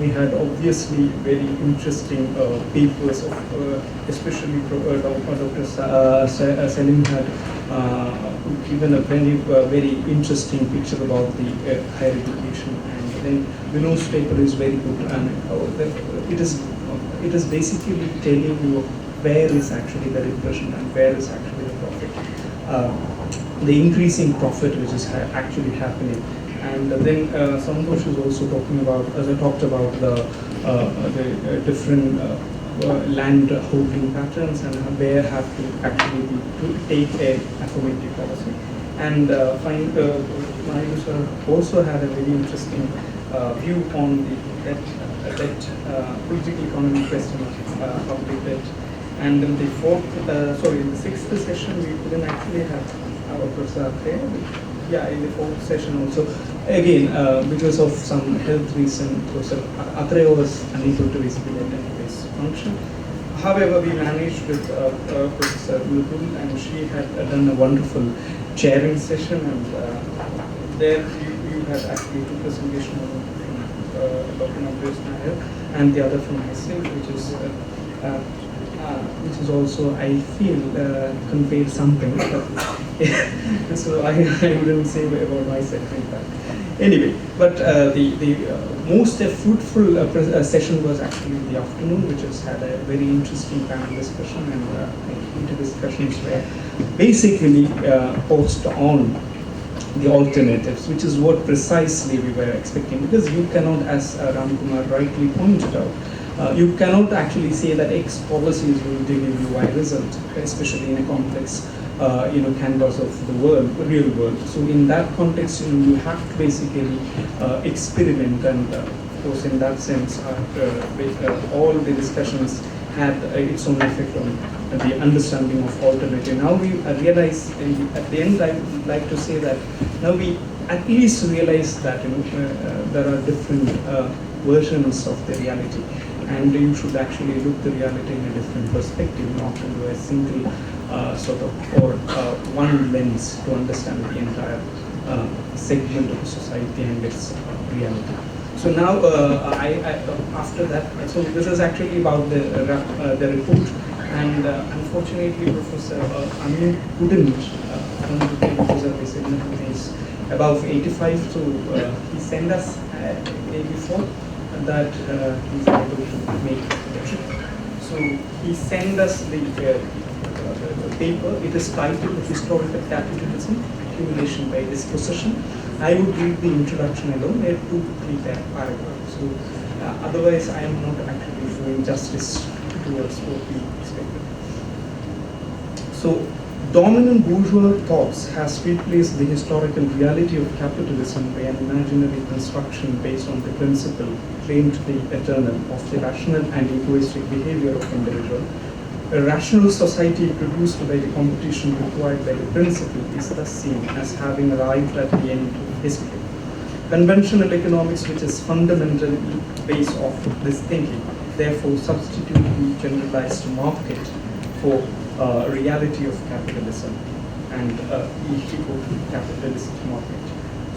we had obviously very interesting papers, of, especially Dr. Salim had given a very interesting picture about the higher education, and then Vinod's paper is very good, and it is basically telling you where is actually the repression and where is actually the profit, the increasing profit which is actually happening. And then Santosh is also talking about, as I talked about, the different land holding patterns and where have to actually be to take a affirmative policy. And Mayu sir also had a very interesting view on the debt, political economy question of public debt. And in the the sixth session, we couldn't actually have our Professor there. Yeah, in the fourth session also, again, because of some health reason, Professor Atre was unable to basically attend this function. However, we managed with Professor Mulkul, and she had done a wonderful chairing session, and there you had actually two presentations from Dr. Nabil Nair and the other from myself, which is also, I feel, conveyed something. So I wouldn't say about myself in fact. Anyway, but the most fruitful session was actually in the afternoon, which has had a very interesting panel discussion, and discussions were basically posed on the alternatives, which is what precisely we were expecting, because you cannot, as Ramakumar rightly pointed out, you cannot actually say that X policies will deliver you Y result, especially in a complex canvas of the world, real world. So in that context, you have to basically experiment, and of course, in that sense, all the discussions had its own effect on the understanding of alternative. Now we realize, at the end, I would like to say that now we at least realize that there are different versions of the reality, and you should actually look the reality in a different perspective, not into a single or one lens to understand the entire segment of society and its reality. So now, after that, so this is actually about the report, and unfortunately, Professor Amin couldn't come to the because his signature is above 85, so he sent us a day before that he's able to make the trip. So he sent us the paper. It is titled Historical Capitalism, Accumulation by Dispossession. I would read the introduction alone, a 2-3 paragraphs. So otherwise, I am not actually doing justice towards what we expected. So, dominant bourgeois thoughts has replaced the historical reality of capitalism by an imaginary construction based on the principle claimed to be eternal of the rational and egoistic behavior of individual. A rational society produced by the competition required by the principle is thus seen as having arrived at the end of history. Conventional economics, which is fundamentally based off this thinking, therefore substitute the generalized market for reality of capitalism and eco-capitalist market.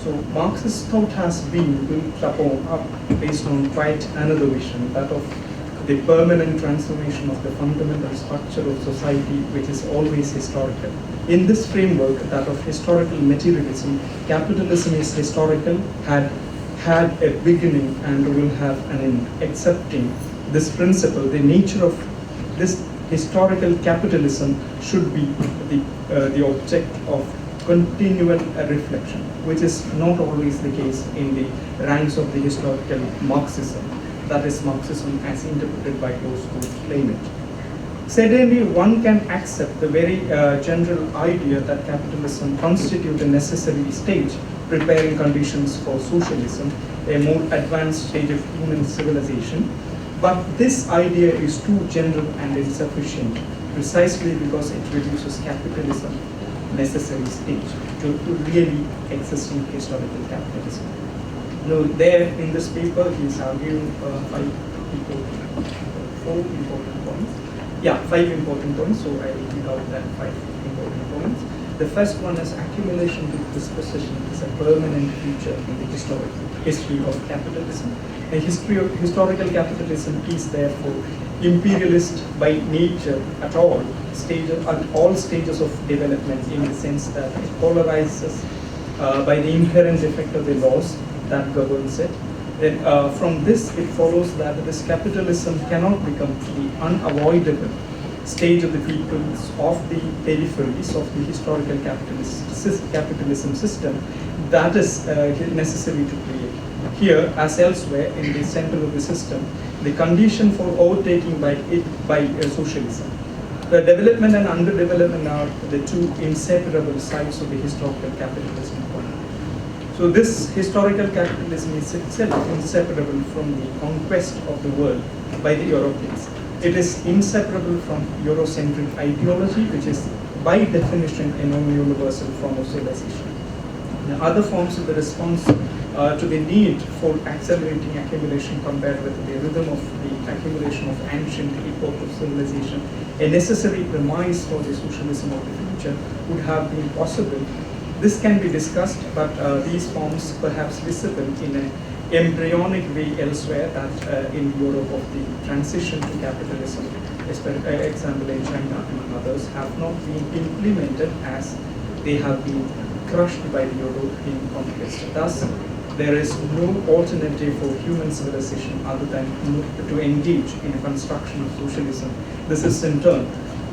So Marxist thought has been built up based on quite another vision, that of the permanent transformation of the fundamental structure of society, which is always historical. In this framework, that of historical materialism, capitalism is historical, had a beginning and will have an end. Accepting this principle, the nature of this historical capitalism should be the object of continual reflection, which is not always the case in the ranks of the historical Marxism. That is Marxism as interpreted by those who claim it. Certainly, one can accept the very general idea that capitalism constitutes a necessary stage preparing conditions for socialism, a more advanced stage of human civilization. But this idea is too general and insufficient, precisely because it reduces capitalism necessary stage to really existing historical capitalism. Now, there in this paper, he is arguing four important points. Yeah, 5 important points. So I will pick out that 5 important points. The first one is accumulation with disposition is a permanent feature in the history of capitalism. The historical capitalism is therefore imperialist by nature at all stages of development, in the sense that it polarizes by the inherent effect of the laws that governs it. Then from this it follows that this capitalism cannot become the unavoidable stage of the peoples of the peripheries of the historical capitalism system that is necessary to create. Here, as elsewhere, in the center of the system, the condition for overtaking by socialism. The development and underdevelopment are the two inseparable sides of the historical capitalism. So this historical capitalism is itself inseparable from the conquest of the world by the Europeans. It is inseparable from Eurocentric ideology, which is by definition a non-universal form of civilization. The other forms of the response to the need for accelerating accumulation compared with the rhythm of the accumulation of ancient epoch of civilization, a necessary premise for the socialism of the future, would have been possible. This can be discussed, but these forms perhaps visible in an embryonic way elsewhere, that in Europe of the transition to capitalism, example in China and others, have not been implemented as they have been crushed by the European conquest. Thus, there is no alternative for human civilization other than to engage in a construction of socialism. This is in turn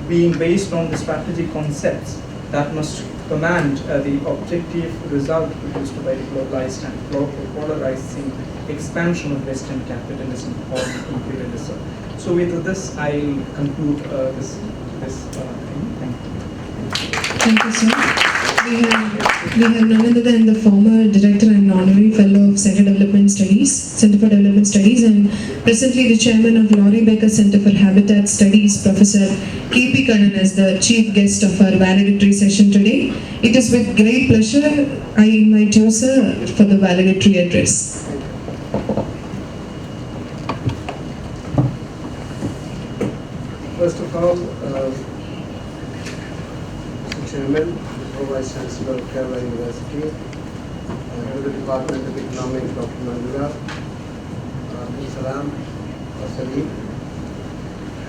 being based on the strategic concepts that must command the objective result produced by the globalized and polarizing expansion of Western capitalism or imperialism. So with this, I'll conclude this thing. Thank you. Thank you, sir. We have none other than the former director and honorary fellow of Center for Development Studies, and presently the chairman of Laurie Baker Center for Habitat Studies, Professor K.P. Kannan, as the chief guest of our valedictory session today. It is with great pleasure I invite you, sir, for the valedictory address. First of all, Mr. Chairman, Vice Chancellor of Kerala University, Head of the Department of Economics, Dr. Mandula, Mr. Ram, Salim,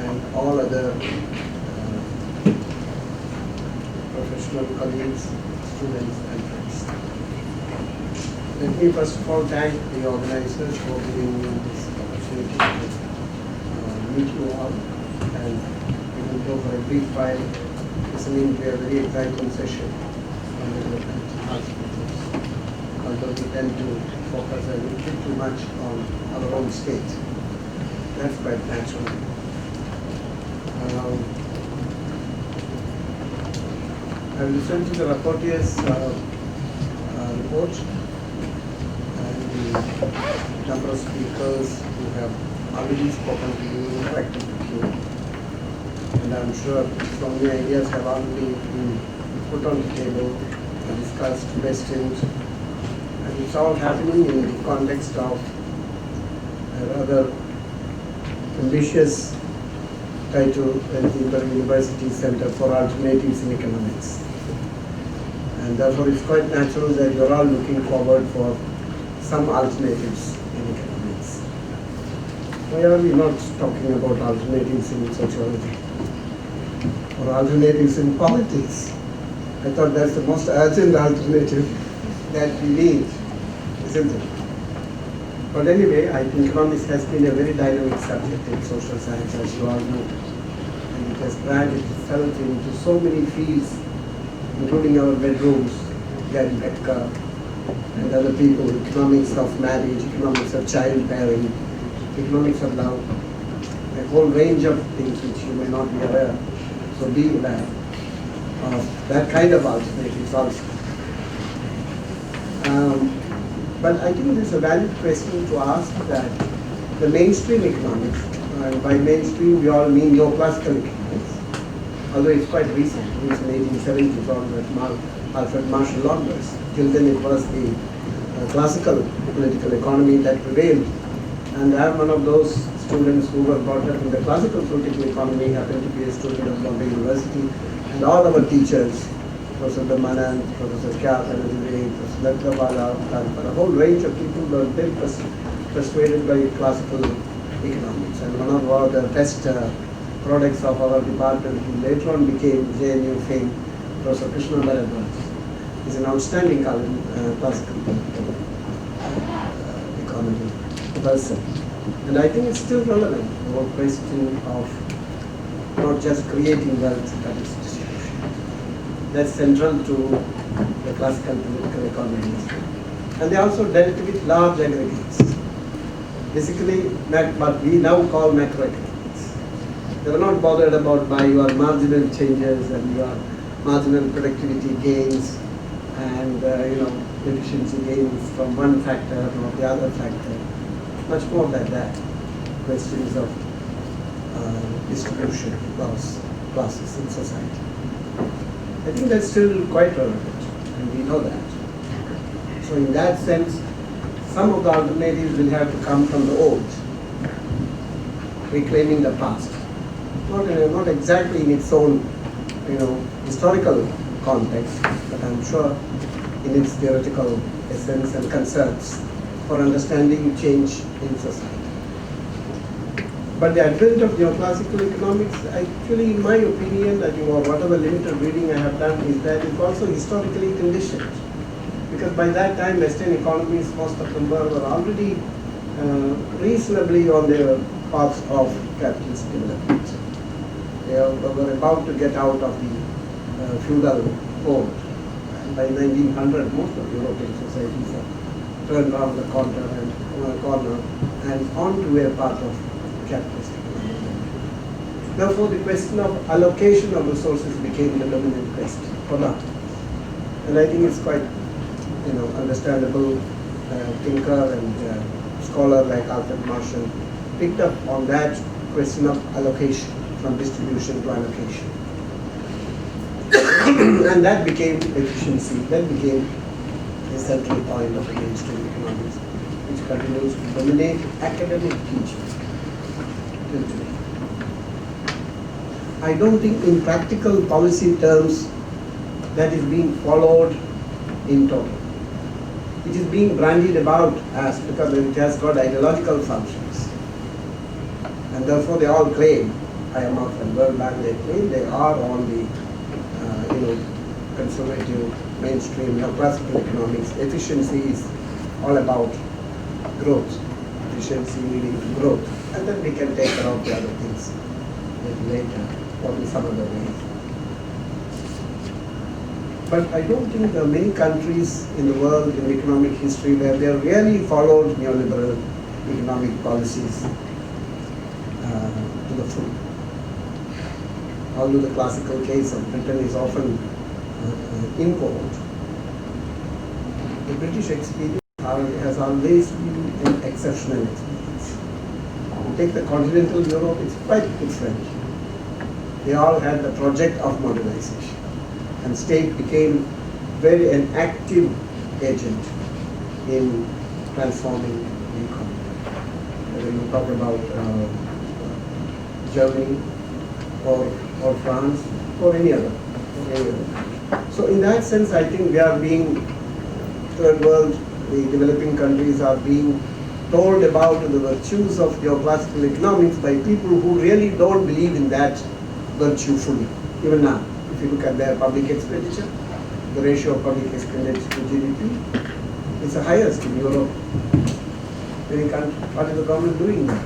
and all other professional colleagues, students, and friends. Let me first of all thank the organizers for giving me this opportunity to meet you all, and even though for a brief while listening to a very exciting session on development hospitals, although we tend to focus a little bit too much on our own state. That's quite natural. I will listen to the rapporteur's report and the number of speakers who have already spoken to you, interacted with you. And I'm sure so many ideas have already been put on the table and discussed, questioned, and it's all happening in the context of a rather ambitious title at the Imperial University Center for Alternatives in Economics. And therefore it's quite natural that you're all looking forward for some alternatives in economics. Why are we not talking about alternatives in sociology? Or alternatives in politics? I thought that's the most urgent alternative that we need, isn't it? But anyway, I think economics has been a very dynamic subject in social science, as you all know. And it has branded itself into so many fields, including our bedrooms, Gary Becker and other people, economics of marriage, economics of childbearing, economics of love, a whole range of things which you may not be aware. So be aware of that kind of alternatives also. But I think it is a valid question to ask that the mainstream economics, and by mainstream we all mean neoclassical economics, although it's quite recent, it's in 1870s, all that Alfred Marshall onwards. Till then it was the classical political economy that prevailed. And I am one of those students who were brought up in the classical political economy, happened to be a student of Bombay University, and all our teachers, Professor Damanand, Professor Kya, Professor Lakdawala, a whole range of people were very persuaded by classical economics. And one of the best products of our department, who later on became JNU fame, Professor Krishna Bharadwaj, is an outstanding classical economy person. And I think it's still relevant, the whole question of not just creating wealth, but its distribution. That's central to the classical political economies. And they also dealt with large aggregates. Basically, what we now call macroeconomics. They were not bothered about by your marginal changes and your marginal productivity gains and efficiency gains from one factor or the other factor. Much more than that. Questions of distribution across classes in society. I think that's still quite relevant, and we know that. So in that sense, some of the alternatives will have to come from the old, reclaiming the past. Not exactly in its own, historical context, but I'm sure in its theoretical essence and concerns for understanding change in society. But the advent of neoclassical economics, actually, in my opinion, or whatever limited reading I have done, is that it's also historically conditioned. Because by that time, Western economies, most of them were already reasonably on their paths of capitalist development. They were about to get out of the feudal hold. And by 1900, most of European societies have turned around the corner and onto a path of capitalist economy. Therefore, the question of allocation of resources became the dominant question for now. And I think it's quite, understandable. Thinker and scholar like Alfred Marshall picked up on that question of allocation, from distribution to allocation. And that became efficiency, that became a central point of the mainstream economics, which continues to dominate academic teaching till today. I don't think in practical policy terms that is being followed in total. It is being brandied about as because it has got ideological functions. And therefore they all claim, IMF and World Bank, they claim they are on the conservative, mainstream, classical economics. Efficiency is all about growth. Efficiency leading to growth. And then we can take care of the other things later or in some other ways. But I don't think there are many countries in the world in economic history where they have really followed neoliberal economic policies to the full. Although the classical case of Britain is often invoked, the British experience has always been an exceptional experience. You take the continental Europe, it's quite different. They all had the project of modernization. And state became very an active agent in transforming the economy. Whether you talk about Germany or France or any other. So in that sense, I think we are being, third world, the developing countries are being told about the virtues of neoclassical economics by people who really don't believe in that virtue fully, even now. If you look at their public expenditure, the ratio of public expenditure to GDP is the highest in Europe. What is the government doing now?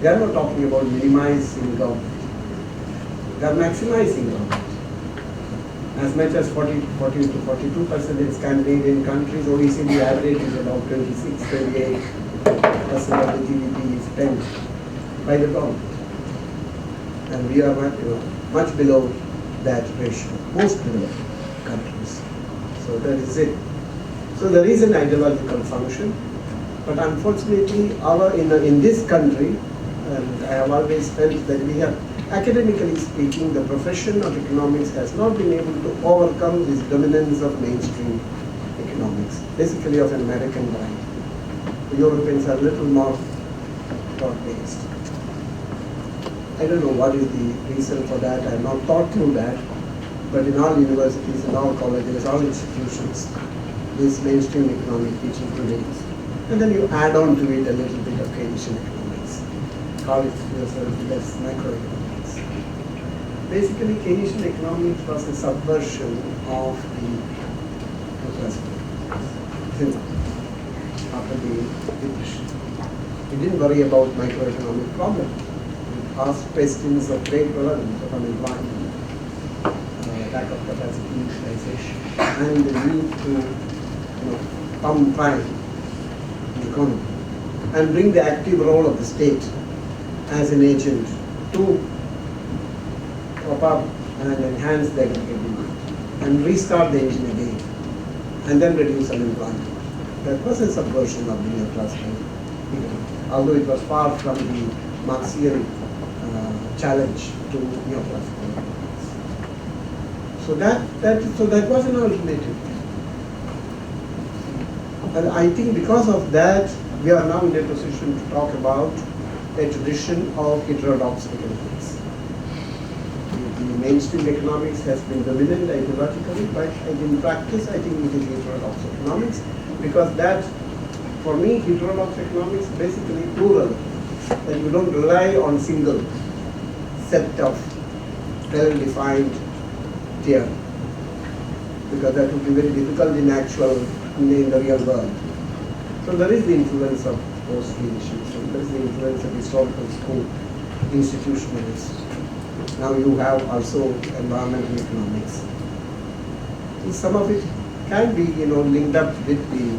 They are not talking about minimizing government. They are maximizing government. As much as 40 to 42% in Scandinavian countries, OECD average is about 26-28% of the GDP is spent by the government. And we are much below that ratio, most developed countries. So that is it. So there is an ideological function, but unfortunately in this country, and I have always felt that we have academically speaking, the profession of economics has not been able to overcome this dominance of mainstream economics, basically of an American kind. The Europeans are a little more thought-based. I don't know what is the reason for that. I have not thought through that. But in all universities, in all colleges, all institutions, this mainstream economic teaching prevails. And then you add on to it a little bit of Keynesian economics. Call it yourself less macroeconomics. Basically, Keynesian economics was a subversion of the classical after the depression. We didn't worry about microeconomic problem. We asked questions of great relevance of unemployment, lack of capacity utilization, and the need to pump prime in the economy and bring the active role of the state as an agent to prop up and enhance the aggregate demand and restart the engine again and then reduce unemployment. That was a subversion of the neoclassical economy, although it was far from the Marxian challenge to neoclassical economics. So that was an alternative. And I think because of that, we are now in a position to talk about a tradition of heterodox economics. The mainstream economics has been dominant ideologically, but in practice, I think it is heterodox economics, because that, for me, heterodox economics is basically plural, that you don't rely on single set of well-defined theory, because that would be very difficult in the real world. So there is the influence of post-Keynesianism, there is the influence of historical school institutionalists. Now you have also environmental economics. Some of it can be, linked up with the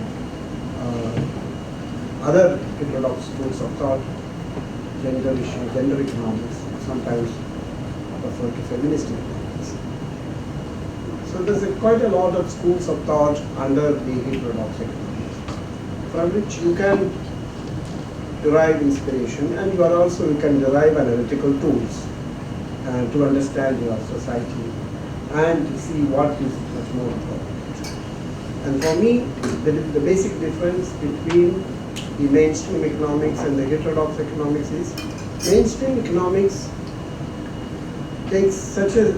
other heterodox schools of thought, gender issues, gender economics, sometimes referred to feminist economics. So there's quite a lot of schools of thought under the heterodox economics, from which you can derive inspiration, and you can derive analytical tools to understand your society and to see what is much more important. And for me, the basic difference between the mainstream economics and the heterodox economics is mainstream economics takes such a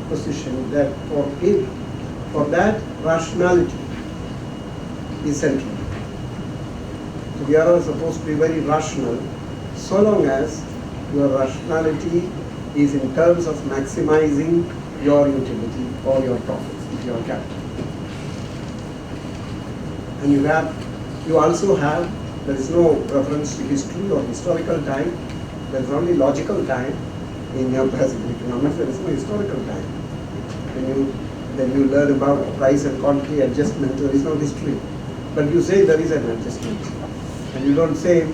position that for that rationality is central. So we are all supposed to be very rational, so long as your rationality is in terms of maximizing your utility or your profits, your capital. And you also have, there is no reference to history or historical time, there is only logical time. In neoclassical economics, there is no historical time. When you learn about price and quantity adjustment, there is no history. But you say there is an adjustment. And you don't say,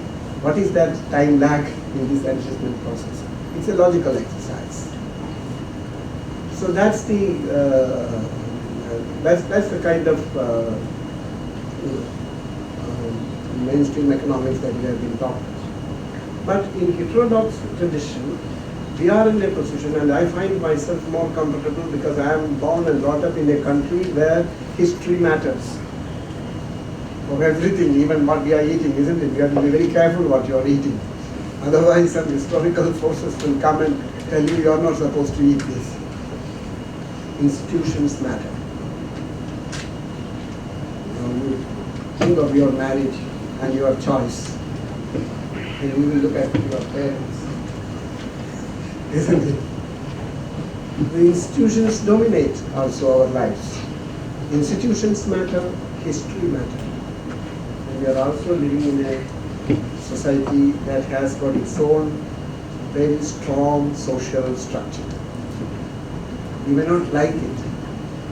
what is that time lag in this adjustment process? It's a logical exercise. So that's the kind of mainstream economics that we have been talking about. But in heterodox tradition, we are in a position, and I find myself more comfortable because I am born and brought up in a country where history matters. For everything, even what we are eating, isn't it? We have to be very careful what you are eating. Otherwise, some historical forces will come and tell you are not supposed to eat this. Institutions matter. You think of your marriage and your choice, and you will look at your parents. Isn't it? The institutions dominate also our lives. Institutions matter, history matter. And we are also living in a society that has got its own very strong social structure. You may not like it,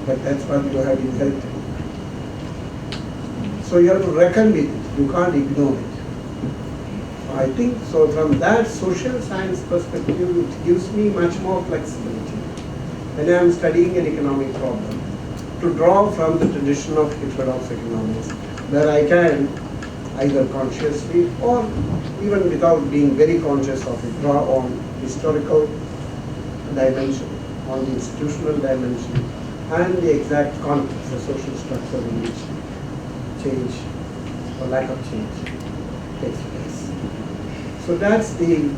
but that's what you have inherited. So you have to reckon with it. You can't ignore it. I think so. From that social science perspective, it gives me much more flexibility when I am studying an economic problem to draw from the tradition of heterodox economics, where I can either consciously or even without being very conscious of it, draw on historical dimension, on the institutional dimension, and the exact context, the social structure in which change or lack of change takes place. So that's the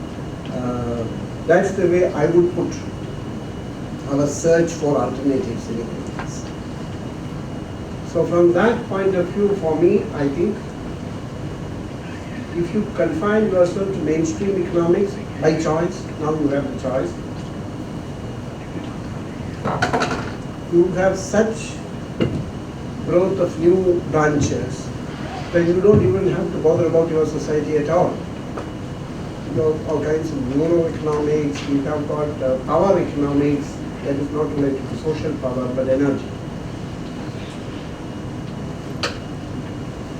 way I would put our search for alternatives in economics. So from that point of view, for me, I think if you confine yourself to mainstream economics by choice, now you have the choice, you have such growth of new branches that you don't even have to bother about your society at all. You have all kinds of neuroeconomics, we have got power economics that is not related to social power but energy.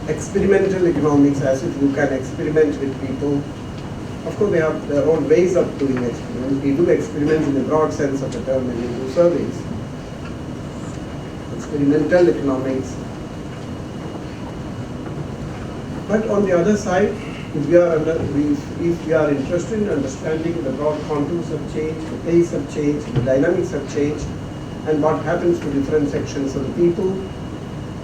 Experimental economics, as if you can experiment with people. Of course, they have their own ways of doing experiments. We do experiments in the broad sense of the term when we do surveys. Experimental economics. But on the other side, if we are interested in understanding the broad contours of change, the pace of change, the dynamics of change, and what happens to different sections of the people,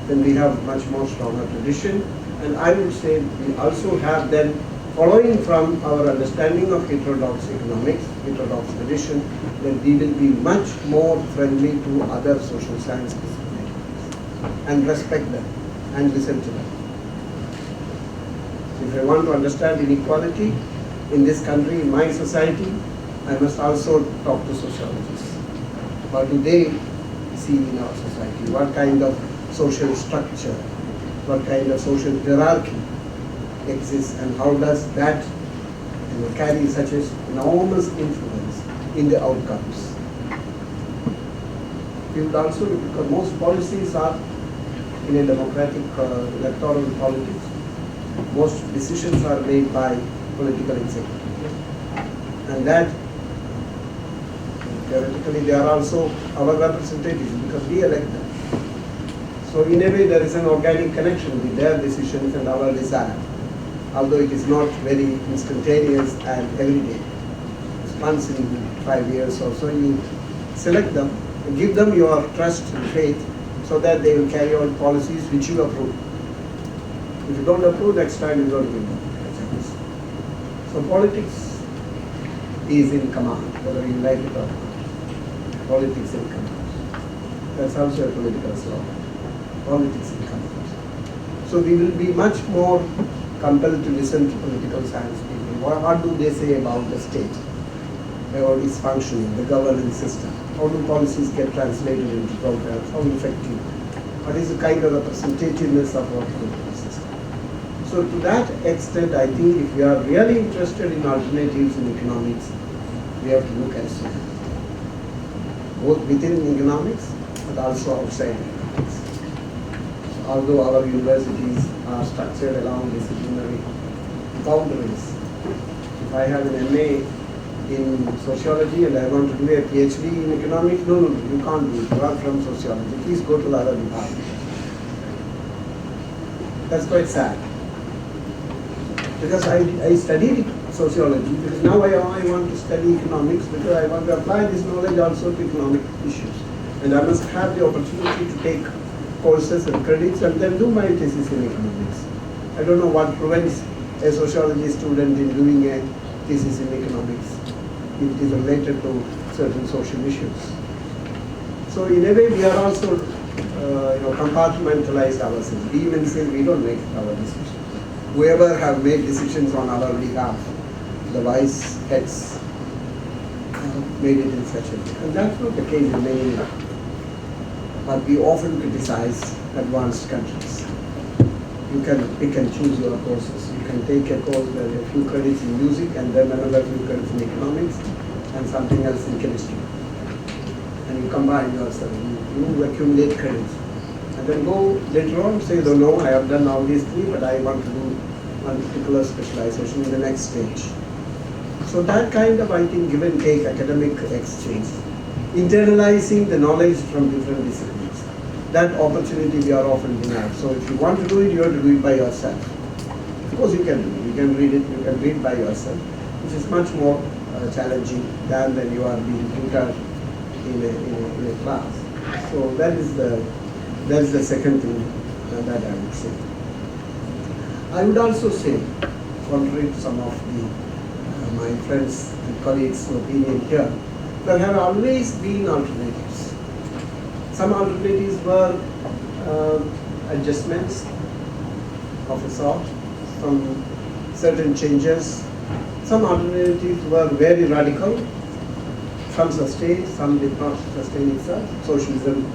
then we have much more stronger tradition. And I would say we also have then, following from our understanding of heterodox economics, heterodox tradition, then we will be much more friendly to other social science disciplines and respect them and listen to them. If I want to understand inequality in this country, in my society, I must also talk to sociologists. What do they see in our society? What kind of social structure, what kind of social hierarchy exists, and how does that carry such an enormous influence in the outcomes? We would also, because most policies are in a democratic electoral politics, most decisions are made by political executives, and that theoretically they are also our representatives because we elect them. So in a way there is an organic connection with their decisions and our desire, although it is not very instantaneous and everyday. It's once in 5 years or so you select them, and give them your trust and faith so that they will carry out policies which you approve. If you don't approve, next time you don't give them. So politics is in command, whether you like it or not. Politics in command. That's also a political slogan. Politics in command. So we will be much more compelled to listen to political science people. What do they say about the state, about its functioning, the governance system? How do policies get translated into programs? How effective? What is the kind of representativeness of our political system? So to that extent, I think if we are really interested in alternatives in economics, we have to look elsewhere, both within economics but also outside economics. So although our universities are structured along disciplinary boundaries, if I have an MA in sociology and I want to do a PhD in economics, no, you can't do it. You are from sociology. Please go to the other department. That's quite sad. Because I studied sociology, because now I want to study economics, because I want to apply this knowledge also to economic issues. And I must have the opportunity to take courses and credits and then do my thesis in economics. I don't know what prevents a sociology student in doing a thesis in economics if it is related to certain social issues. So in a way we are also compartmentalized ourselves. We even say we don't make our decisions. Whoever have made decisions on our behalf, the wise heads made it in such a way. And that's not the case in many, but we often criticize advanced countries. You can pick and choose your courses. You can take a course where a few credits in music and then another few credits in economics and something else in chemistry. And you combine yourself, you accumulate credits. And then go later on say, no, I have done all these three, but I want to do one particular specialization in the next stage. So that kind of, I think, give and take academic exchange, internalizing the knowledge from different disciplines. That opportunity we are often denied. So if you want to do it, you have to do it by yourself. Of course you can do it. You can read it, you can read by yourself, which is much more challenging than when you are being tutored in a class. So that's the second thing that I would say. I would also say, contrary to some of my friends and colleagues' opinion here, there have always been alternatives. Some alternatives were adjustments of a sort, some certain changes. Some alternatives were very radical. Some sustained, some did not sustain itself. Socialism,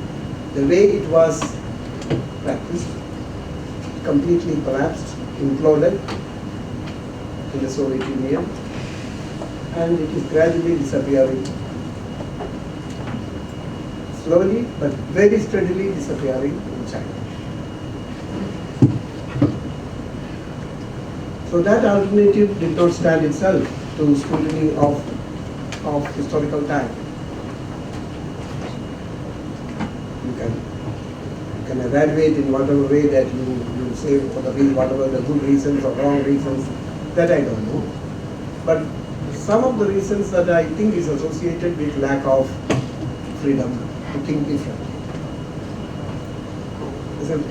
the way it was practiced, completely collapsed, imploded in the Soviet Union, and it is gradually disappearing. Slowly but very steadily disappearing in China. So that alternative did not stand itself to scrutiny of historical time. You can evaluate in whatever way that you say, for whatever the good reasons or wrong reasons, that I don't know. But some of the reasons that I think is associated with lack of freedom to think differently. Isn't it?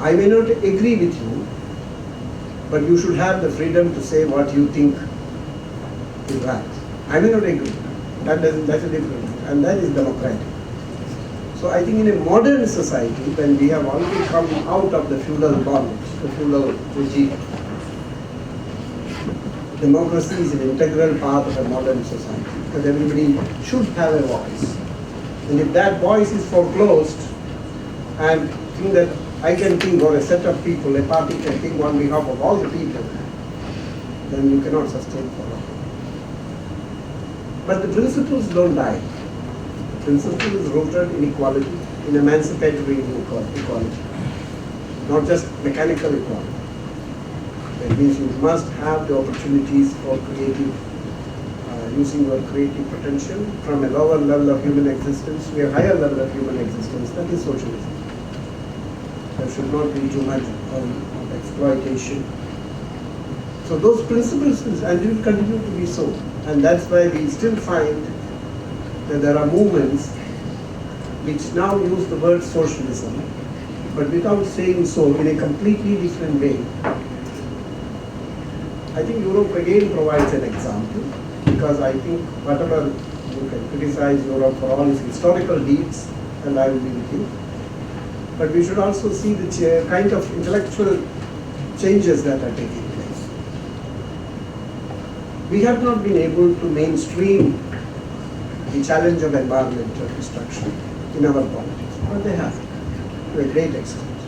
I may not agree with you, but you should have the freedom to say what you think is right. I may not agree. That's a different thing, and that is democratic. So I think in a modern society, when we have already come out of the feudal bondage, the feudal regime, democracy is an integral part of a modern society, because everybody should have a voice. And if that voice is foreclosed, and think that I can think, or a set of people, a party can think on behalf of all the people, then you cannot sustain for long. But the principles don't die. The principle is rooted in equality, in emancipatory equality, not just mechanical equality. That means you must have the opportunities for creative, using your creative potential from a lower level of human existence to a higher level of human existence. That is socialism. There should not be too much of exploitation. So those principles and will continue to be so. And that's why we still find that there are movements which now use the word socialism, but without saying so in a completely different way. I think Europe again provides an example, because I think whatever you can criticize Europe for all its historical deeds, and I will be with you, but we should also see the kind of intellectual changes that are taking place. We have not been able to mainstream the challenge of environmental destruction in our politics, but they have, to a great extent.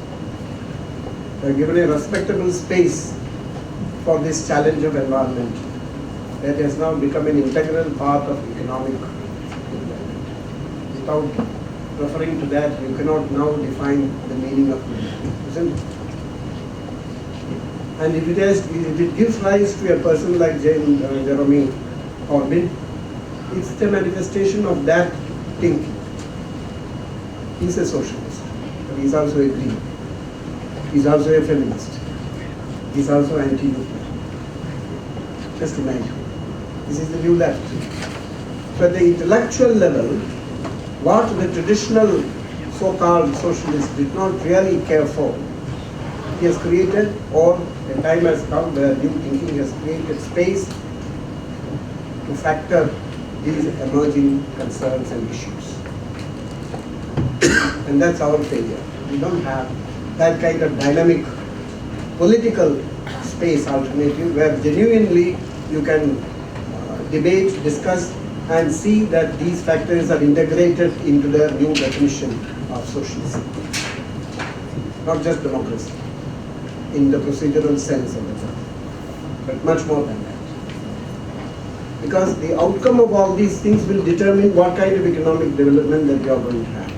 They are given a respectable space for this challenge of environment that has now become an integral part of economic development. Without referring to that, you cannot now define the meaning of freedom, isn't it? And if it gives rise to a person like Jeremy Corbyn, it's a manifestation of that thinking. He's a socialist, but he's also a Green. He's also a feminist. He's also anti-nuclear. Just imagine. This is the new left. So at the intellectual level, what the traditional so-called socialists did not really care for, he has created, or a time has come where new thinking has created space to factor these emerging concerns and issues. And that's our failure. We don't have that kind of dynamic political space alternative where genuinely you can debate, discuss, and see that these factors are integrated into the new definition of socialism. Not just democracy, in the procedural sense of the term, but much more than that. Because the outcome of all these things will determine what kind of economic development that we are going to have.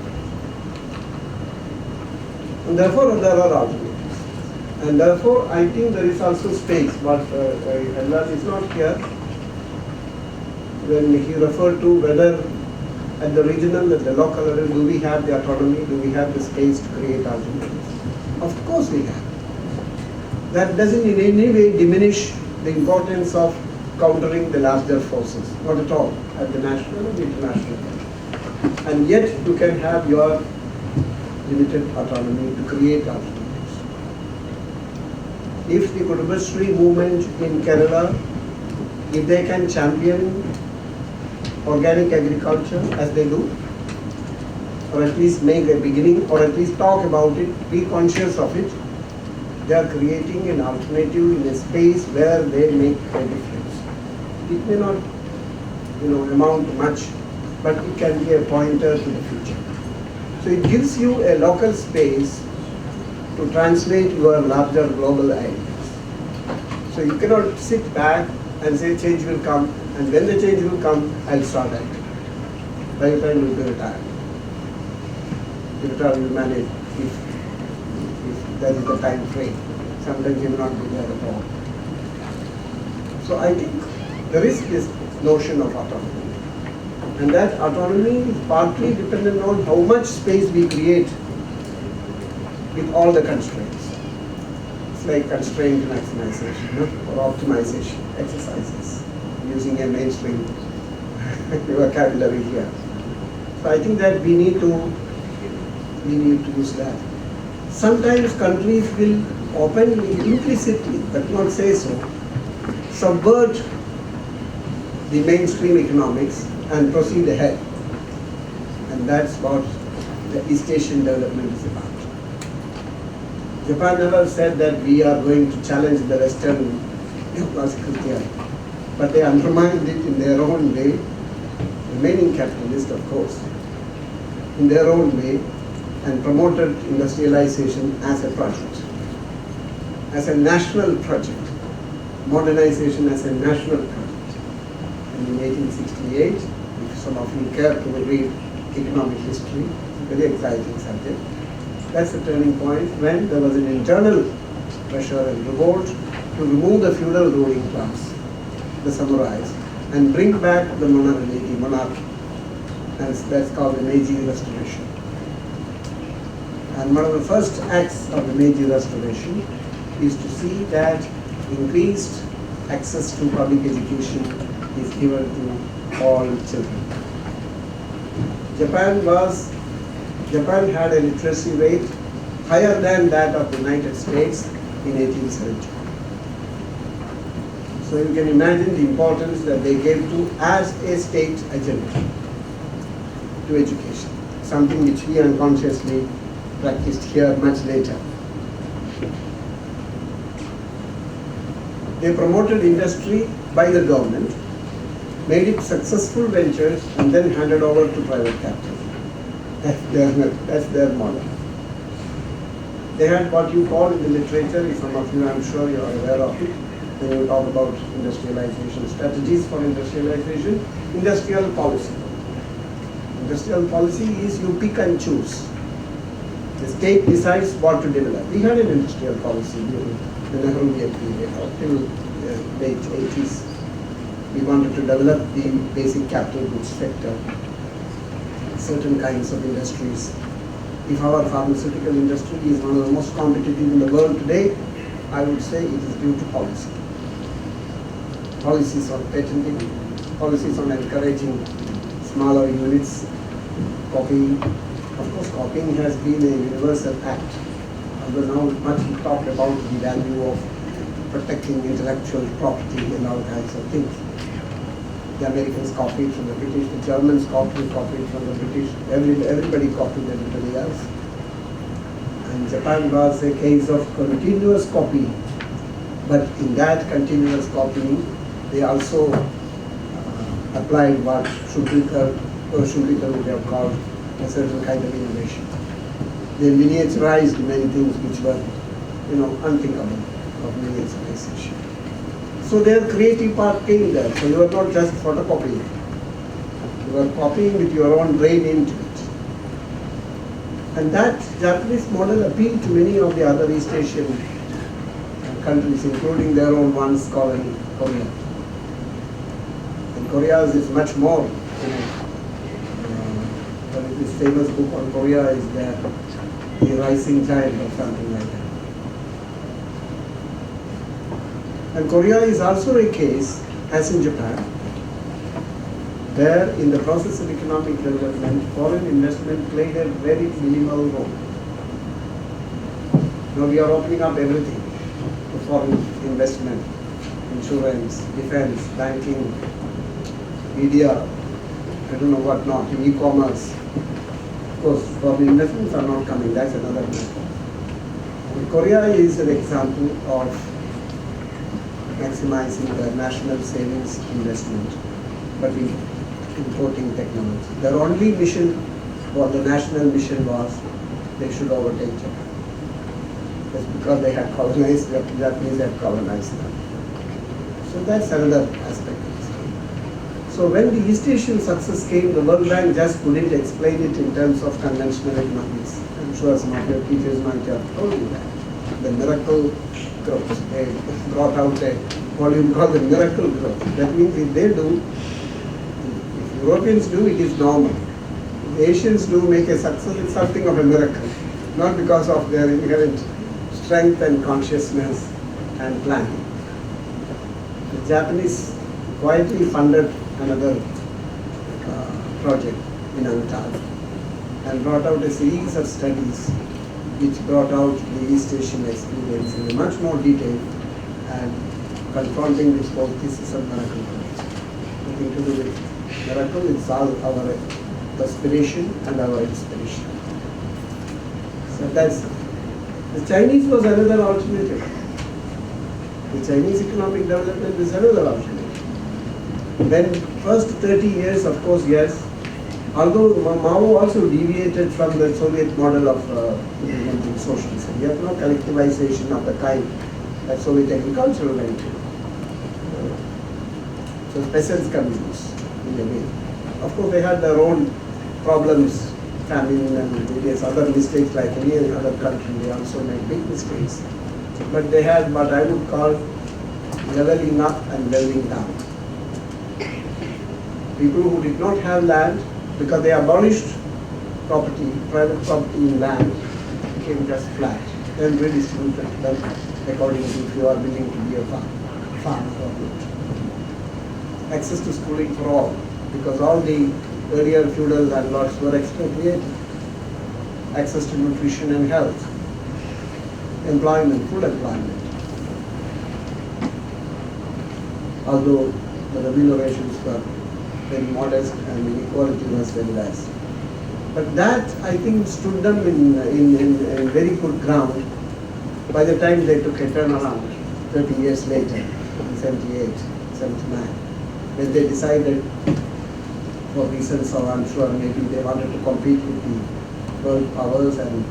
And therefore, there are alternatives. And therefore, I think there is also space, but Harilal is not here, when he referred to whether at the regional, at the local level, do we have the autonomy, do we have the space to create alternatives? Of course we have. That doesn't in any way diminish the importance of countering the larger forces, not at all, at the national and international level. And yet you can have your limited autonomy to create alternatives. If the Kudumbashree movement in Kerala, if they can champion organic agriculture as they do, or at least make a beginning, or at least talk about it, be conscious of it, they are creating an alternative in a space where they make a difference. It may not, amount to much, but it can be a pointer to the future. So it gives you a local space to translate your larger global ideas. So you cannot sit back and say change will come, and when the change will come, I'll start acting. By the time you'll be retired. The retire will manage if that is the time frame. Sometimes you will not be there at all. So I think there is this notion of autonomy. And that autonomy is partly dependent on how much space we create with all the constraints. It's like constraint maximization or optimization exercises, using a mainstream vocabulary here. So I think that we need to use that. Sometimes countries will openly, implicitly, but not say so, subvert the mainstream economics and proceed ahead. And that's what the East Asian development is about. Japan never said that we are going to challenge the Western neoclassical theory, but they undermined it in their own way, remaining capitalist of course, in their own way, and promoted industrialization as a project, as a national project, modernization as a national project. And in 1868, if some of you care to read economic history, very exciting subject, that's the turning point when there was an internal pressure and revolt to remove the feudal ruling class, the samurais, and bring back the monarchy. And that's called the Meiji Restoration. And one of the first acts of the Meiji Restoration is to see that increased access to public education is given to all children. Japan had a literacy rate higher than that of the United States in 1870. So you can imagine the importance that they gave to as a state agenda to education, something which we unconsciously practiced here much later. They promoted industry by the government, made it successful ventures, and then handed over to private capital. That's their model. They had what you call in the literature, some of you I'm sure you are aware of it, when you talk about industrialization, strategies for industrialization, industrial policy. Industrial policy is you pick and choose. The state decides what to develop. We had an industrial policy during the Nehruvian period, till the late 80s. We wanted to develop the basic capital goods sector, certain kinds of industries. If our pharmaceutical industry is one of the most competitive in the world today, I would say it is due to policy. Policies on patenting, policies on encouraging smaller units, copying. Of course, copying has been a universal act. Although now much talked about the value of protecting intellectual property and all kinds of things. The Americans copied from the British, the Germans copied from the British, everybody copied everybody else. And Japan was a case of continuous copying. But in that continuous copying, they also applied what Schumpeter would have called a certain kind of innovation. They miniaturized many things which were, unthinkable of miniaturization. So their creative part came there. So you are not just photocopying. You are copying with your own brain into it. And that Japanese model appealed to many of the other East Asian countries, including their own ones called Korea. And Korea is much more. This famous book on Korea is The Rising Child or something like that. And Korea is also a case, as in Japan, where in the process of economic development, foreign investment played a very minimal role. Now we are opening up everything to foreign investment, insurance, defense, banking, media, I don't know what not, e-commerce. Of course, foreign investments are not coming, that's another matter. And Korea is an example of maximizing the national savings investment, but in importing technology. Their only mission, or the national mission was, they should overtake Japan. That's because they had colonized, the Japanese had colonized them. So that's another aspect. So when the East Asian success came, the World Bank just couldn't explain it in terms of conventional economics. I'm sure some of your teachers might have told you that. The miracle growth. They brought out a volume called the miracle growth. That means if they do, if Europeans do, it is normal. If the Asians do make a success, it's something of a miracle. Not because of their inherent strength and consciousness and planning. The Japanese quietly funded another project in Antal and brought out a series of studies which brought out the East Asian experience in a much more detail and confronting this whole thesis of miracle growth. Nothing to do with miracle, it's all our aspiration and our inspiration. So that's the Chinese was another alternative. The Chinese economic development is another alternative. Then first 30 years, of course, yes. Although Mao also deviated from the Soviet model of implementing socialism. You have no collectivization of the kind that Soviet agriculture went to. So peasants communists, in a way. Of course, they had their own problems, famine and various other mistakes like any other country. They also made big mistakes. But they had what I would call leveling up and leveling down. People who did not have land, because they abolished property, private property in land, became just flat, then redistributed them according to if you are willing to be a farmer or not. Access to schooling for all, because all the earlier feudal landlords were expropriated. Access to nutrition and health, employment, full employment. Although the remunerations were very modest and inequality was very less. But that, I think, stood them in very good ground by the time they took a turnaround 30 years later, in 78, 79, when they decided, for reasons of, I'm sure, maybe they wanted to compete with the world powers, and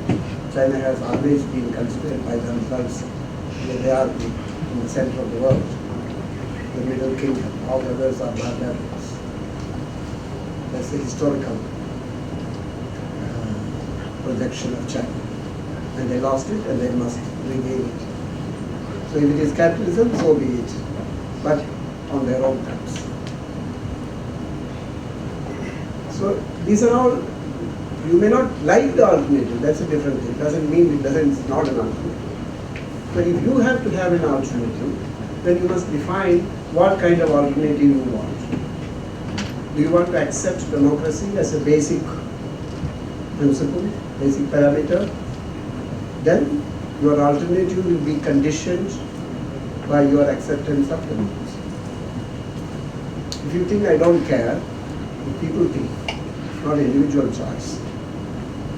China has always been considered by themselves that they are in the center of the world, the Middle Kingdom. All the others are barbarians. That's the historical projection of China. And they lost it and they must regain it. So if it is capitalism, so be it. But on their own terms. So these are all, you may not like the alternative, that's a different thing. It doesn't mean it's not an alternative. But if you have to have an alternative, then you must define what kind of alternative you want. Do you want to accept democracy as a basic principle, basic parameter? Then your alternative will be conditioned by your acceptance of democracy. If you think I don't care, if people think, it's not an individual choice.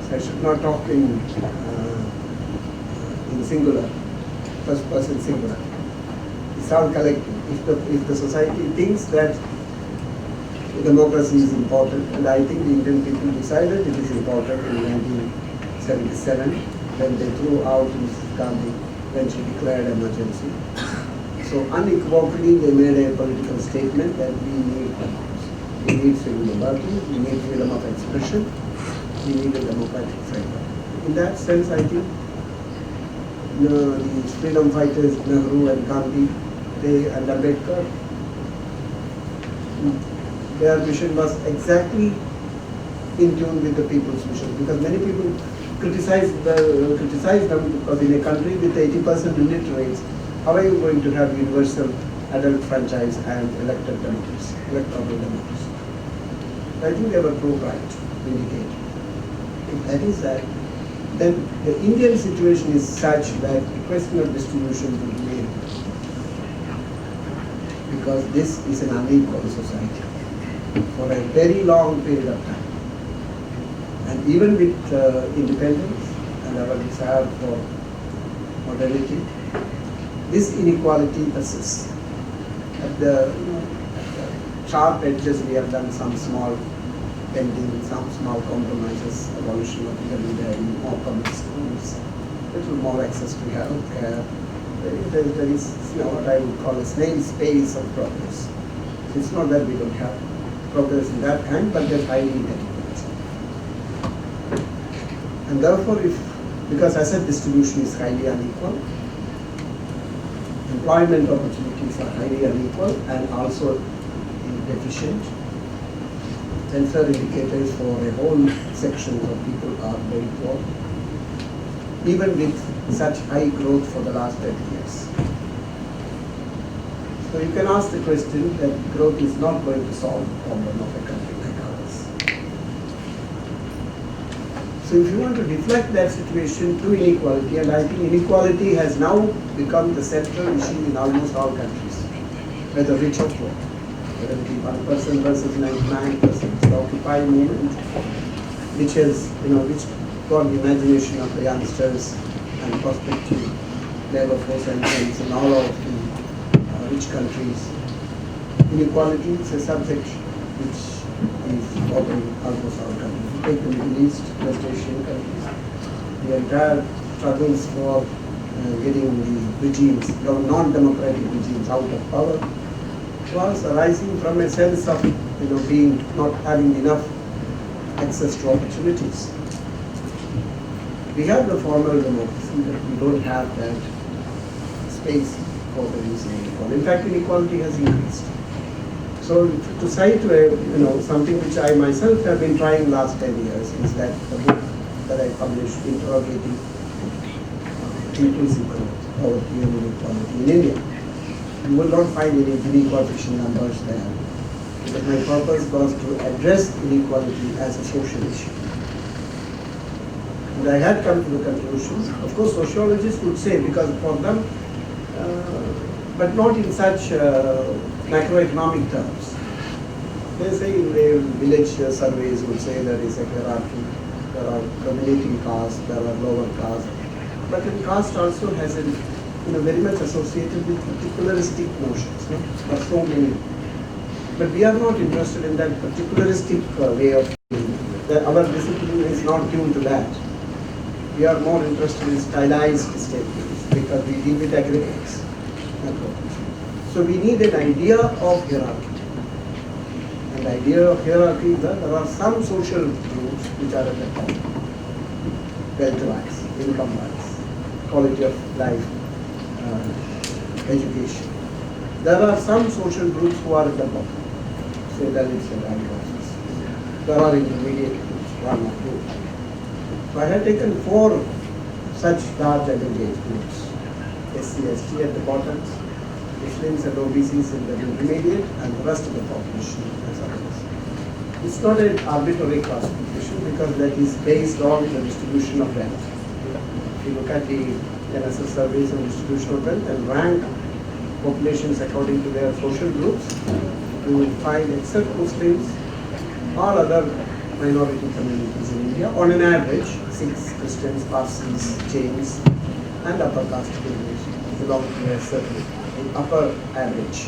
So I should not talk in singular, first person singular. It's all collective. If the society thinks that democracy is important, and I think the Indian people decided it is important in 1977 when they threw out Mrs. Gandhi when she declared emergency. So unequivocally they made a political statement that we need democracy. We need civil liberty, we need freedom of expression, we need a democratic framework. In that sense, I think the freedom fighters Nehru and Gandhi, and Ambedkar, their vision was exactly in tune with the people's vision, because many people criticize them because in a country with 80% illiterates, how are you going to have universal adult franchise and elected democracy, electoral democracy. I think they were proved right to indicate. If that is that, then the Indian situation is such that the question of distribution will remain, because this is an unequal society for a very long period of time. And even with independence and our desire for modernity, this inequality persists. At the sharp edges, we have done some small bending, some small compromises, abolition of intermediary, more public schools, little more access to health care. There is what I would call a snail's pace of progress. It's not that we don't have progress in that kind, but there's highly inadequate. And therefore, because asset distribution is highly unequal, employment opportunities are highly unequal and also inefficient, welfare indicators for a whole section of people are very poor, even with such high growth for the last 30 years. So you can ask the question that growth is not going to solve the problem of a country like ours. So if you want to deflect that situation to inequality, and I think inequality has now become the central issue in almost all countries, whether rich or poor, whether it be 1% versus 99%, the Occupy movement, which has, which got the imagination of the youngsters and prospective labor force entrants in all of the rich countries. Inequality is a subject which is bothering almost all countries. Take the Middle East, West Asian countries, the entire struggles for getting the regimes, non-democratic regimes out of power was arising from a sense of being not having enough access to opportunities. We have the formal democracy, but we don't have that space for reducing inequality. In fact, inequality has increased. So to cite something which I myself have been trying last 10 years is that the book that I published, Interrogating Inclusive Growth, Poverty and Inequality in India. You will not find any Gini coefficient numbers there. But my purpose was to address inequality as a social issue. And I had come to the conclusion, of course sociologists would say, because for them, but not in such macroeconomic terms. They say in the village surveys would say there is a hierarchy, there are dominating castes, there are lower castes. But then caste also has a, very much associated with particularistic notions. No? There are so many. But we are not interested in that particularistic way of thinking. Our discipline is not tuned to that. We are more interested in stylized statements because we deal with aggregates. So we need an idea of hierarchy. And the idea of hierarchy is that there are some social groups which are at the top. Wealth-wise, income-wise, quality of life, education. There are some social groups who are at the bottom. Say Dalits and Adivasis. There are intermediate groups, one or two. So I have taken 4 such large aggregate groups. SC, ST at the bottom, Muslims and OBCs in the intermediate, and the rest of the population as others. It's not an arbitrary classification because that is based on the distribution of wealth. If you look at the NSS surveys on distribution of wealth and rank populations according to their social groups, you will find, except Muslims, all other minority communities in India, on an average, Sikhs, Christians, Parsis, Jains, and upper caste population belong to a certain upper average.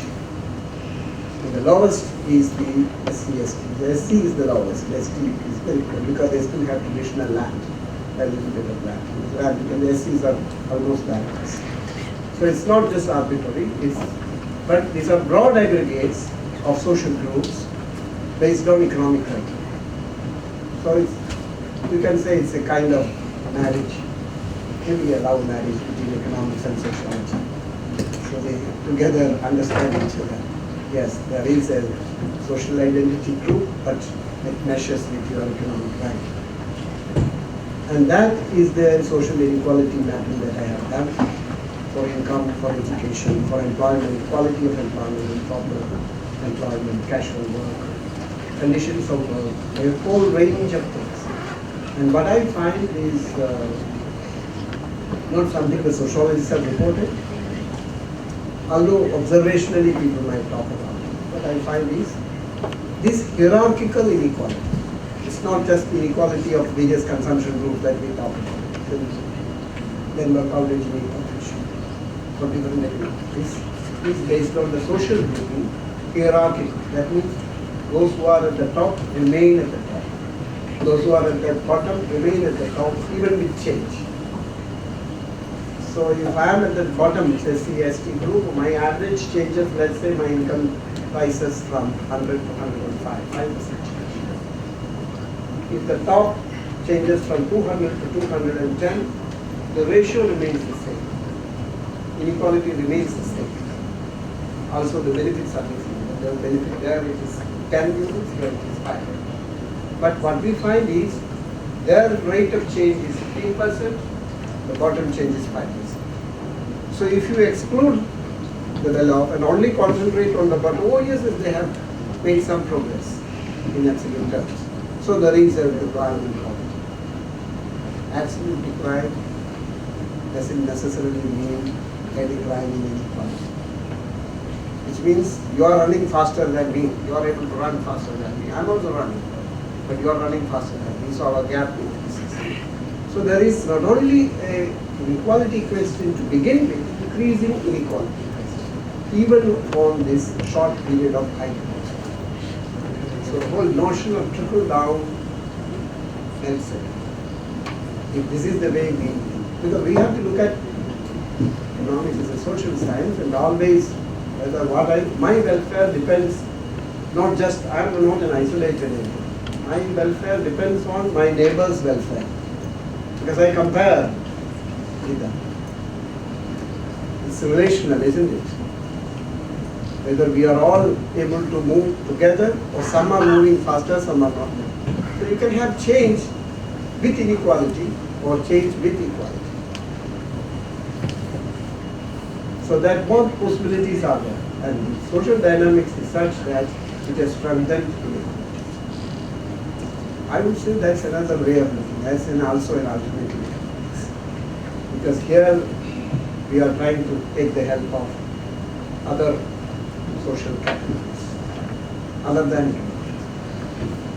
And the lowest is the SC, ST. The SC is the lowest, the ST is very poor because they still have traditional land, a little bit of land. And the SCs are almost landless. So it's not just arbitrary, but these are broad aggregates of social groups based on economic criteria. So you can say it's a kind of marriage, maybe a love marriage between economics and sociology. So they together understand each other. Yes, there is a social identity group, but it meshes with your economic rank. And that is the social inequality mapping that I have done. for income, for education, for employment, quality of employment, proper employment, casual work, conditions of work, a whole range of things. And what I find is not something the sociologists have reported, although observationally people might talk about it. What I find is this hierarchical inequality. It's not just the inequality of various consumption groups that we talk about. Then work out education for different economies. This is based on the social grouping, hierarchical. That means those who are at the top remain at the top. Those who are at the bottom remain at the top, even with change. So if I am at the bottom, say CST group, my average changes, let's say my income rises from 100 to 105, 5%. If the top changes from 200 to 210, the ratio remains the same. Inequality remains the same. Also the benefits are different. The benefit there it is 10 units, here it is 5. But what we find is their rate of change is 15%, the bottom change is 5%. So if you exclude the well-off and only concentrate on the bottom, oh yes, they have made some progress in absolute terms. So there is a decline in poverty. Absolute decline doesn't necessarily mean a decline in inequality. Which means you are running faster than me. You are able to run faster than me. I am also running, but you are running faster than me. So our gap increases. So there is not only a inequality question to begin with, increasing inequality question, even on this short period of high growth. So the whole notion of trickle down helps it. If this is the way we, because we have to look at economics as a social science, and always whether my welfare depends not just, I am not an isolated entity. My welfare depends on my neighbor's welfare, because I compare with them. It's relational, isn't it? Whether we are all able to move together, or some are moving faster, some are not moving. So you can have change with inequality or change with equality. So that both possibilities are there. And social dynamics is such that it has strengthened inequality. I would say that's another way of looking, that's also an alternative economics. Because here we are trying to take the help of other social categories, other than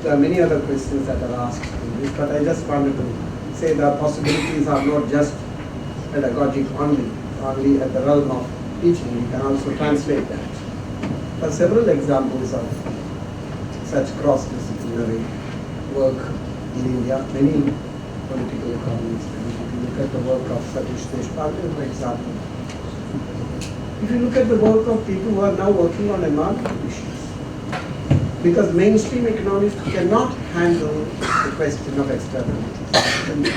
there are many other questions that are asked in this, but I just wanted to say the possibilities are not just pedagogic only at the realm of teaching. We can also translate that. There are several examples of such cross-disciplinary work in India, many political economists. If you look at the work of Satish Deshpande, for example, if you look at the work of people who are now working on environmental issues, because mainstream economists cannot handle the question of externalities.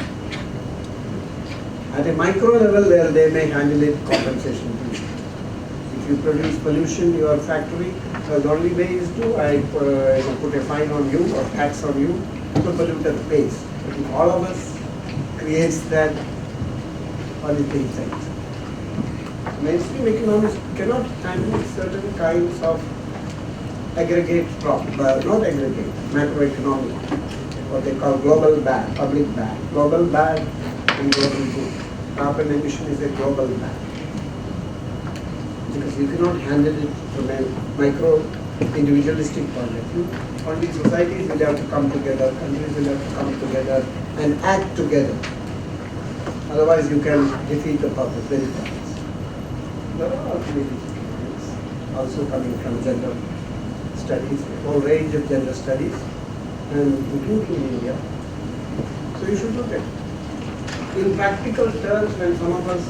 At a micro level, they may handle it compensation too. If you produce pollution in your factory, the only way is to put a fine on you or tax on you, the polluter pays. But if all of us creates that, what is the effect? Mainstream economists cannot handle certain kinds of aggregate problem, not aggregate, macroeconomic, what they call global bad, public bad. Global bad and global good. Carbon emission is a global bad. Because you cannot handle it from a micro individualistic point of view. Only societies will have to come together, countries will have to come together and act together. Otherwise you can defeat the purpose very fast. There are alternative techniques also coming from gender studies, a whole range of gender studies, and including in India. So you should look at it. In practical terms, when some of us,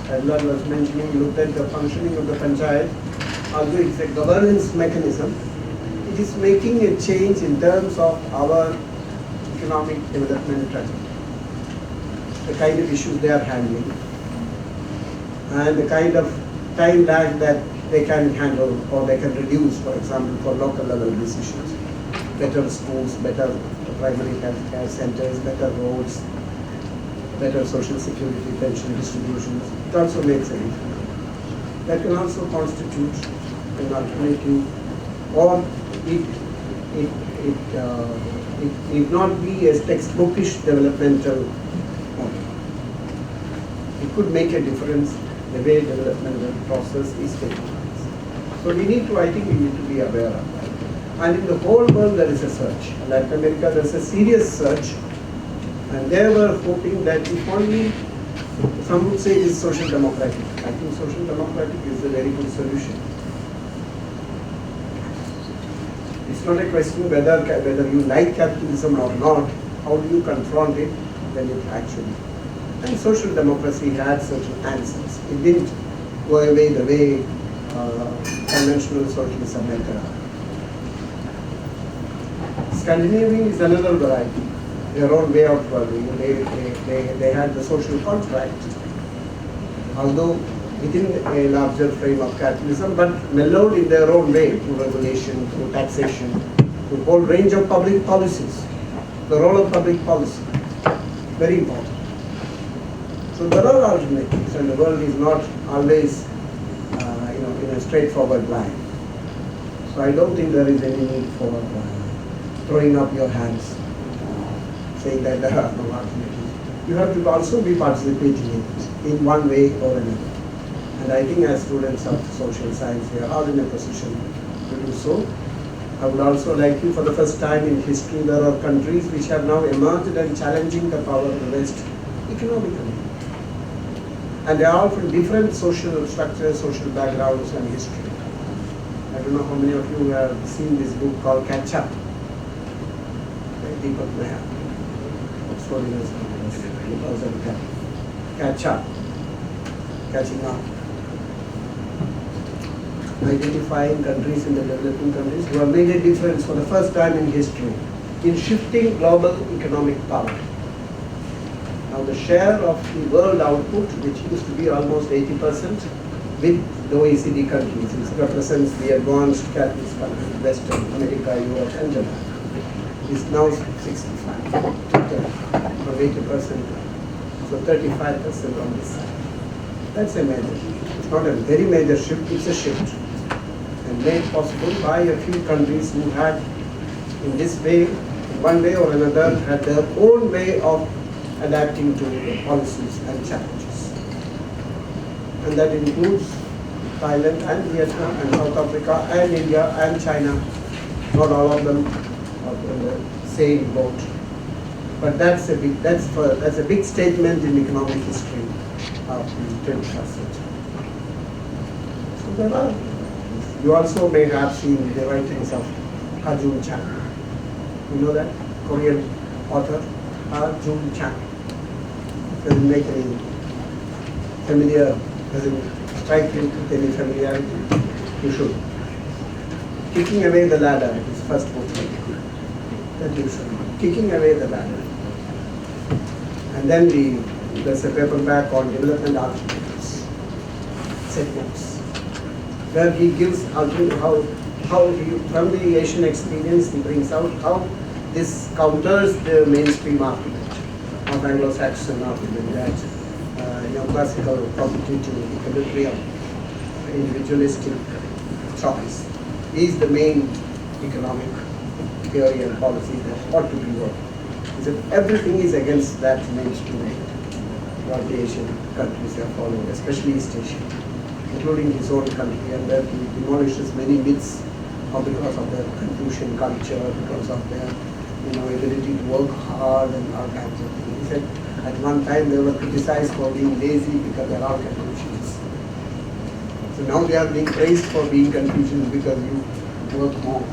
Harilal was mentioning, looked at the functioning of the panchayat, although it's a governance mechanism, it is making a change in terms of our economic development trajectory. The kind of issues they are handling, and the kind of time lag that they can handle or they can reduce, for example, for local level decisions. Better schools, better primary health care centers, better roads, better social security, pension distributions. It also makes a difference. That can also constitute an alternative, or it need not be a textbookish developmental model. It could make a difference the way developmental process is taken place. So we need to, I think we need to be aware of that. And in the whole world there is a search. In Latin America there is a serious search, and they were hoping that if only, some would say it is social democratic. I think social democratic is a very good solution. It's not a question whether you like capitalism or not, how do you confront it when it actually. And social democracy had certain answers. It didn't go away the way conventional socialism entered. Scandinavian is another variety, their own way of working. They had the social contract, although within a larger frame of capitalism, but mellowed in their own way through regulation, through taxation, through a whole range of public policies. The role of public policy, very important. So there are alternatives, and the world is not always, in a straightforward line. So I don't think there is any need for throwing up your hands, saying that there are no alternatives. You have to also be participating in it, in one way or another. And I think as students of social science, we are all in a position to do so. I would also like you, for the first time in history, there are countries which have now emerged and challenging the power of the West economically. And they are all from different social structures, social backgrounds and history. I don't know how many of you have seen this book called Catch Up by Deepak Nair. Oxford University, 2010. Catch Up, catching up. Identifying countries in the developing countries who have made a difference for the first time in history in shifting global economic power. Now the share of the world output, which used to be almost 80% with the OECD countries, it represents the advanced capitalist countries, Western America, Europe and Japan, is now 65, from 80%, so 35% on this side. That's a major shift. It's not a very major shift, it's a shift. And made possible by a few countries who had, in this way, in one way or another, had their own way of adapting to policies and challenges. And that includes Thailand and Vietnam and South Africa and India and China. Not all of them are in the same boat. But that's a big statement in economic history of the 21st century. So there are. You also may have seen the writings of Ha-Joon Chang. You know that? Korean author, Ha-Joon Chang. Doesn't make any familiar, doesn't strike you with any familiarity. You should. Kicking Away the Ladder, his first book. That you should. Kicking Away the Ladder. And then there's a paperback on development alternatives, segments, where he gives how he, from the Asian experience, he brings out how this counters the mainstream argument of Anglo-Saxon argument that classical competitive equilibrium, individualistic choice is the main economic theory and policy that ought to be worked. Everything is against that mainstream what the Asian countries are following, especially East Asia, including his own country, and that he demolishes many myths because of their Confucian culture, because of their ability to work hard and all kinds of things. He said at one time they were criticized for being lazy because they are all Confucians. So now they are being praised for being Confucians because you work more.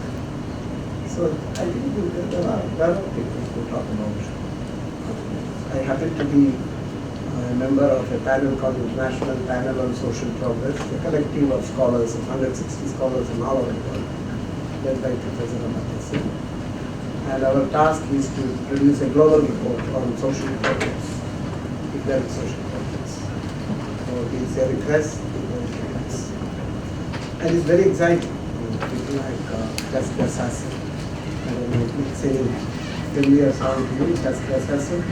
So I think there are people who talk about it. I happen to be a member of a panel called the International Panel on Social Progress, a collective of scholars, of 160 scholars from all over the world, led by Professor Ramakumar. And our task is to produce a global report on social progress, if there is social progress. So it's a request, and it's very exciting. People like Jessica Sasson. I don't know if it's any familiar sound to you, Jessica Sasson.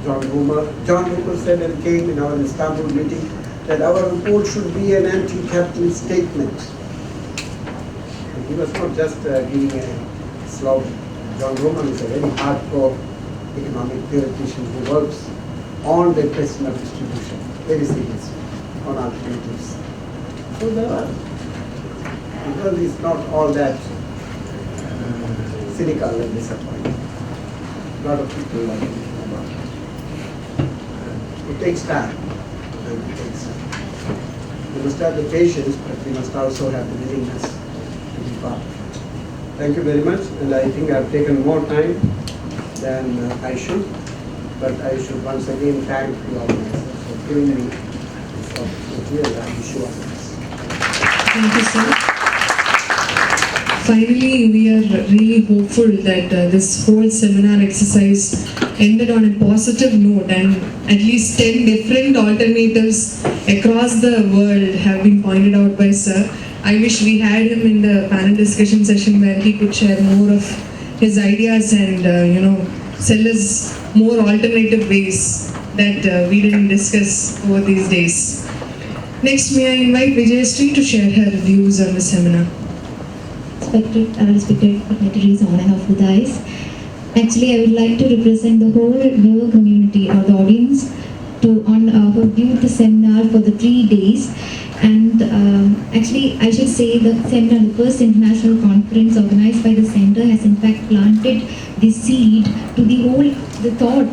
John Roma. John Roma said and came in our Istanbul meeting that our report should be an anti-capitalist statement. And he was not just giving a slogan. John Roma is a very hardcore economic theoretician who works on the question of distribution, very seriously, on alternatives. So the world is not all that cynical and disappointing. A lot of people are thinking about it. It takes time. We must have the patience, but we must also have the willingness to be part of it. Thank you very much, and I think I've taken more time than I should, but I should once again thank the organizers for giving me this opportunity, and I wish you all the best. Thank you, sir. Finally, we are really hopeful that this whole seminar exercise ended on a positive note, and at least 10 different alternatives across the world have been pointed out by sir. I wish we had him in the panel discussion session where he could share more of his ideas and sell us more alternative ways that we didn't discuss over these days. Next, may I invite Vijayashree to share her views on the seminar. Respected dignitaries on and off the dais. Actually, I would like to represent the whole viewer community or the audience who viewed the seminar for the 3 days. And actually, I should say the seminar, the first international conference organized by the center, has in fact planted the seed to the thought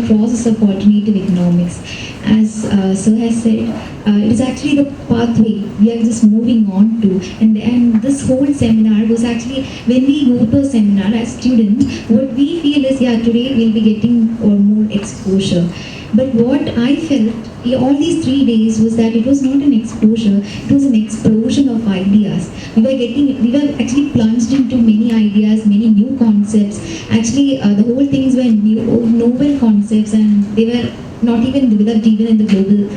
process of alternative economics. As Sir has said, it is actually the pathway we are just moving on to. And this whole seminar was actually, when we go to a seminar as students, what we feel is, today we'll be getting more exposure. But what I felt all these 3 days was that it was not an exposure, it was an explosion of ideas. We were actually plunged into many ideas, many new concepts. Actually, the whole things were novel concepts, and they were not even developed even in the global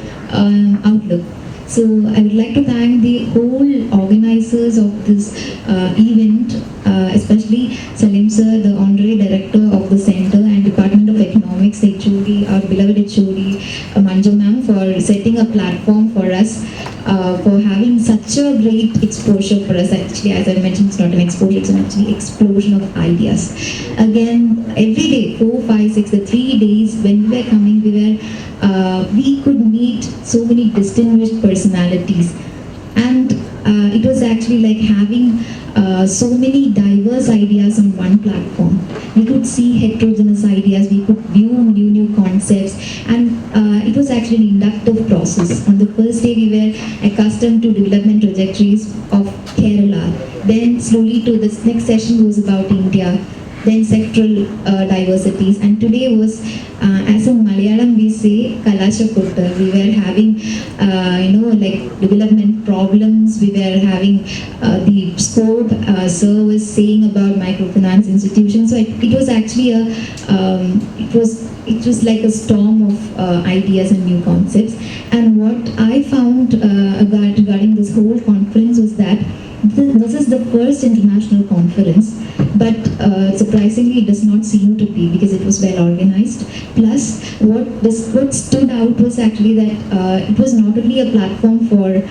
outlook. So I would like to thank the whole organizers of this event, especially Salim sir, the honorary director of the center and Department of Economics, the HOD, our beloved HOD, Manju ma'am, for setting a platform for us, for having such a great exposure for us. Actually, as I mentioned, it's not an exposure, it's an actually explosion of ideas. Again, every day, 4, 5, 6, the 3 days when we were coming, we could meet so many distinguished personalities, and it was actually like having so many diverse ideas on one platform. We could see heterogeneous ideas, we could view new concepts, and it was actually an inductive process. On the first day, we were accustomed to development trajectories of Kerala. Then slowly to this next session was about India, then sectoral diversities, and today was, as in Malayalam we say, Kalashaputta. We were having, like development problems. We were having the scope. Sir was saying about microfinance institutions. So it was actually it was like a storm of ideas and new concepts. And what I found regarding this whole conference was that this is the first international conference, but surprisingly it does not seem to be, because it was well organized. Plus, what stood out was actually that it was not only a platform for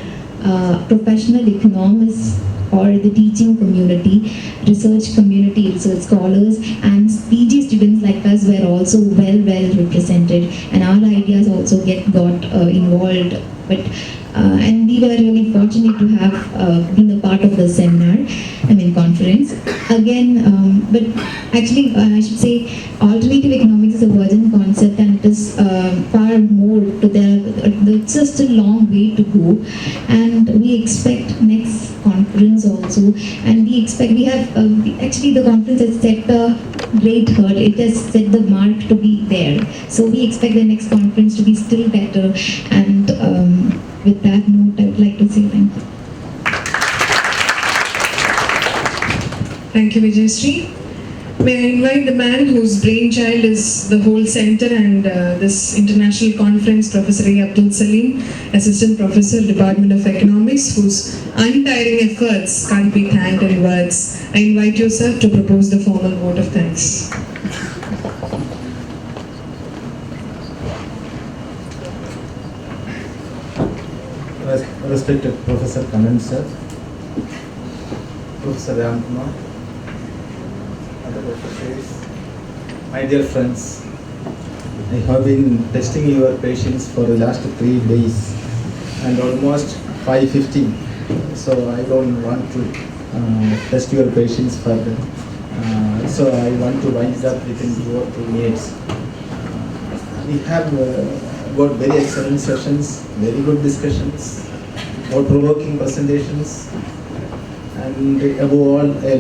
professional economists or the teaching community, research community, research scholars, and PG students like us were also well represented, and our ideas also got involved. But and we were really fortunate to have been a part of the conference. Again, but actually I should say alternative economics is a virgin concept, and it is far more to it's just a long way to go, and we expect next conference also, and we have actually the conference has set a great hurdle. It has set the mark to be there, so we expect the next conference to be still better. And with that note, I would like to say thank you. Thank you, Vijayashree. May I invite the man whose brainchild is the whole center and this international conference, Professor A. Abdul Salim, Assistant Professor, Department of Economics, whose untiring efforts can't be thanked in words. I invite you, sir, to propose the formal vote of thanks. respected Professor Kannan sir, Professor Ramakumar, other professors, my dear friends, I have been testing your patience for the last 3 days and almost 5:15. So I don't want to test your patience further. So I want to wind up within 2 or 3 minutes. We have got very excellent sessions, very good discussions, thought-provoking presentations, and above all, a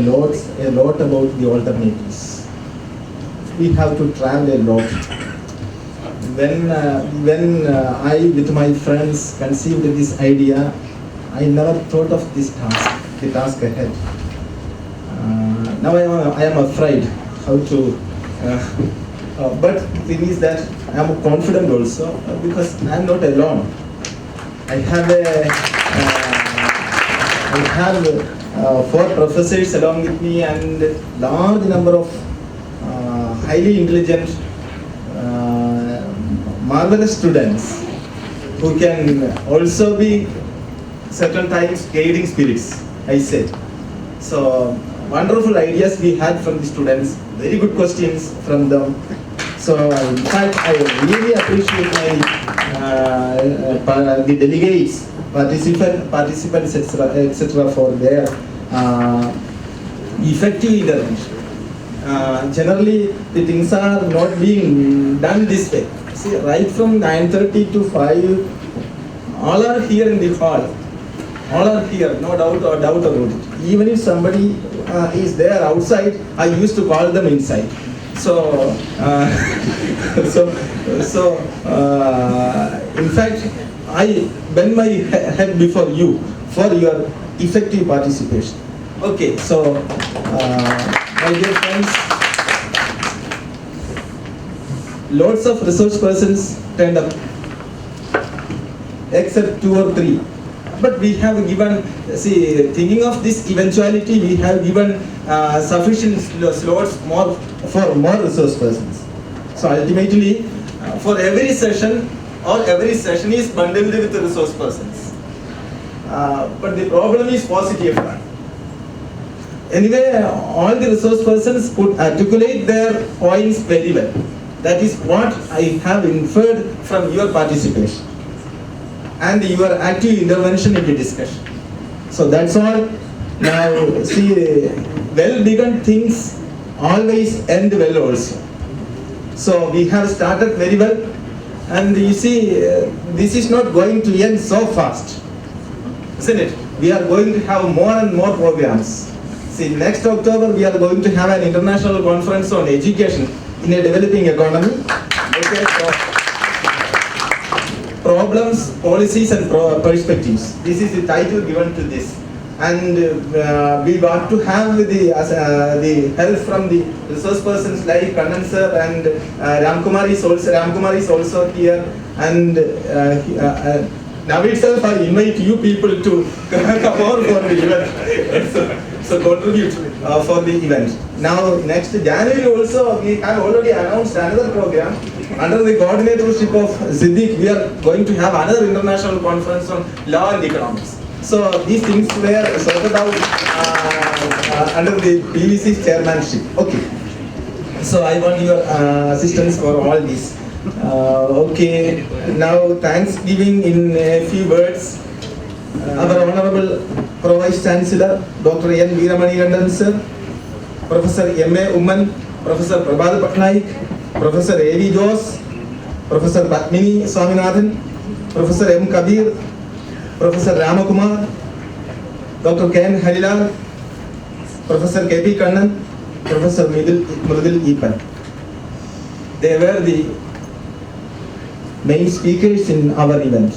lot about the alternatives. We have to travel a lot. When I, with my friends, conceived this idea, I never thought of this task, the task ahead. Now I am afraid how to, but the thing is that I am confident also because I am not alone. I have 4 professors along with me and large number of highly intelligent, marvelous students who can also be certain times guiding spirits, I said. So wonderful ideas we had from the students, very good questions from them. So in fact, I really appreciate the delegates, participants, etc. for their effective intervention. Generally, the things are not being done this way. See, right from 9:30 to 5, all are here in the hall. All are here, no doubt about it. Even if somebody is there outside, I used to call them inside. So, in fact, I bend my head before you for your effective participation. Okay, so, my dear friends, lots of resource persons turned up, except 2 or 3. But we have given, see, thinking of this eventuality, we have given sufficient slots for more resource persons. So ultimately, for every session, or every session is bundled with resource persons. But the problem is positive one. Anyway, all the resource persons could articulate their points very well. That is what I have inferred from your participation and your active intervention in the discussion. So that's all. Now, see, well-begun things always end well also. So we have started very well, and you see, this is not going to end so fast, isn't it? We are going to have more and more programs. See, next October we are going to have an international conference on education in a developing economy. Okay, so problems, policies and perspectives. This is the title given to this. And we want to have the help from the resource persons like Kannan sir, and Ramakumar is also here. And now itself I invite you people to come over for the event. So contribute for the event. Now next January also we have already announced another program. Under the coordinatorship of Siddiq, we are going to have another international conference on law and economics. So these things were sorted out under the PVC's chairmanship. Okay. So I want your assistance for all this. Okay. Now Thanksgiving in a few words. Our Honorable Pro-Vice Chancellor, Dr. N. Veeramanikandan sir, Professor M.A. Umman, Professor Prabhat Patnaik, Professor A.V. Jose, Professor Padmini Swaminathan, Professor M. Kabir, Professor Ramakumar, Dr. K.N. Harilal, Professor K.P. Kannan, Professor Mridul Epan. They were the main speakers in our event.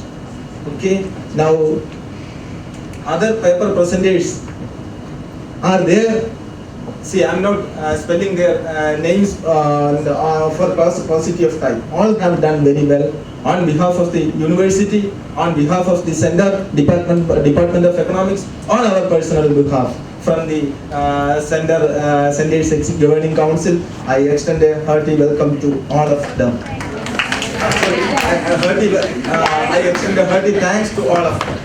Okay, now other paper presenters are there. See, I am not spelling their names for paucity of time. All have done very well on behalf of the university, on behalf of the Center, Department of Economics, on our personal behalf. From the Center's Executive Governing Council, I extend a hearty welcome to all of them. I extend a hearty thanks to all of them.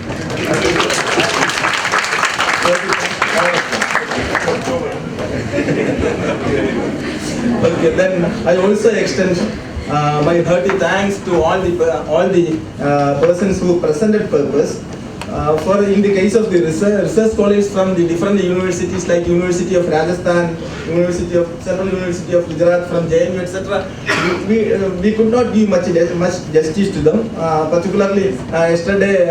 I also extend my hearty thanks to all the persons who presented purpose. For in the case of the research scholars from the different universities like University of Rajasthan, Central University of Gujarat, from JNU, etc., we could not give much justice to them. Particularly yesterday,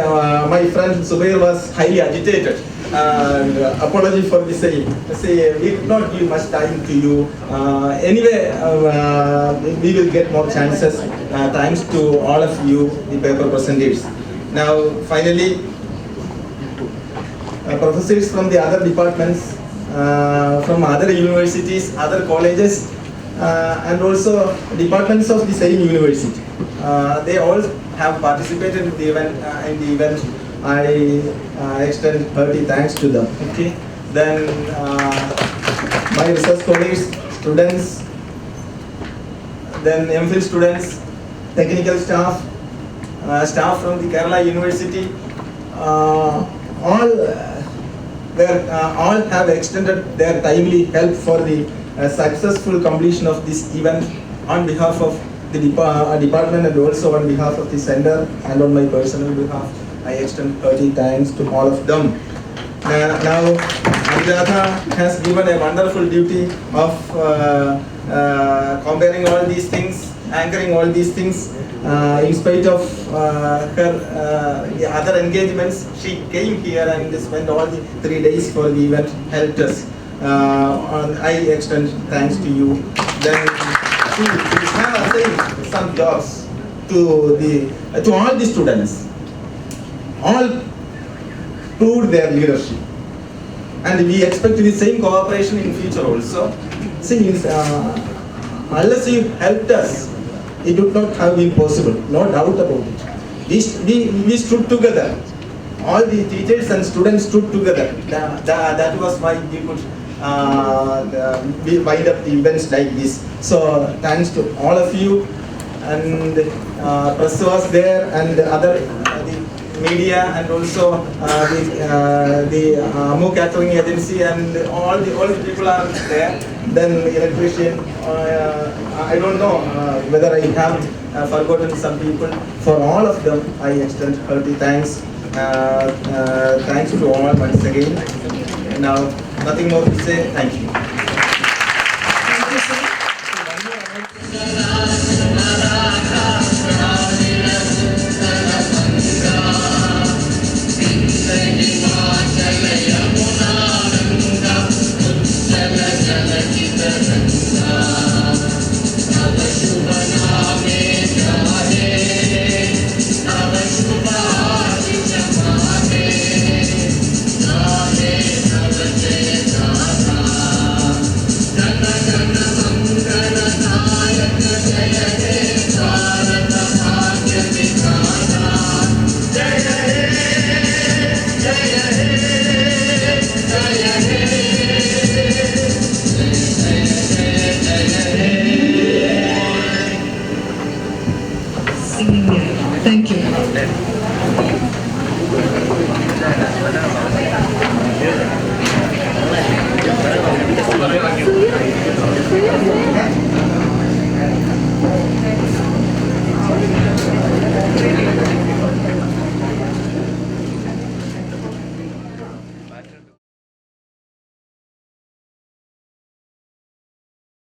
my friend Zubair was highly agitated. And apology for the same. Say we could not give much time to you. Anyway, we will get more chances. Thanks to all of you, the paper presenters. Now, finally, professors from the other departments, from other universities, other colleges, and also departments of the same university. They all have participated in the event. I extend hearty thanks to them. Okay. Then my research colleagues, students, then MPhil students, technical staff, staff from the Kerala University, all have extended their timely help for the successful completion of this event on behalf of the department and also on behalf of the center and on my personal behalf. I extend hearty thanks to all of them. Now, Anuradha has given a wonderful duty of comparing all these things, anchoring all these things. In spite of her other engagements, she came here and spent all the 3 days for the event, helped us. I extend thanks to you. Then we have assigned some jobs to all the students. All proved their leadership, and we expect the same cooperation in future also. Since unless you helped us, it would not have been possible. No doubt about it. We stood together. All the teachers and students stood together. That was why we could wind up the events like this. So thanks to all of you, and press was there, and other media, and also the Amu Catering Agency, and all the people are there. Then electrician, I don't know whether I have forgotten some people. For all of them, I extend hearty thanks. Thanks to all once again. Now, nothing more to say. Thank you. Thank you, sir.